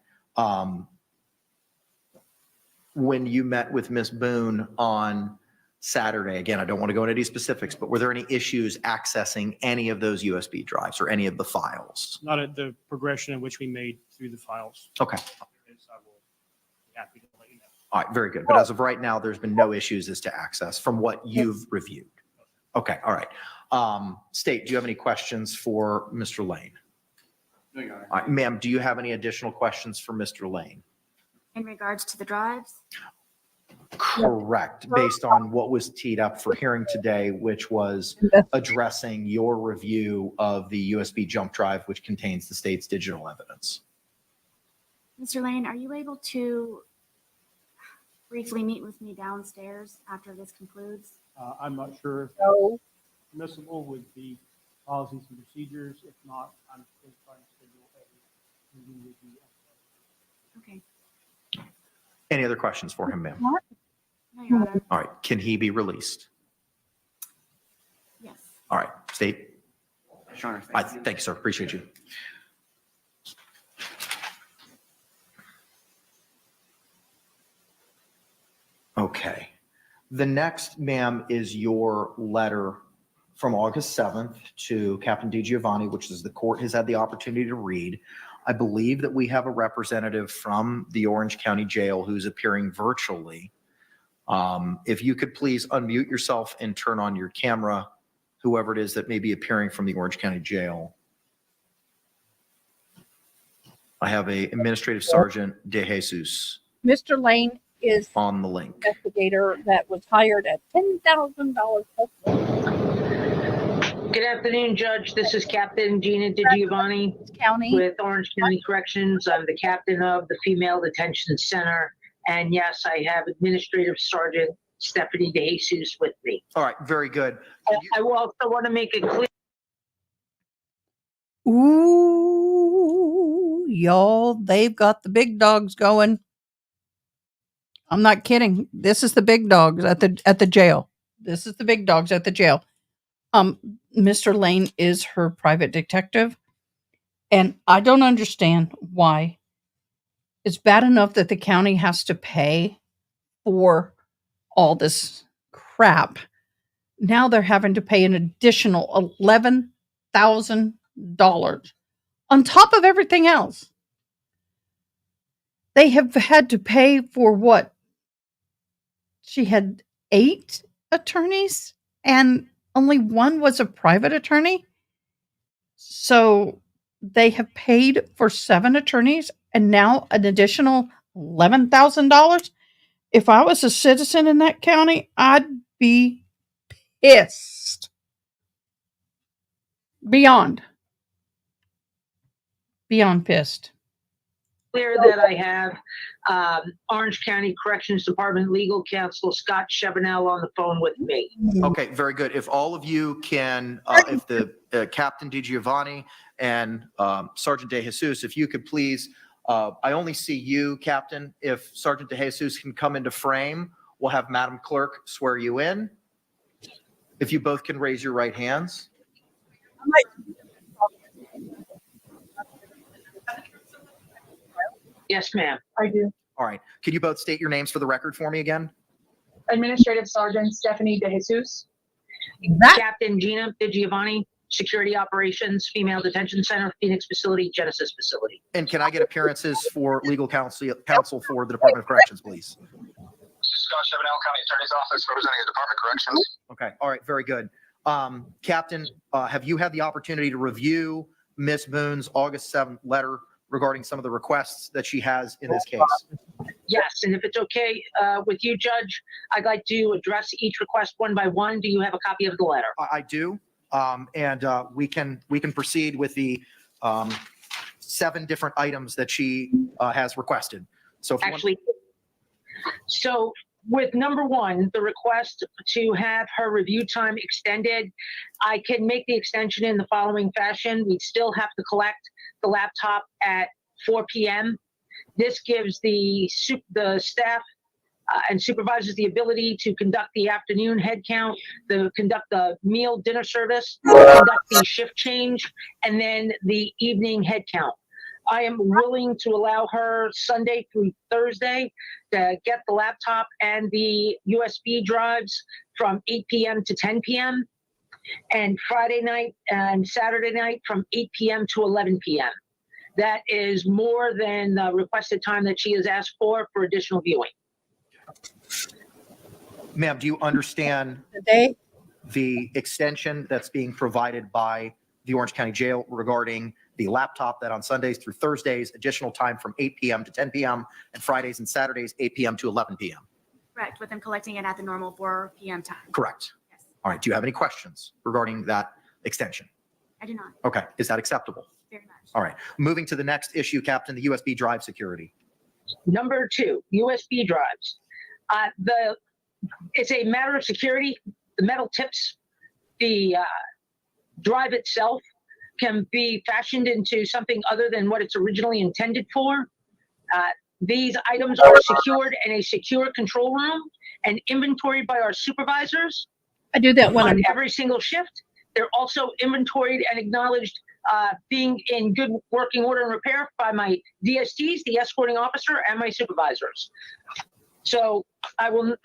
when you met with Ms. Boone on Saturday, again, I don't want to go into any specifics, but were there any issues accessing any of those USB drives or any of the files? Not at the progression in which we made through the files. Okay, I will be happy to let you know. all right, very good. But as of right now, there's been no issues as to access from what you've reviewed. Okay, all right. State, do you have any questions for Mr. Lane? No, Your Honor. All right, ma'am, do you have any additional questions for Mr. Lane? In regards to the drives, Correct, based on what was teed up for hearing today, which was addressing your review of the USB jump drive, which contains the state's digital evidence. Mr. Lane, are you able to briefly meet with me downstairs after this concludes? I'm not sure if No. permissible with the policies and procedures. If not, I'm still trying to schedule a meeting with you. Okay. Any other questions for him, ma'am? No, Your Honor. All right, can he be released? Yes. All right, state. Your Honor, Thank you, sir. Appreciate you. Okay. The next, ma'am, is your letter from August 7th to Captain DiGiovanni, which is the court has had the opportunity to read. I believe that we have a representative from the Orange County Jail who's appearing virtually. If you could please unmute yourself and turn on your camera, whoever it is that may be appearing from the Orange County Jail. I have a Administrative Sergeant De Jesus Mr. Lane is on the link. investigator that was hired at $10,000 plus. Good afternoon, Judge. This is Captain Gina DiGiovanni County. with Orange County Corrections. I'm the captain of the Female Detention Center. And yes, I have Administrative Sergeant Stephanie De Jesus with me. All right, very good. I will also want to make it clear. Ooh, y'all, they've got the big dogs going. I'm not kidding. This is the big dogs at the jail. This is the big dogs at the jail. Mr. Lane is her private detective, and I don't understand why. It's bad enough that the county has to pay for all this crap. Now they're having to pay an additional $11,000 on top of everything else. They have had to pay for what? She had 8 attorneys and only one was a private attorney. So they have paid for 7 attorneys and now an additional $11,000. If I was a citizen in that county, I'd be pissed. Beyond pissed. Clear that I have Orange County Corrections Department Legal Counsel Scott Chevenel on the phone with me. Okay, very good. If all of you can, if the Captain DiGiovanni and Sergeant De Jesus, if you could please, I only see you, Captain. If Sergeant De Jesus can come into frame, we'll have Madam Clerk swear you in. If you both can raise your right hands. Yes, ma'am. I do. All right. Can you both state your names for the record for me again? Administrative Sergeant Stephanie De Jesus. Captain Gina DiGiovanni, Security Operations, Female Detention Center, Phoenix Facility, Genesis Facility. And can I get appearances for legal counsel for the Department of Corrections, please? Scott Chevenel, County Attorney's Office, representing the Department of Corrections. Okay. All right. Very good. Captain, have you had the opportunity to review Ms. Boone's August 7th letter regarding some of the requests that she has in this case? Yes, and if it's okay with you, Judge, I'd like to address each request one by one. Do you have a copy of the letter? I do. And we can proceed with the 7 different items that she has requested. So if you want- Actually, so with number 1, the request to have her review time extended, I can make the extension in the following fashion. We'd still have to collect the laptop at 4 p.m. This gives the staff and supervisors the ability to conduct the afternoon head count, to conduct the meal dinner service, conduct the shift change, and then the evening head count. I am willing to allow her Sunday through Thursday to get the laptop and the USB drives from 8 p.m. to 10 p.m. and Friday night and Saturday night from 8 p.m. to 11 p.m. That is more than the requested time that she has asked for additional viewing. Ma'am, do you understand the extension that's being provided by the Orange County Jail regarding the laptop that on Sundays through Thursdays, additional time from 8 p.m. to 10 p.m. and Fridays and Saturdays, 8 p.m. to 11 p.m.? Correct, with them collecting it at the normal 4 p.m. time. Correct. Yes, All right. Do you have any questions regarding that extension? I do not. Okay. Is that acceptable? Very much. All right. Moving to the next issue, Captain, the USB drive security. Number 2, USB drives. It's a matter of security. The metal tips, the drive itself can be fashioned into something other than what it's originally intended for. These items are secured in a secure control room and inventoried by our supervisors I do that when on I'm every single shift. They're also inventoried and acknowledged being in good working order and repair by my DSTs, the escorting officer, and my supervisors. So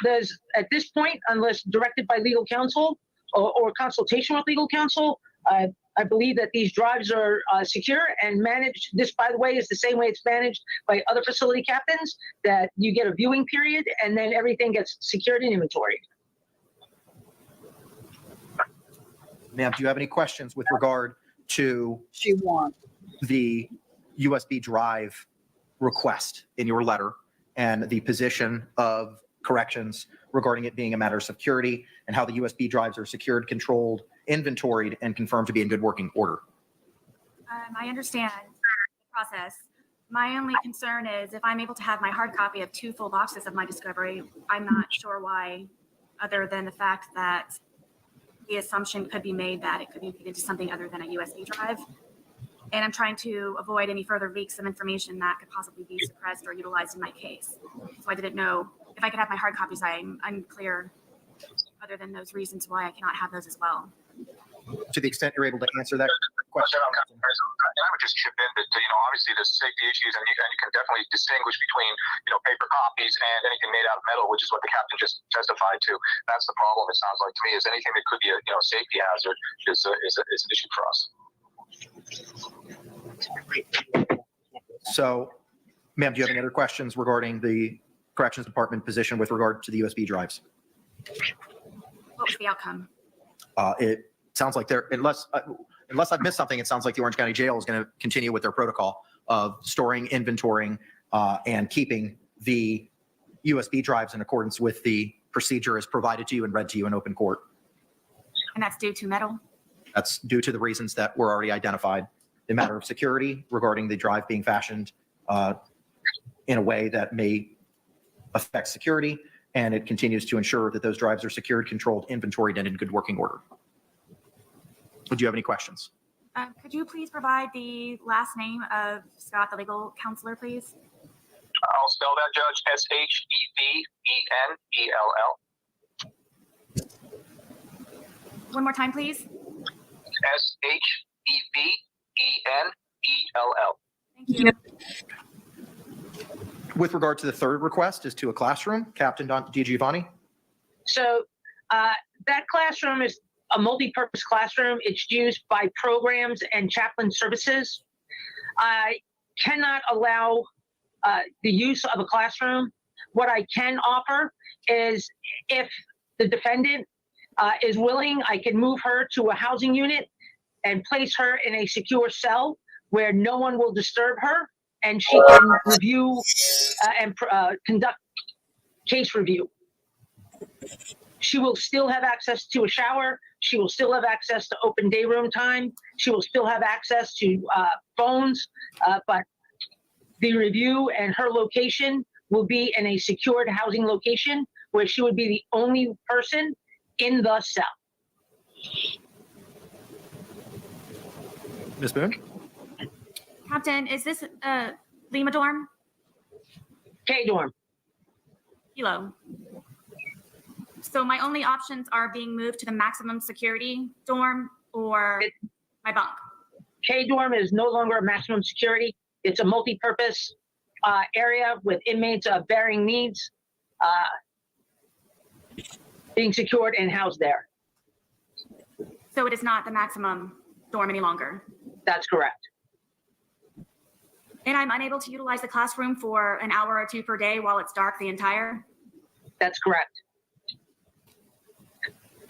there's at this point, unless directed by legal counsel or consultation with legal counsel, I believe that these drives are secure and managed. This, by the way, is the same way it's managed by other facility captains, that you get a viewing period and then everything gets secured and inventoried. Ma'am, do you have any questions with regard to the USB drive request in your letter and the position of corrections regarding it being a matter of security and how the USB drives are secured, controlled, inventoried, and confirmed to be in good working order? I understand the process. My only concern is if I'm able to have my hard copy of 2 full boxes of my discovery, I'm not sure why, other than the fact that the assumption could be made that it could be into something other than a USB drive. And I'm trying to avoid any further leaks of information that could possibly be suppressed or utilized in my case. So I didn't know if I could have my hard copies. I'm unclear, other than those reasons, why I cannot have those as well. To the extent you're able to answer that question. And I would just chip in that, obviously there's safety issues and you can definitely distinguish between, paper copies and anything made out of metal, which is what the captain just testified to. That's the problem, it sounds like to me, is anything that could be a, safety hazard is an issue for us. So, ma'am, do you have any other questions regarding the Corrections Department position with regard to the USB drives? What was the outcome? It sounds like unless I've missed something, it sounds like the Orange County Jail is going to continue with their protocol of storing, inventorying, and keeping the USB drives in accordance with the procedure as provided to you and read to you in open court. And that's due to metal? That's due to the reasons that were already identified. The matter of security regarding the drive being fashioned in a way that may affect security, and it continues to ensure that those drives are secured, controlled, inventoried, and in good working order. Would you have any questions? Could you please provide the last name of Scott, the legal counselor, please? I'll spell that, Judge. Shevennell. One more time, please. Shevennell. Thank you. With regard to the third request, is to a classroom, Captain DiGiovanni? So that classroom is a multi-purpose classroom. It's used by programs and chaplain services. I cannot allow the use of a classroom. What I can offer is, if the defendant is willing, I can move her to a housing unit and place her in a secure cell where no one will disturb her, and she can review and conduct case review. She will still have access to a shower. She will still have access to open day room time. She will still have access to phones, but the review and her location will be in a secured housing location where she would be the only person in the cell. Ms. Boone? Captain, is this Lima dorm? K dorm. Kilo. So my only options are being moved to the maximum security dorm or my bunk. K dorm is no longer a maximum security. It's a multi-purpose area with inmates of varying needs being secured and housed there. So it is not the maximum dorm any longer. That's correct. And I'm unable to utilize the classroom for an hour or two per day while it's dark the entire? That's correct.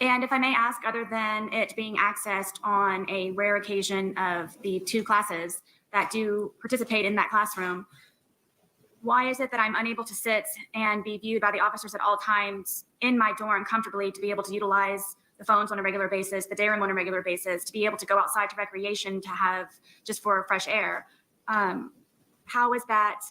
And if I may ask, other than it being accessed on a rare occasion of the 2 classes that do participate in that classroom, why is it that I'm unable to sit and be viewed by the officers at all times in my dorm comfortably to be able to utilize the phones on a regular basis, the day room on a regular basis, to be able to go outside to recreation, to have just for fresh air? How is that?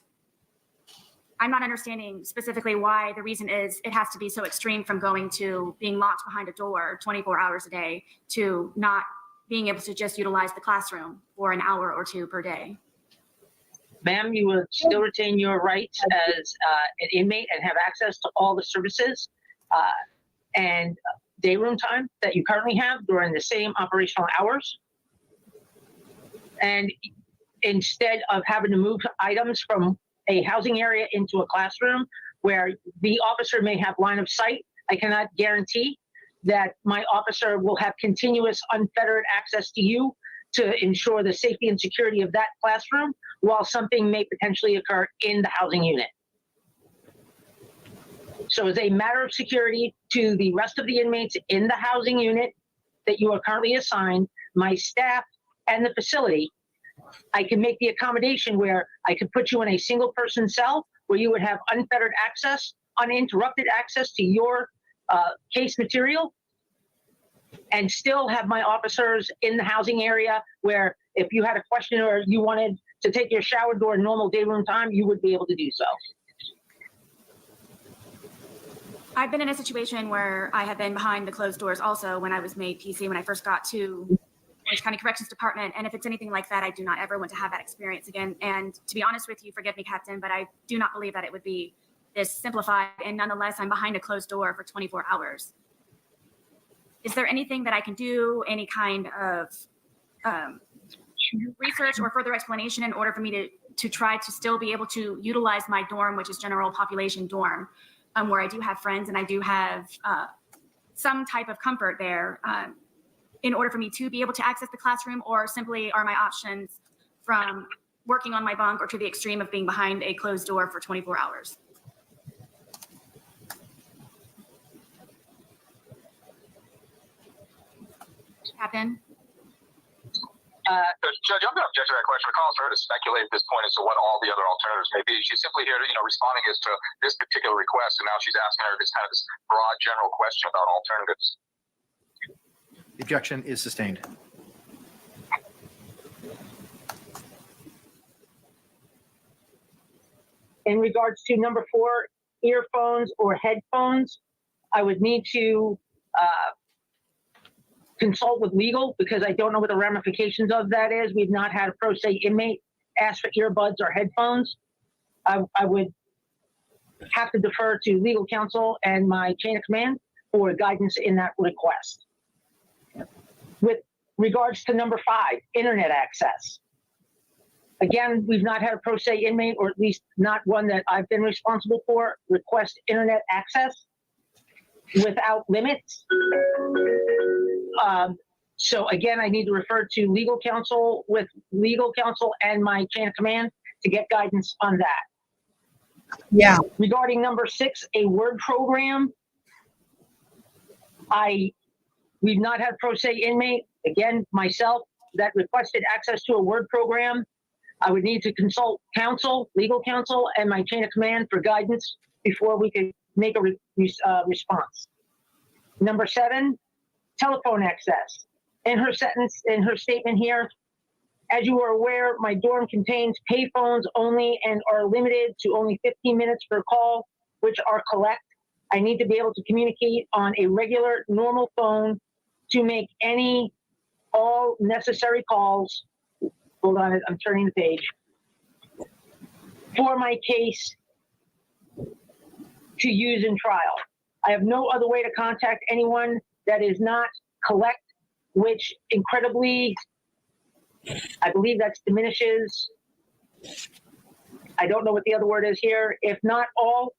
I'm not understanding specifically why the reason is it has to be so extreme from going to being locked behind a door 24 hours a day to not being able to just utilize the classroom for an hour or two per day. Ma'am, you will still retain your rights as an inmate and have access to all the services and day room time that you currently have during the same operational hours. And instead of having to move items from a housing area into a classroom where the officer may have line of sight, I cannot guarantee that my officer will have continuous unfettered access to you to ensure the safety and security of that classroom while something may potentially occur in the housing unit. So as a matter of security to the rest of the inmates in the housing unit that you are currently assigned, my staff and the facility, I can make the accommodation where I could put you in a single person cell where you would have unfettered access, uninterrupted access to your case material, and still have my officers in the housing area where if you had a question or you wanted to take your shower during normal day room time, you would be able to do so. I've been in a situation where I have been behind the closed doors also when I was made PC, when I first got to Orange County Corrections Department. And if it's anything like that, I do not ever want to have that experience again. And to be honest with you, forgive me, Captain, but I do not believe that it would be this simplified. And nonetheless, I'm behind a closed door for 24 hours. Is there anything that I can do, any kind of research or further explanation in order for me to try to still be able to utilize my dorm, which is general population dorm, where I do have friends and I do have some type of comfort there, in order for me to be able to access the classroom? Or simply are my options from working on my bunk or to the extreme of being behind a closed door for 24 hours? Captain? Judge, I'm going to object to that question. It calls for her to speculate at this point as to what all the other alternatives may be. She's simply here to, responding as to this particular request, and now she's asking her this kind of this broad general question about alternatives. The objection is sustained. In regards to number 4, earphones or headphones, I would need to consult with legal because I don't know what the ramifications of that is. We've not had a pro se inmate ask for earbuds or headphones. I would have to defer to legal counsel and my chain of command for guidance in that request. With regards to number 5, internet access. Again, we've not had a pro se inmate, or at least not one that I've been responsible for, request internet access without limits. So again, I need to refer to legal counsel with legal counsel and my chain of command to get guidance on that. Yeah. Regarding number 6, a word program, we've not had a pro se inmate, again, myself, that requested access to a word program. I would need to consult counsel, legal counsel, and my chain of command for guidance before we could make a response. Number 7, telephone access. In her statement here, as you are aware, my dorm contains payphones only and are limited to only 15 minutes per call, which are collect. I need to be able to communicate on a regular, normal phone to make all necessary calls. Hold on, I'm turning the page. For my case to use in trial. I have no other way to contact anyone that is not collect, which incredibly, I believe that diminishes. I don't know what the other word is here. If not all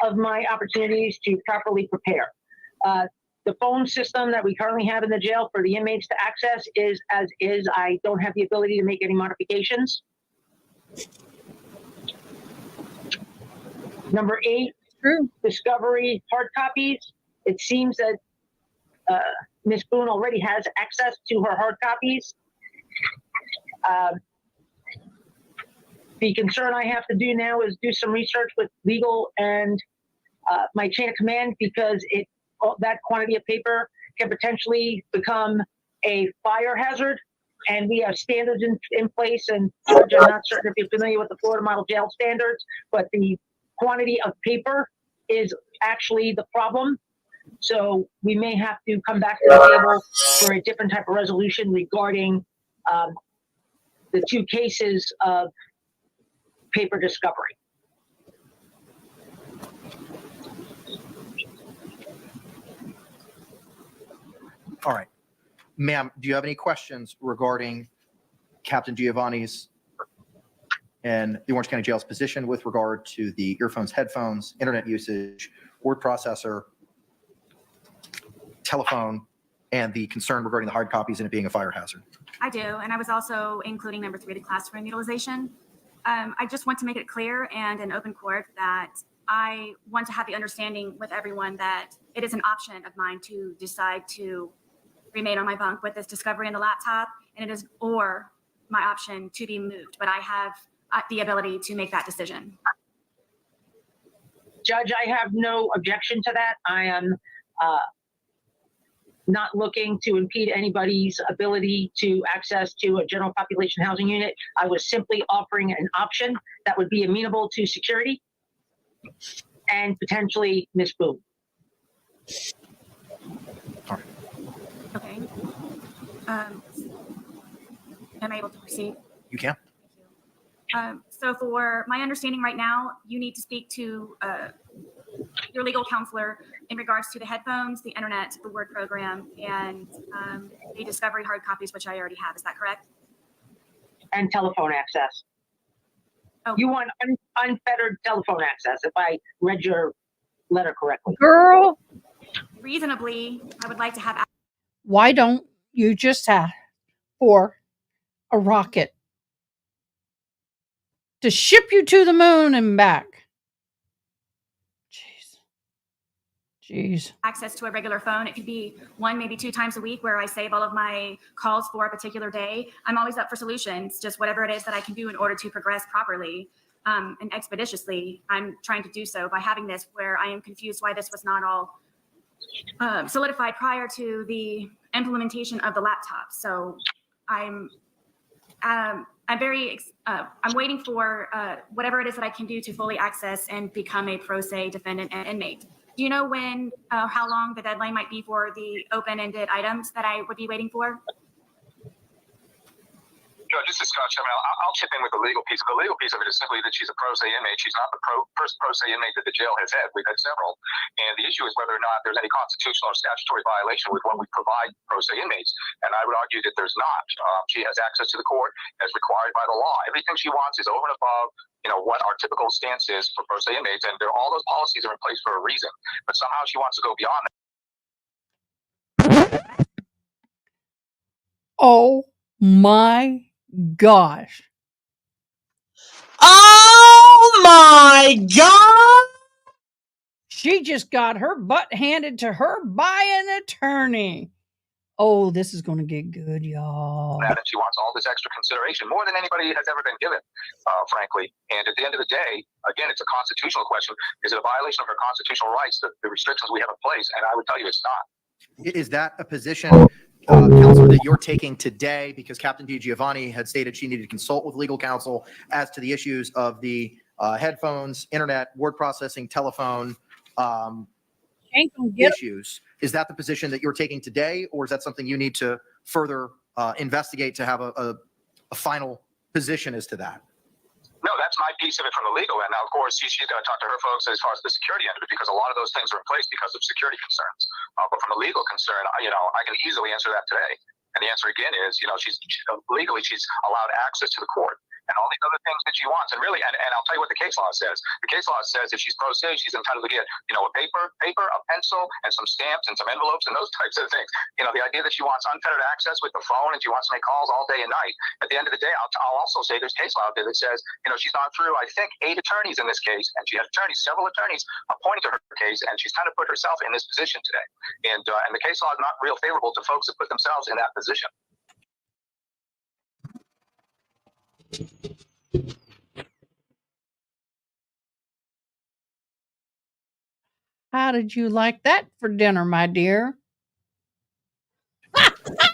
of my opportunities to properly prepare. The phone system that we currently have in the jail for the inmates to access is as is. I don't have the ability to make any modifications. Number 8, discovery hard copies. It seems that Ms. Boone already has access to her hard copies. The concern I have to do now is do some research with legal and my chain of command, because that quantity of paper can potentially become a fire hazard. And we have standards in place. And Judge, I'm not certain if you're familiar with the Florida Model Jail standards, but the quantity of paper is actually the problem. So we may have to come back to the table for a different type of resolution regarding the two cases of paper discovery. All right. Ma'am, do you have any questions regarding Captain Giovanni's and the Orange County Jail's position with regard to the earphones, headphones, internet usage, word processor, telephone, and the concern regarding the hard copies and it being a fire hazard? I do, and I was also including number 3, the classroom utilization. I just want to make it clear and in open court that I want to have the understanding with everyone that it is an option of mine to decide to remain on my bunk with this discovery in the laptop, and it is or my option to be moved, but I have the ability to make that decision. Judge, I have no objection to that. I am not looking to impede anybody's ability to access to a general population housing unit. I was simply offering an option that would be amenable to security and potentially Ms. Boone. Okay. Am I able to proceed? You can. So for my understanding right now, you need to speak to your legal counselor in regards to the headphones, the internet, the Word program, and the discovery hard copies, which I already have. Is that correct? And telephone access. Oh. You want unfettered telephone access, if I read your letter correctly. Girl, Reasonably, I would like to have. why don't you just ask for a rocket to ship you to the moon and back? Jeez. Access to a regular phone. It could be 1, maybe 2 times a week where I save all of my calls for a particular day. I'm always up for solutions, just whatever it is that I can do in order to progress properly and expeditiously. I'm trying to do so by having this where I am confused why this was not all solidified prior to the implementation of the laptop. So I'm waiting for whatever it is that I can do to fully access and become a pro se defendant and inmate. Do you know when, how long the deadline might be for the open-ended items that I would be waiting for? Judge, this is Scott. I mean, I'll chip in with the legal piece. The legal piece of it is simply that she's a pro se inmate. She's not the first pro se inmate that the jail has had. We've had several. And the issue is whether or not there's any constitutional or statutory violation with what we provide pro se inmates. And I would argue that there's not. She has access to the court as required by the law. Everything she wants is over and above, what our typical stance is for pro se inmates. And all those policies are in place for a reason. But somehow she wants to go beyond that. Oh my gosh. Oh my God! She just got her butt handed to her by an attorney. Oh, this is going to get good, y'all. And she wants all this extra consideration, more than anybody has ever been given, frankly. And at the end of the day, again, it's a constitutional question. Is it a violation of her constitutional rights, the restrictions we have in place? And I would tell you it's not. Is that a position, Counselor, that you're taking today? Because Captain DiGiovanni had stated she needed to consult with legal counsel as to the issues of the headphones, internet, word processing, telephone issues. Is that the position that you're taking today, or is that something you need to further investigate to have a final position as to that? No, that's my piece of it from the legal end. Now, of course, she's going to talk to her folks as far as the security end of it, because a lot of those things are in place because of security concerns. But from a legal concern, I can easily answer that today. And the answer again is, legally she's allowed access to the court and all these other things that she wants. And really, and I'll tell you what the case law says. The case law says if she's pro se, she's entitled to get, a paper, a pencil, and some stamps and some envelopes and those types of things. The idea that she wants unfettered access with the phone and she wants to make calls all day and night. At the end of the day, I'll also say there's case law out there that says, she's gone through, I think, 8 attorneys in this case, and she has several attorneys appointed to her case, and she's kind of put herself in this position today. And the case law is not real favorable to folks that put themselves in that position. How did you like that for dinner, my dear?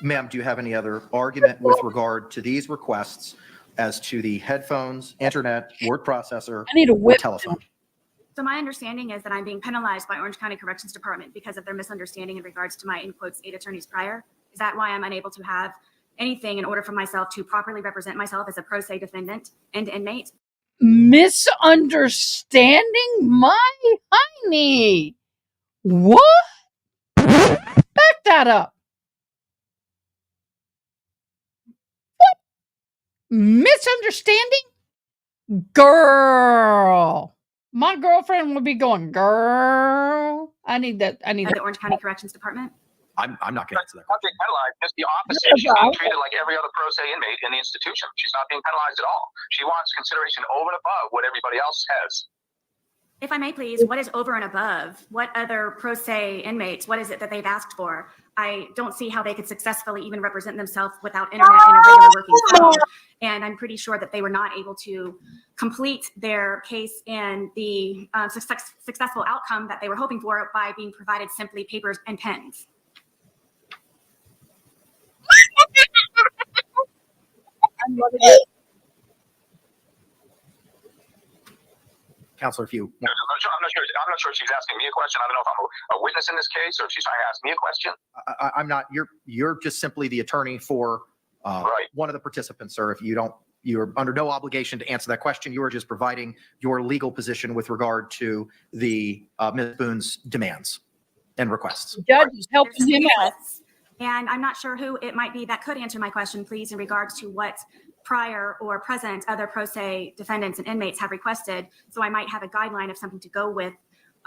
Ma'am, do you have any other argument with regard to these requests as to the headphones, internet, word processor, I need a or whip. telephone? So my understanding is that I'm being penalized by Orange County Corrections Department because of their misunderstanding in regards to my, in quotes, 8 attorneys prior. Is that why I'm unable to have anything in order for myself to properly represent myself as a pro se defendant and inmate? Misunderstanding my honey. What? Back that up. What? Misunderstanding? Girl. My girlfriend would be going, girl. I need that. I need Of that. the Orange County Corrections Department? I'm not going to answer that Not being penalized, just the opposite. She's being treated like every other pro se inmate in the institution. She's not being penalized at all. She wants consideration over and above what everybody else has. If I may please, what is over and above? What other pro se inmates, what is it that they've asked for? I don't see how they could successfully even represent themselves without internet and a regular working phone. And I'm pretty sure that they were not able to complete their case and the successful outcome that they were hoping for by being provided simply papers and pens. I'm loving it. Counselor, if you I'm not sure if she's asking me a question. I don't know if I'm a witness in this case or if she's trying to ask me a question. I'm not. You're just simply the attorney for Right. one of the participants, sir. If you don't, you're under no obligation to answer that question. You are just providing your legal position with regard to the Ms. Boone's demands and requests. The judge is helping There's him out. requests, and I'm not sure who it might be that could answer my question, please, in regards to what prior or present other pro se defendants and inmates have requested. So I might have a guideline of something to go with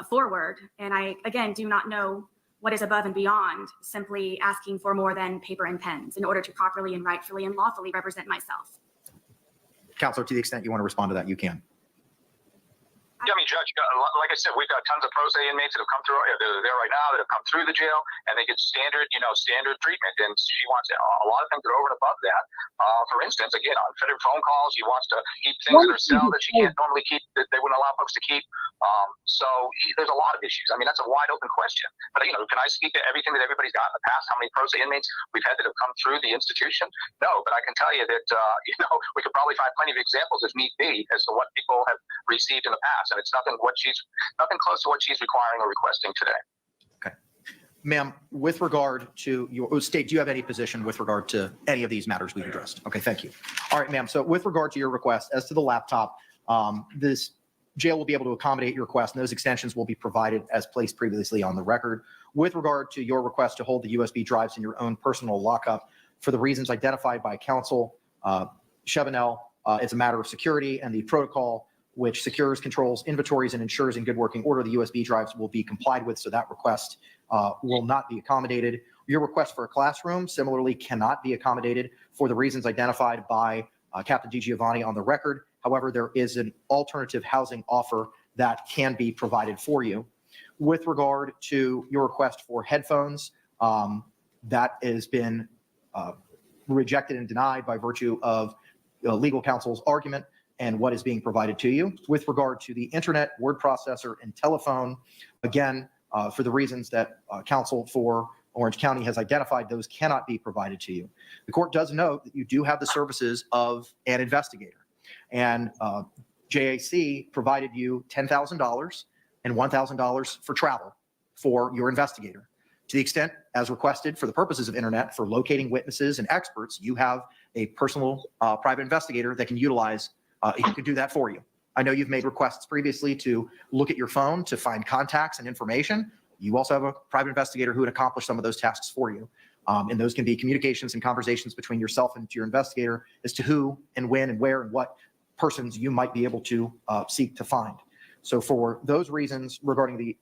forward. And I, again, do not know what is above and beyond simply asking for more than paper and pens in order to properly and rightfully and lawfully represent myself. Counselor, to the extent you want to respond to that, you can. Yeah, I mean, Judge, like I said, we've got tons of pro se inmates that have come through. They're there right now that have come through the jail, and they get standard treatment. And she wants a lot of things that are over and above that. For instance, again, on federal phone calls, she wants to keep things in her cell that she can't normally keep, that they wouldn't allow folks to keep. So there's a lot of issues. I mean, that's a wide open question. But can I speak to everything that everybody's got in the past? How many pro se inmates we've had that have come through the institution? No, but I can tell you that we could probably find plenty of examples if need be as to what people have received in the past. And it's nothing close to what she's requiring or requesting today. Okay. Ma'am, with regard to your state, do you have any position with regard to any of these matters we've addressed? Okay, thank you. All right, ma'am. So with regard to your request as to the laptop, this jail will be able to accommodate your request, and those extensions will be provided as placed previously on the record. With regard to your request to hold the USB drives in your own personal lockup, for the reasons identified by counsel, Chevenel, it's a matter of security, and the protocol which secures, controls, inventories, and ensures in good working order the USB drives will be complied with, so that request will not be accommodated. Your request for a classroom similarly cannot be accommodated for the reasons identified by Captain DiGiovanni on the record. However, there is an alternative housing offer that can be provided for you. With regard to your request for headphones, that has been rejected and denied by virtue of legal counsel's argument and what is being provided to you. With regard to the internet, word processor, and telephone, again, for the reasons that counsel for Orange County has identified, those cannot be provided to you. The court does note that you do have the services of an investigator, and JAC provided you $10,000 and $1,000 for travel for your investigator. To the extent, as requested for the purposes of internet, for locating witnesses and experts, you have a personal private investigator that can utilize. He can do that for you. I know you've made requests previously to look at your phone to find contacts and information. You also have a private investigator who would accomplish some of those tasks for you. And those can be communications and conversations between yourself and your investigator as to who and when and where and what persons you might be able to seek to find. So for those reasons regarding the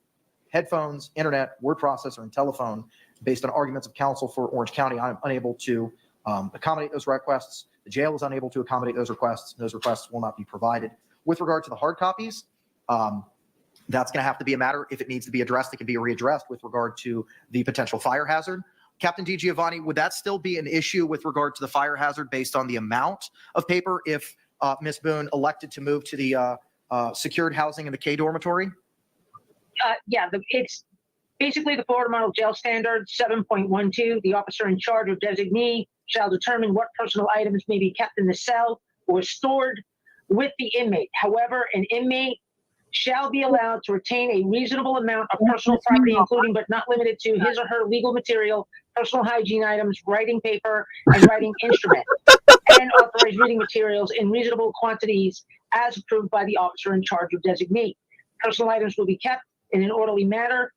headphones, internet, word processor, and telephone, based on arguments of counsel for Orange County, I'm unable to accommodate those requests. The jail is unable to accommodate those requests. Those requests will not be provided. With regard to the hard copies, that's going to have to be a matter, if it needs to be addressed, it can be readdressed with regard to the potential fire hazard. Captain DiGiovanni, would that still be an issue with regard to the fire hazard based on the amount of paper if Ms. Boone elected to move to the secured housing in the K dormitory? It's basically the Florida Model Jail Standard 7.12. The officer in charge or designee shall determine what personal items may be kept in the cell or stored with the inmate. However, an inmate shall be allowed to retain a reasonable amount of personal property, including but not limited to his or her legal material, personal hygiene items, writing paper, and writing instrument, and authorized reading materials in reasonable quantities as approved by the officer in charge or designee. Personal items will be kept in an orderly manner.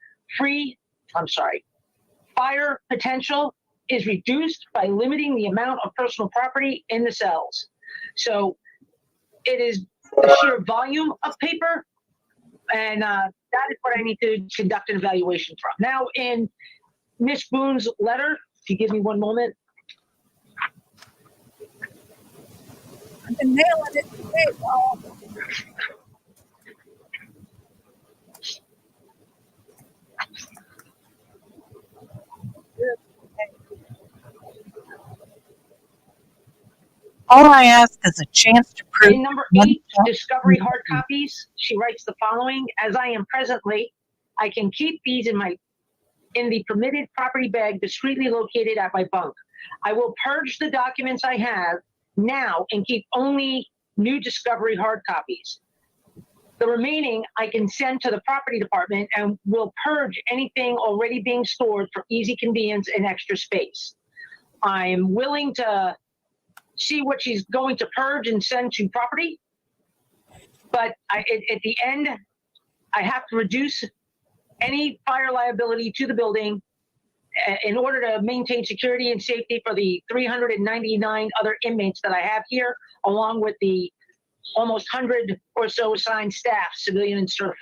Fire potential is reduced by limiting the amount of personal property in the cells. So it is the sheer volume of paper, and that is what I need to conduct an evaluation from. Now, in Ms. Boone's letter, if you give me one moment. I've been nailing it today, y'all. All I ask is a chance to prove. In number 8, discovery hard copies, she writes the following: as I am presently, I can keep these in the permitted property bag discreetly located at my bunk. I will purge the documents I have now and keep only new discovery hard copies. The remaining I can send to the property department and will purge anything already being stored for easy convenience and extra space. I'm willing to see what she's going to purge and send to property, but at the end, I have to reduce any fire liability to the building in order to maintain security and safety for the 399 other inmates that I have here, along with the almost 100 or so assigned staff, civilian and certified.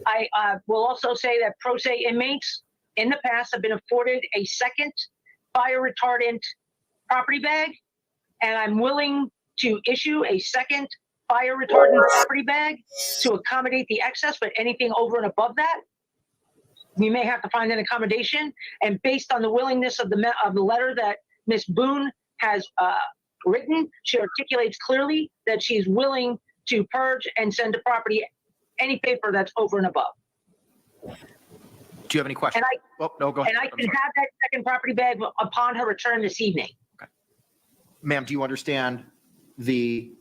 I will also say that pro se inmates in the past have been afforded a second fire retardant property bag, and I'm willing to issue a second fire retardant property bag to accommodate the excess, but anything over and above that, we may have to find an accommodation. And based on the willingness of the letter that Ms. Boone has written, she articulates clearly that she's willing to purge and send to property any paper that's over and above. Do you have any questions? No, go ahead. And I can have that second property bag upon her return this evening. Okay. Ma'am, do you understand the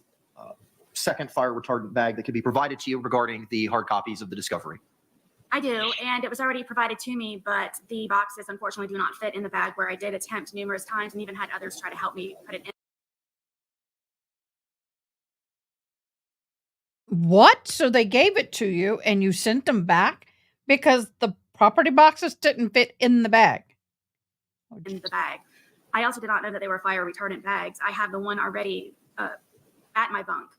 second fire retardant bag that could be provided to you regarding the hard copies of the discovery? I do, and it was already provided to me, but the boxes unfortunately do not fit in the bag, where I did attempt numerous times and even had others try to help me put it in. What? So they gave it to you and you sent them back because the property boxes didn't fit in the bag? In the bag. I also did not know that they were fire retardant bags. I have the one already at my bunk,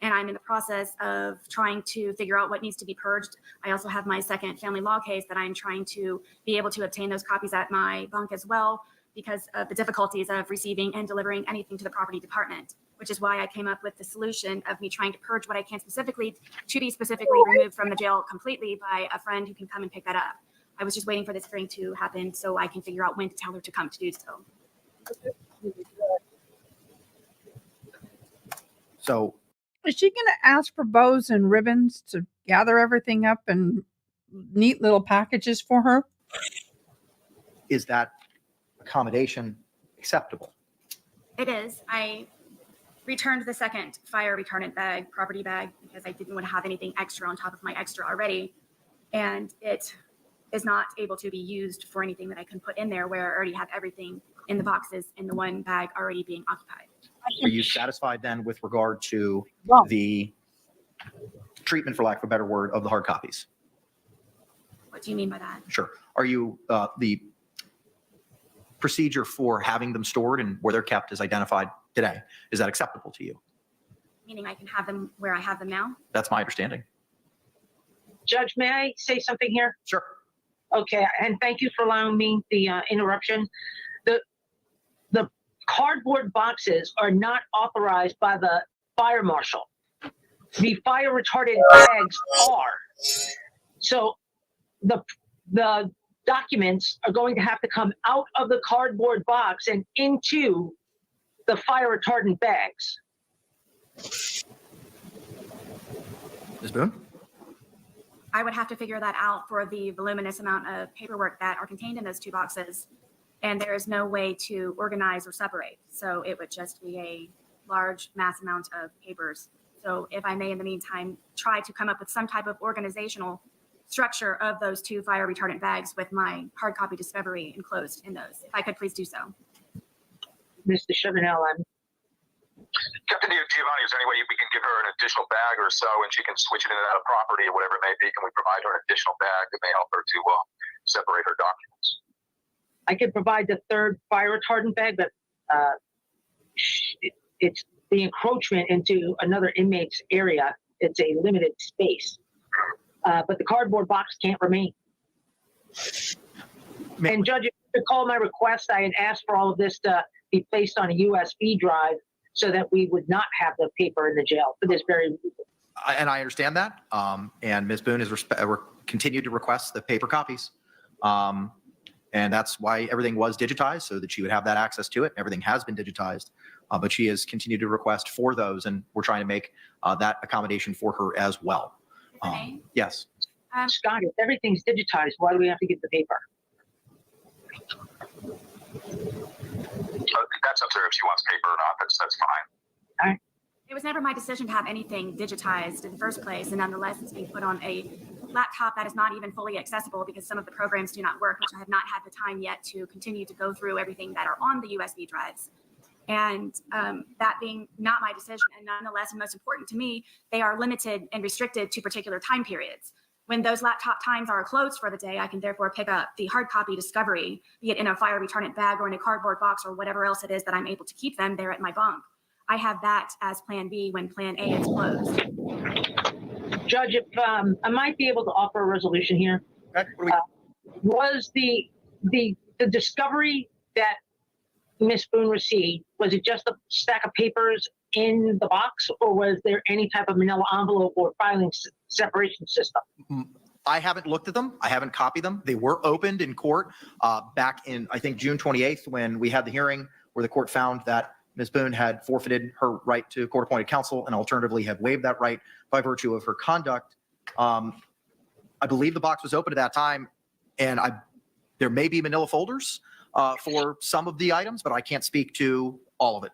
and I'm in the process of trying to figure out what needs to be purged. I also have my second family law case that I'm trying to be able to obtain those copies at my bunk as well, because of the difficulties of receiving and delivering anything to the property department, which is why I came up with the solution of me trying to purge what I can specifically to be specifically removed from the jail completely by a friend who can come and pick that up. I was just waiting for this hearing to happen so I can figure out when to tell her to come to do so. So is she going to ask for bows and ribbons to gather everything up in neat little packages for her? Is that accommodation acceptable? It is. I returned the second fire retardant bag, property bag, because I didn't want to have anything extra on top of my extra already. And it is not able to be used for anything that I can put in there, where I already have everything in the boxes in the one bag already being occupied. Are you satisfied then with regard to the treatment, for lack of a better word, of the hard copies? What do you mean by that? Sure. Are you, the procedure for having them stored and where they're kept is identified today, is that acceptable to you? Meaning I can have them where I have them now? That's my understanding. Judge, may I say something here? Sure. Okay, and thank you for allowing me the interruption. The cardboard boxes are not authorized by the fire marshal. The fire retardant bags are. So the documents are going to have to come out of the cardboard box and into the fire retardant bags. Ms. Boone? I would have to figure that out for the voluminous amount of paperwork that are contained in those 2 boxes. And there is no way to organize or separate. So it would just be a large mass amount of papers. So if I may, in the meantime, try to come up with some type of organizational structure of those 2 fire retardant bags with my hard copy discovery enclosed in those. If I could please do so. Mr. Chavanel, Captain Giovanni, is there any way we can give her an additional bag or so and she can switch it in and out of property or whatever it may be? Can we provide her an additional bag that may help her to separate her documents? I could provide the 3rd fire retardant bag, but it's the encroachment into another inmate's area. It's a limited space. But the cardboard box can't remain. And Judge, if you recall my request, I had asked for all of this to be placed on a USB drive so that we would not have the paper in the jail for this very reason. And I understand that. And Ms. Boone has continued to request the paper copies. And that's why everything was digitized, so that she would have that access to it. Everything has been digitized, but she has continued to request for those, and we're trying to make that accommodation for her as well. Yes. Scott, if everything's digitized, why do we have to get the paper? That's up to her if she wants paper or not. That's fine. All right. It was never my decision to have anything digitized in the first place, and nonetheless, it's being put on a laptop that is not even fully accessible because some of the programs do not work, which I have not had the time yet to continue to go through everything that are on the USB drives. And that being not my decision, and nonetheless, and most important to me, they are limited and restricted to particular time periods. When those laptop times are closed for the day, I can therefore pick up the hard copy discovery, be it in a fire retardant bag or in a cardboard box or whatever else it is that I'm able to keep them there at my bunk. I have that as plan B when plan A is closed. Judge, if I might be able to offer a resolution here. Was the discovery that Ms. Boone received, was it just a stack of papers in the box, or was there any type of manila envelope or filing separation system? I haven't looked at them. I haven't copied them. They were opened in court back in, I think, June 28th, when we had the hearing where the court found that Ms. Boone had forfeited her right to court-appointed counsel and alternatively had waived that right by virtue of her conduct. I believe the box was open at that time, and there may be manila folders for some of the items, but I can't speak to all of it.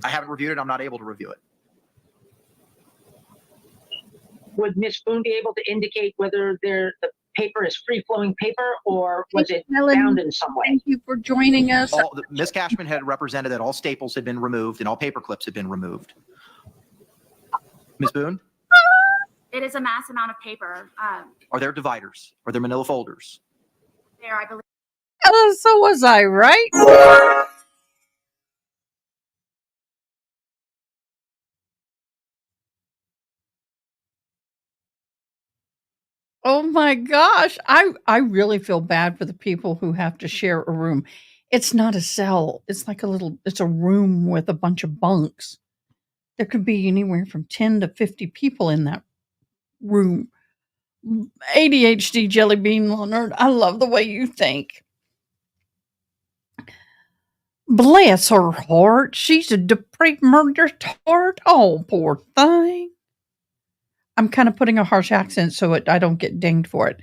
I haven't reviewed it. I'm not able to review it. Would Ms. Boone be able to indicate whether the paper is free-flowing paper, or was it bound in some way? Thank you for joining us. Ms. Cashman had represented that all staples had been removed and all paper clips had been removed. Ms. Boone? It is a mass amount of paper. Are there dividers? Are there manila folders? There, I believe. So was I right? Oh my gosh. I really feel bad for the people who have to share a room. It's not a cell. It's like it's a room with a bunch of bunks. There could be anywhere from 10 to 50 people in that room. ADHD Jelly Bean Leonard, I love the way you think. Bless her heart. She's a depraved murder tart. Oh, poor thing. I'm kind of putting a harsh accent so I don't get dinged for it.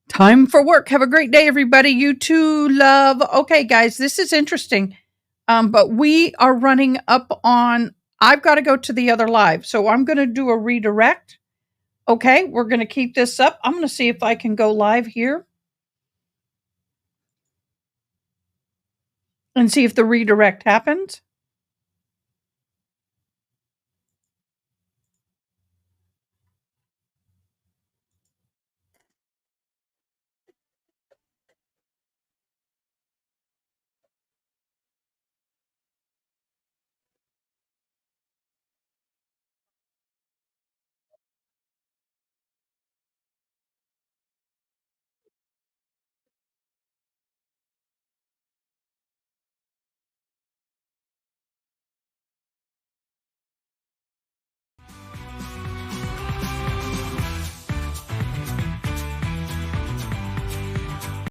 Time for work. Have a great day, everybody. You too, love. Okay, guys, this is interesting. But we are running up on, I've got to go to the other live. So I'm going to do a redirect. Okay, we're going to keep this up. I'm going to see if I can go live here and see if the redirect happens.